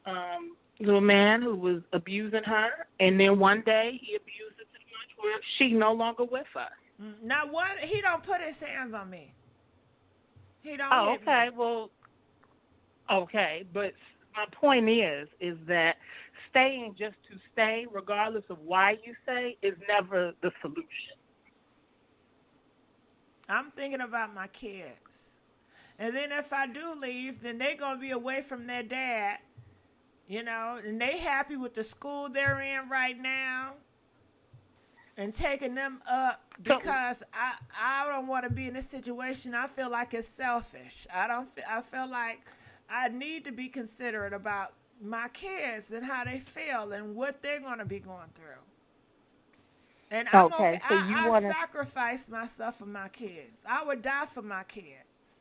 S10: to a man who was abusing her, and then one day he abused her to the point where she no longer with us.
S1: Now, he don't put his hands on me. He don't
S10: Oh,
S1: hit
S10: okay.
S1: me.
S10: Well, okay, but my point is that staying just to stay, regardless of why you stay, is never the solution.
S1: I'm thinking about my kids. And then if I do leave, then they're going to be away from their dad, and they happy with the school they're in right now and taking them up because I don't want to be in this situation. I feel like it's selfish. I feel like I need to be considerate about my kids and how they feel and what they're going to be going through. And I'm okay.
S10: So you
S1: I
S10: want to
S1: sacrifice myself for my kids. I would die for my kids.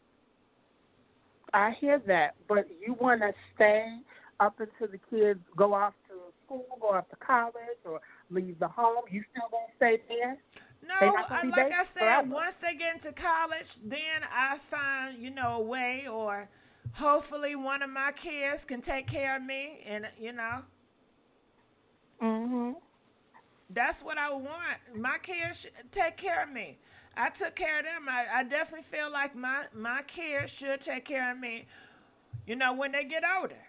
S10: I hear that, but you want to stay up until the kids go off to school, go off to college, or leave the home. You still gonna stay there?
S1: No, like I said, forever. Once they get into college, then I find, a way, or hopefully one of my kids can take care of me, and
S10: Mhm.
S1: That's what I want. My kids should take care of me. I took care of them. I definitely feel like my kids should take care of me, when they get older.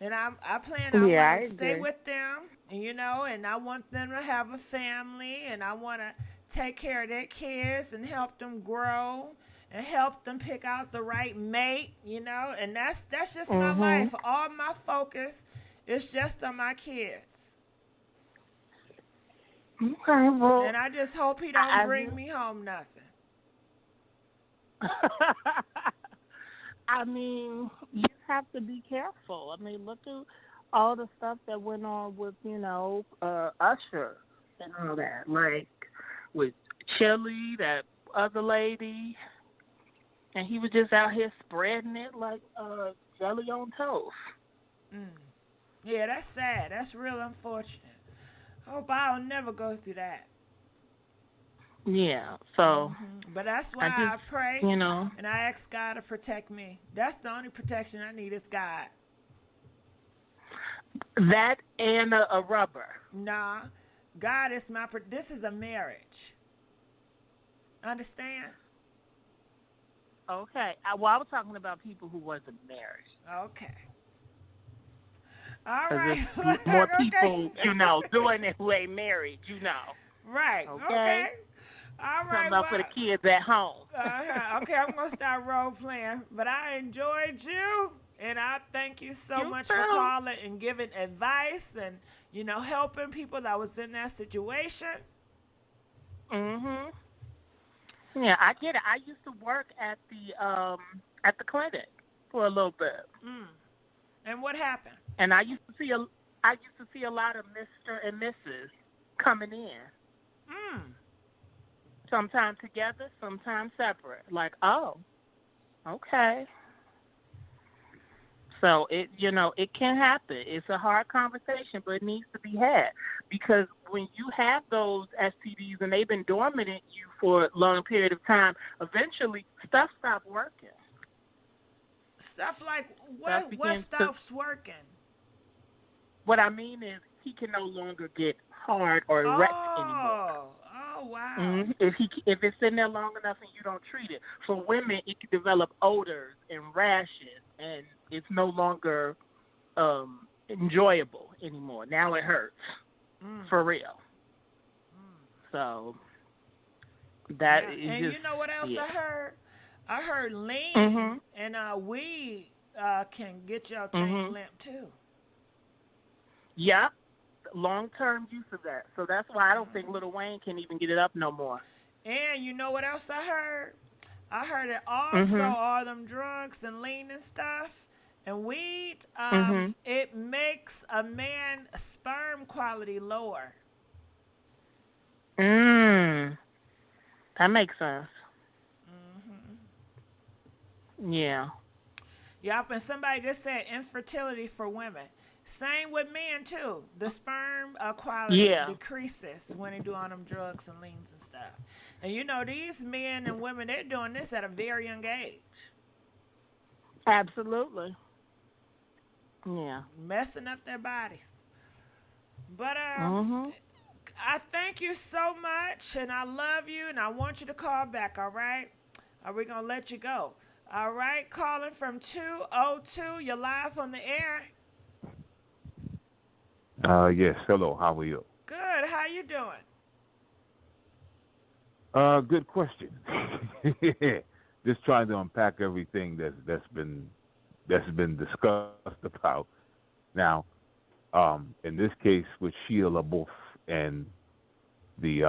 S1: And I want to stay with them, and I want them to have a family, and I want to take care of their kids and help them grow and help them pick out the right mate, and that's just my life. All my focus is just on my kids.
S10: Okay, well,
S1: and I just hope he don't bring me home nothing.
S10: I mean, you have to be careful. I mean, look at all the stuff that went on with, Usher and all that. Like with Chili, that other lady, and he was just out here spreading it like jelly on toast.
S1: Yeah, that's sad. That's real unfortunate. Hope I'll never go through that.
S10: Yeah, so.
S1: But that's why I pray, and I ask God to protect me. That's the only protection I need is God.
S10: That and a rubber.
S1: Nah, God is this is a marriage. Understand?
S10: Okay. Well, I was talking about people who wasn't married.
S1: Okay. All right.
S10: More people, doing it who ain't married,
S1: Right. Okay. All right.
S10: Talking about for the kids at home.
S1: Okay, I'm going to start role playing. But I enjoyed you, and I thank you so much for calling and giving advice and, helping people that was in that situation.
S10: Mhm. Yeah, I get it. I used to work at the clinic for a little bit.
S1: And what happened?
S10: And I used to see a lot of Mr. and Mrs. coming in. Sometimes together, sometimes separate. Like, oh, okay. So it can happen. It's a hard conversation, but it needs to be had, because when you have those STDs and they've been dormant in you for a long period of time, eventually stuff stops working.
S1: Stuff like what stops working?
S10: What I mean is he can no longer get hard or erect anymore.
S1: Oh, wow.
S10: If it's in there long enough and you don't treat it. For women, it can develop odors and rashes, and it's no longer enjoyable anymore. Now it hurts. for real. So that is
S1: and
S10: just,
S1: you know what else
S10: yeah.
S1: I heard? I heard lean
S10: Mhm.
S1: and weed can get your thing
S10: Mhm.
S1: limp too.
S10: Yep. Long-term use of that. So that's why I don't think Lil Wayne can even get it up no more.
S1: And you know what else I heard? I heard it also
S10: Mhm.
S1: all them drugs and lean and stuff and weed.
S10: Mhm.
S1: It makes a man sperm quality lower.
S10: Mm. That makes sense. Yeah.
S1: Yup, and somebody just said infertility for women. Same with men too. The sperm quality
S10: Yeah.
S1: decreases when they do all them drugs and leans and stuff. And you know these men and women they're doing this at a very young age,
S10: Absolutely. Yeah.
S1: messing up their bodies. But
S10: Mhm.
S1: I thank you so much, and I love you, and I want you to call back. All right? Are we gonna let you go? All right, calling from 202. You're live on the air.
S9: Yes. Hello. How are you?
S1: Good. How you doing?
S9: Good question. Just trying to unpack everything that's been discussed about. Now, in this case with Shia Labeouf and the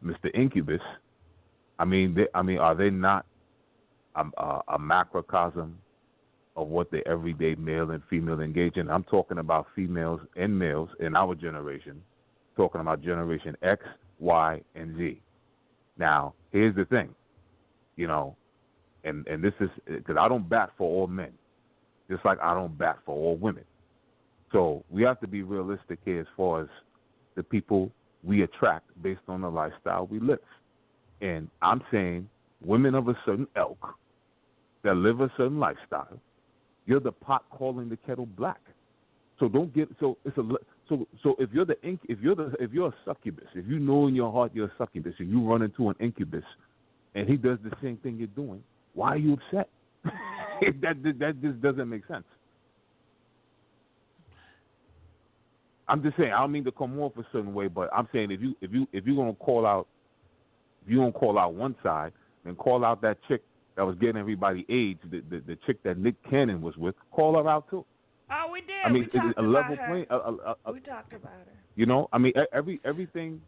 S9: Mr. Incubus, are they not a macrocosm of what the everyday male and female engage in? I'm talking about females and males in our generation, talking about Generation X, Y, and Z. Now, here's the thing, you know, and this is because I don't bat for all men, just like I don't bat for all women. So we have to be realistic here as far as the people we attract based on the lifestyle we live. And I'm saying women of a certain ilk that live a certain lifestyle, you're the pot calling the kettle black. So don't get so it's a so if you're if you're a succubus, if you know in your heart you're a succubus and you run into an incubus and he does the same thing you're doing, why are you upset? that just doesn't make sense. I'm just saying I don't mean to come off a certain way, but I'm saying if you're gonna call out if you don't call out one side, then call out that chick that was getting everybody AIDS, the chick that Nick Cannon was with, call her out too.
S1: Oh, we did.
S9: I mean,
S1: We
S9: it's
S1: talked
S9: a
S1: about
S9: level
S1: her.
S9: playing.
S1: We talked about her.
S9: You know, I mean, everything.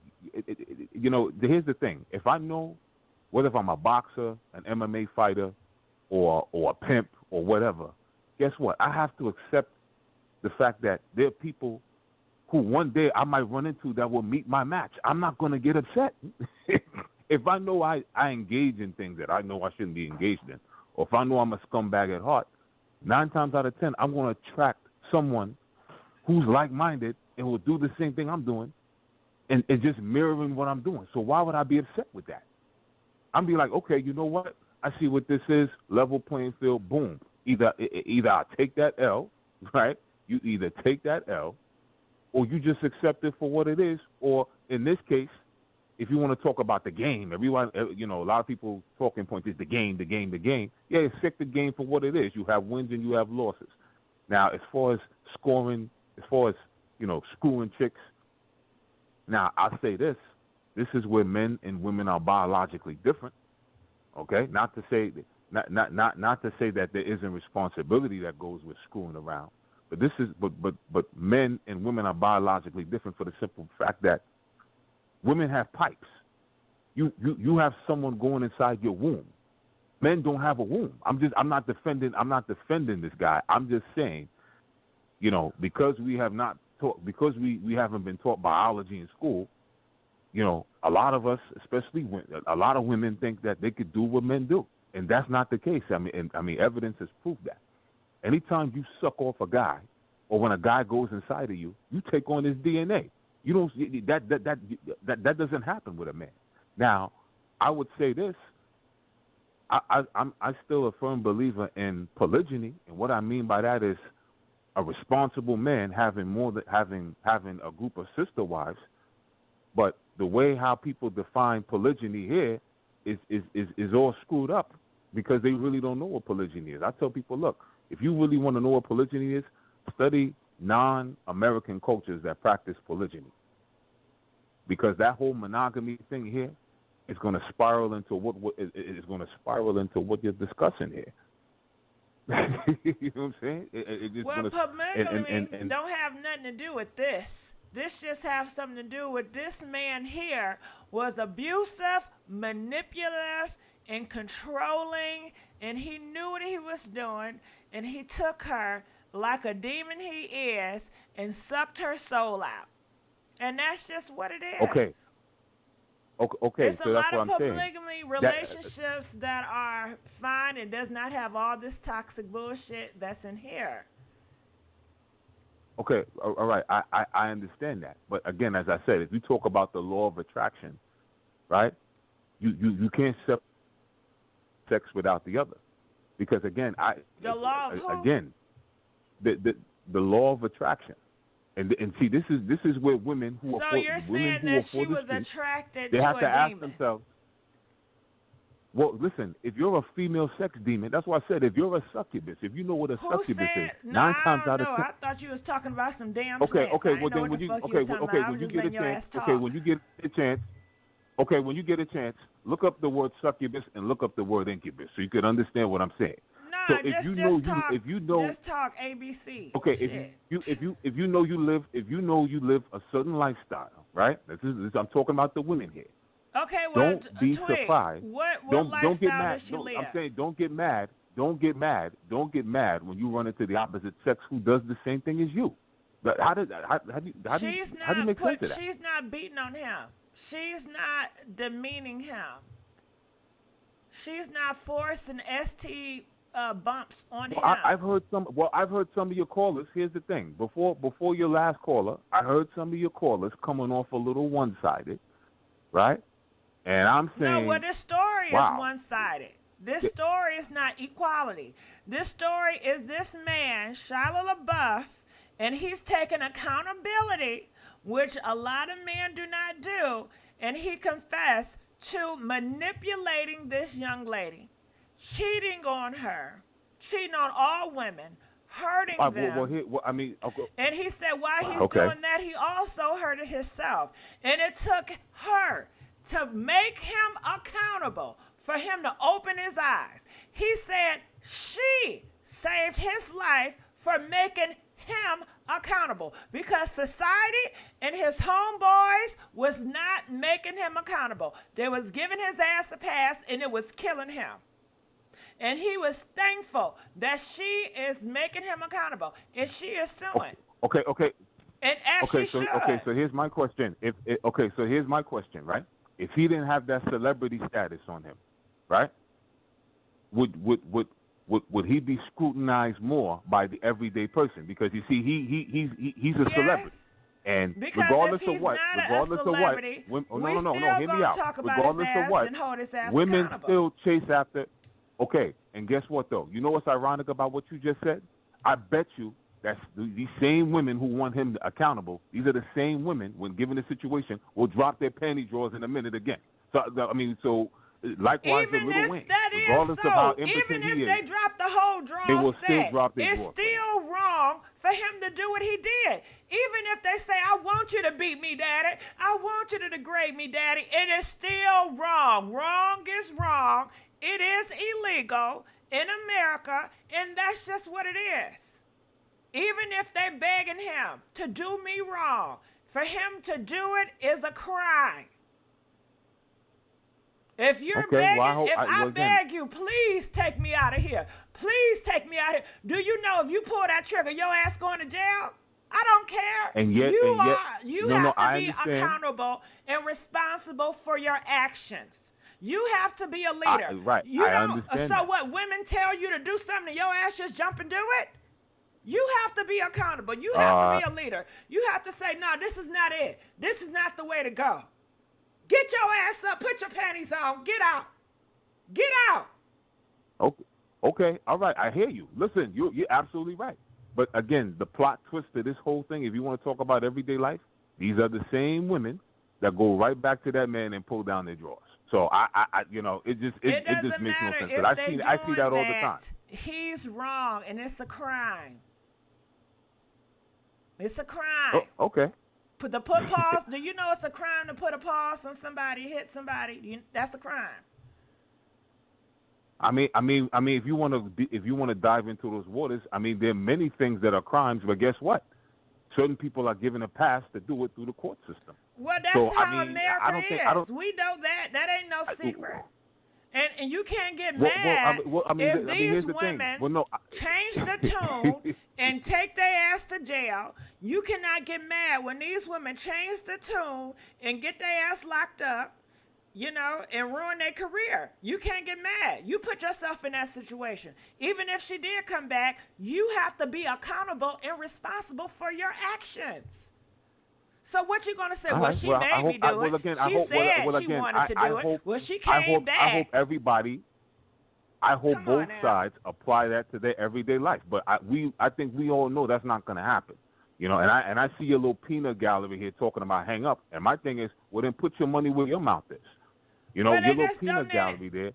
S9: You know, here's the thing. If I know, whether if I'm a boxer, an MMA fighter, or a pimp or whatever, guess what? I have to accept the fact that there are people who one day I might run into that will meet my match. I'm not going to get upset. If I know I engage in things that I know I shouldn't be engaged in, or if I know I'm a scumbag at heart, 9 times out of 10, I'm going to attract someone who's like-minded and will do the same thing I'm doing and just mirroring what I'm doing. So why would I be upset with that? I'm be like, okay, you know what? I see what this is, level playing field, boom. Either I take that L, right? You either take that L or you just accept it for what it is, or in this case, if you want to talk about the game, everyone, you know, a lot of people talking point is the game, the game, the game. Yeah, accept the game for what it is. You have wins and you have losses. Now, as far as scoring, as far as, you know, screwing chicks, now, I'll say this. This is where men and women are biologically different, okay? Not to say that there isn't responsibility that goes with screwing around. But this is but men and women are biologically different for the simple fact that women have pipes. You have someone going inside your womb. Men don't have a womb. I'm not defending this guy. I'm just saying, you know, because we have not taught, because we haven't been taught biology in school, you know, a lot of us, especially a lot of women think that they could do what men do, and that's not the case. I mean, evidence has proved that. Anytime you suck off a guy, or when a guy goes inside of you, you take on his DNA. You don't that doesn't happen with a man. Now, I would say this. I'm still a firm believer in polygyny, and what I mean by that is a responsible man having a group of sister wives. But the way how people define polygyny here is all screwed up because they really don't know what polygyny is. I tell people, look, if you really want to know what polygyny is, study non-American cultures that practice polygyny. because that whole monogamy thing here is going to spiral into what is going to spiral into what you're discussing here. You know what I'm saying?
S1: Well, polygamy don't have nothing to do with this. This just has something to do with this man here was abusive, manipulative, and controlling, and he knew what he was doing, and he took her like a demon he is and sucked her soul out. And that's just what it is.
S9: Okay. Okay,
S1: it's
S9: so
S1: a
S9: that's
S1: lot
S9: what
S1: of
S9: I'm saying.
S1: polygamy relationships that are fine and does not have all this toxic bullshit that's in here.
S9: Okay, all right, I understand that. But again, as I said, if you talk about the law of attraction, right, you can't separate sex without the other. Because again,
S1: the law of who?
S9: Again, the law of attraction. And see, this is where women who
S1: so you're saying that she was attracted
S9: they
S1: to
S9: have
S1: a
S9: to ask
S1: demon.
S9: themselves. Well, listen, if you're a female sex demon, that's why I said if you're a succubus, if you know what a succubus is,
S1: no,
S9: 9 times out of 10.
S1: I thought you was talking about some damn
S9: Okay,
S1: plants.
S9: well then when you when you get a chance, when you get a chance, when you get a chance, look up the word succubus and look up the word incubus so you could understand what I'm saying.
S1: No,
S9: so if you know
S1: just talk ABC.
S9: Okay,
S1: shit.
S9: if you know you live a certain lifestyle, right? This I'm talking about the women here.
S1: Okay, well,
S9: don't be surprised.
S1: What
S9: don't get mad.
S1: does she live?
S9: I'm saying don't get mad. Don't get mad when you run into the opposite sex who does the same thing as you. But how do you make sense of that?
S1: She's not beating on him. She's not demeaning him. She's not forcing ST bumps on him.
S9: I've heard some of your callers. Here's the thing. Before your last caller, I heard some of your callers coming off a little one-sided, right? And I'm saying,
S1: no, well, this story is one-sided. This story is not equality. This story is this man, Shia Labeouf, and he's taking accountability, which a lot of men do not do, and he confessed to manipulating this young lady, cheating on her, cheating on all women, hurting them. And he said while he's doing that, he also hurted himself. And it took her to make him accountable, for him to open his eyes. He said she saved his life for making him accountable, because society and his homeboys was not making him accountable. They was giving his ass a pass, and it was killing him. And he was thankful that she is making him accountable, and she is suing.
S9: Okay.
S1: And as she should.
S9: So here's my question. So here's my question, right? If he didn't have that celebrity status on him, right? Would he be scrutinized more by the everyday person? Because you see, he's a celebrity, and
S1: because
S9: regardless
S1: if he's
S9: of what,
S1: not a celebrity,
S9: hear me out.
S1: Talk about
S9: Regardless
S1: his ass
S9: of what,
S1: and hold his ass
S9: women
S1: accountable.
S9: still chase after. Okay, and guess what though? You know what's ironic about what you just said? I bet you that's these same women who want him accountable. These are the same women, when given a situation, will drop their panty drawers in a minute again. So likewise,
S1: even
S9: the Lil
S1: if
S9: Wayne,
S1: that
S9: regardless
S1: is
S9: of how
S1: so,
S9: impotent
S1: even if
S9: he
S1: they
S9: is,
S1: drop the whole
S9: they
S1: draw
S9: will
S1: set,
S9: still drop their
S1: it's
S9: drawers.
S1: still wrong for him to do what he did. Even if they say, I want you to beat me, daddy, I want you to degrade me, daddy, it is still wrong. Wrong is wrong. It is illegal in America, and that's just what it is. Even if they're begging him to do me wrong, for him to do it is a crime. If you're begging, I beg you, please take me out of here. Please take me out of here. Do you know if you pull that trigger, your ass going to jail? I don't care.
S9: And yet,
S1: you have to be
S9: understand.
S1: accountable and responsible for your actions. You have to be a leader.
S9: Right. I understand.
S1: So what, women tell you to do something, your ass just jump and do it? You have to be accountable. You have to be a leader. You have to say, no, this is not it. This is not the way to go. Get your ass up. Put your panties on. Get out. Get out.
S9: Okay. All right. I hear you. Listen, you're absolutely right. But again, the plot twist to this whole thing, if you want to talk about everyday life, these are the same women that go right back to that man and pull down their drawers. So it just makes no sense. But I see that all the time.
S1: He's wrong, and it's a crime. It's a crime.
S9: Okay.
S1: The put pause. Do you know it's a crime to put a pause on somebody, hit somebody? That's a crime.
S9: I mean, if you want to dive into those waters, I mean, there are many things that are crimes, but guess what? Certain people are given a pass to do it through the court system.
S1: Well, that's
S9: So,
S1: how
S9: I mean,
S1: America is. We know that. That ain't no secret. And you can't get mad if these women change the tune and take their ass to jail. You cannot get mad when these women change the tune and get their ass locked up, you know, and ruin their career. You can't get mad. You put yourself in that situation. Even if she did come back, you have to be accountable and responsible for your actions. So what you gonna say? Well, she made me do it. She said she wanted to do it. Well, she came back.
S9: I hope everybody, both sides apply that to their everyday life. But I think we all know that's not gonna happen. You know, and I see your little peanut gallery here talking about hang up. And my thing is, well, then put your money where your mouth is. You know, your little peanut gallery there.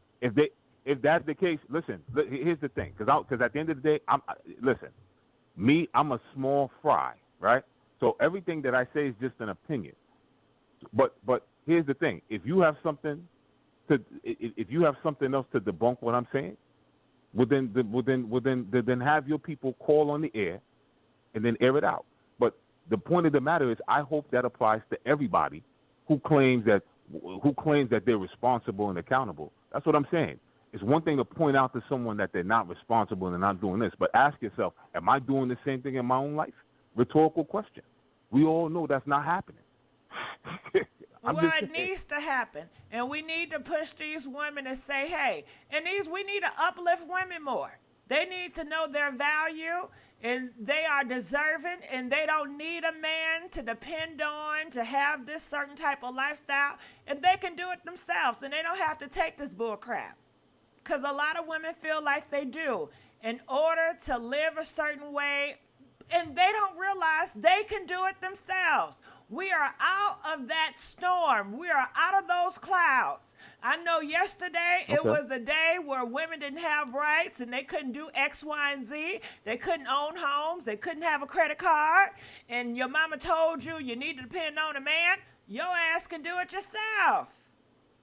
S9: If that's the case, listen. Here's the thing, because at the end of the day, I'm a small fry, right? So everything that I say is just an opinion. But here's the thing: if you have something else to debunk what I'm saying, then have your people call on the air, and then air it out. But the point of the matter is, I hope that applies to everybody who claims that they're responsible and accountable. That's what I'm saying. It's one thing to point out to someone that they're not responsible and they're not doing this, but ask yourself, am I doing the same thing in my own life? Rhetorical question. We all know that's not happening.
S1: Well, it needs to happen, and we need to push these women to say, hey, and we need to uplift women more. They need to know their value, and they are deserving, and they don't need a man to depend on to have this certain type of lifestyle, and they can do it themselves, and they don't have to take this bull crap. Because a lot of women feel like they do in order to live a certain way, and they don't realize they can do it themselves. We are out of that storm. We are out of those clouds. I know yesterday it was a day where women didn't have rights and they couldn't do X, Y, and Z. They couldn't own homes. They couldn't have a credit card. And your mama told you need to depend on a man. Your ass can do it yourself.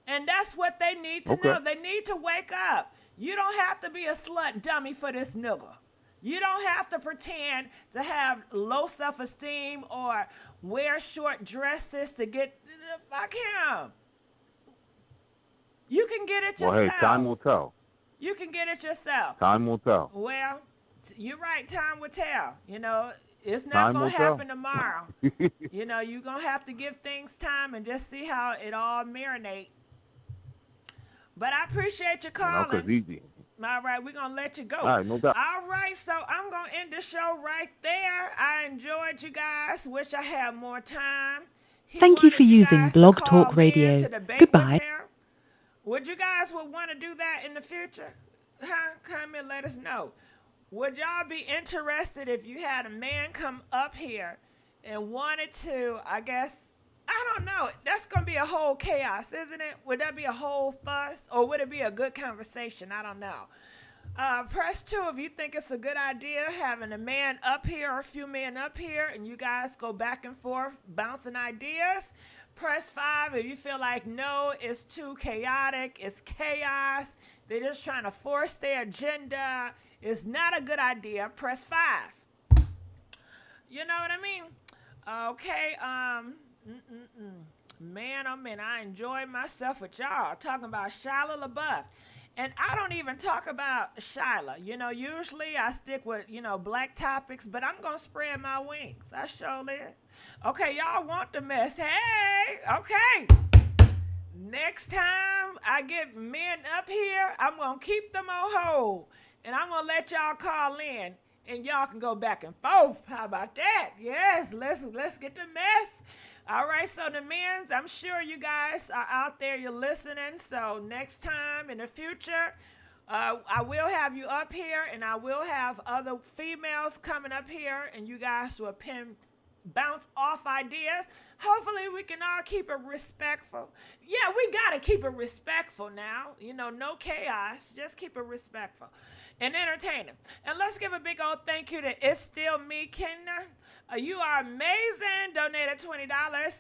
S1: And that's what they need to know. They need to wake up. You don't have to be a slut dummy for this nigga. You don't have to pretend to have low self-esteem or wear short dresses to get, fuck him. You can get it yourself.
S9: Well, hey, time will tell.
S1: You can get it yourself.
S9: Time will tell.
S1: Well, you're right, time will tell. You know, it's not going to happen tomorrow. You know, you're going to have to give things time and just see how it all marinate. But I appreciate you calling.
S9: No, 'cause easy.
S1: All right, we're going to let you go.
S9: All right, no doubt.
S1: All right, so I'm going to end the show right there. I enjoyed you guys. Wish I had more time.
S11: Thank you for using Blog Talk Radio. Goodbye.
S1: Would you guys want to do that in the future? Huh? Come and let us know. Would y'all be interested if you had a man come up here and wanted to, I guess, I don't know. That's going to be a whole chaos, isn't it? Would that be a whole fuss? Or would it be a good conversation? I don't know. Press 2 if you think it's a good idea having a man up here or a few men up here and you guys go back and forth bouncing ideas. Press 5 if you feel like, no, it's too chaotic. It's chaos. They're just trying to force their agenda. It's not a good idea. Press 5. You know what I mean? Okay, Man, oh man, I enjoyed myself with y'all talking about Shia Labeouf. And I don't even talk about Shia. You know, usually I stick with, black topics, but I'm going to spread my wings. I sure live. Okay, y'all want the mess. Hey, okay. Next time I get men up here, I'm going to keep them on hold. And I'm going to let y'all call in. And y'all can go back and forth. How about that? Yes, let's get the mess. All right, so the men's, I'm sure you guys are out there, you're listening. So next time in the future, I will have you up here, and I will have other females coming up here, and you guys will bounce off ideas. Hopefully we can all keep it respectful. Yeah, we got to keep it respectful now. You know, no chaos. Just keep it respectful and entertaining. And let's give a big old thank you to It's Still Me, Kenya. You are amazing. Donated $20.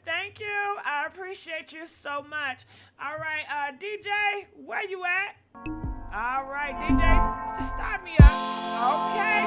S1: Thank you. I appreciate you so much. All right, DJ, where you at? All right, DJ, start me up. Okay.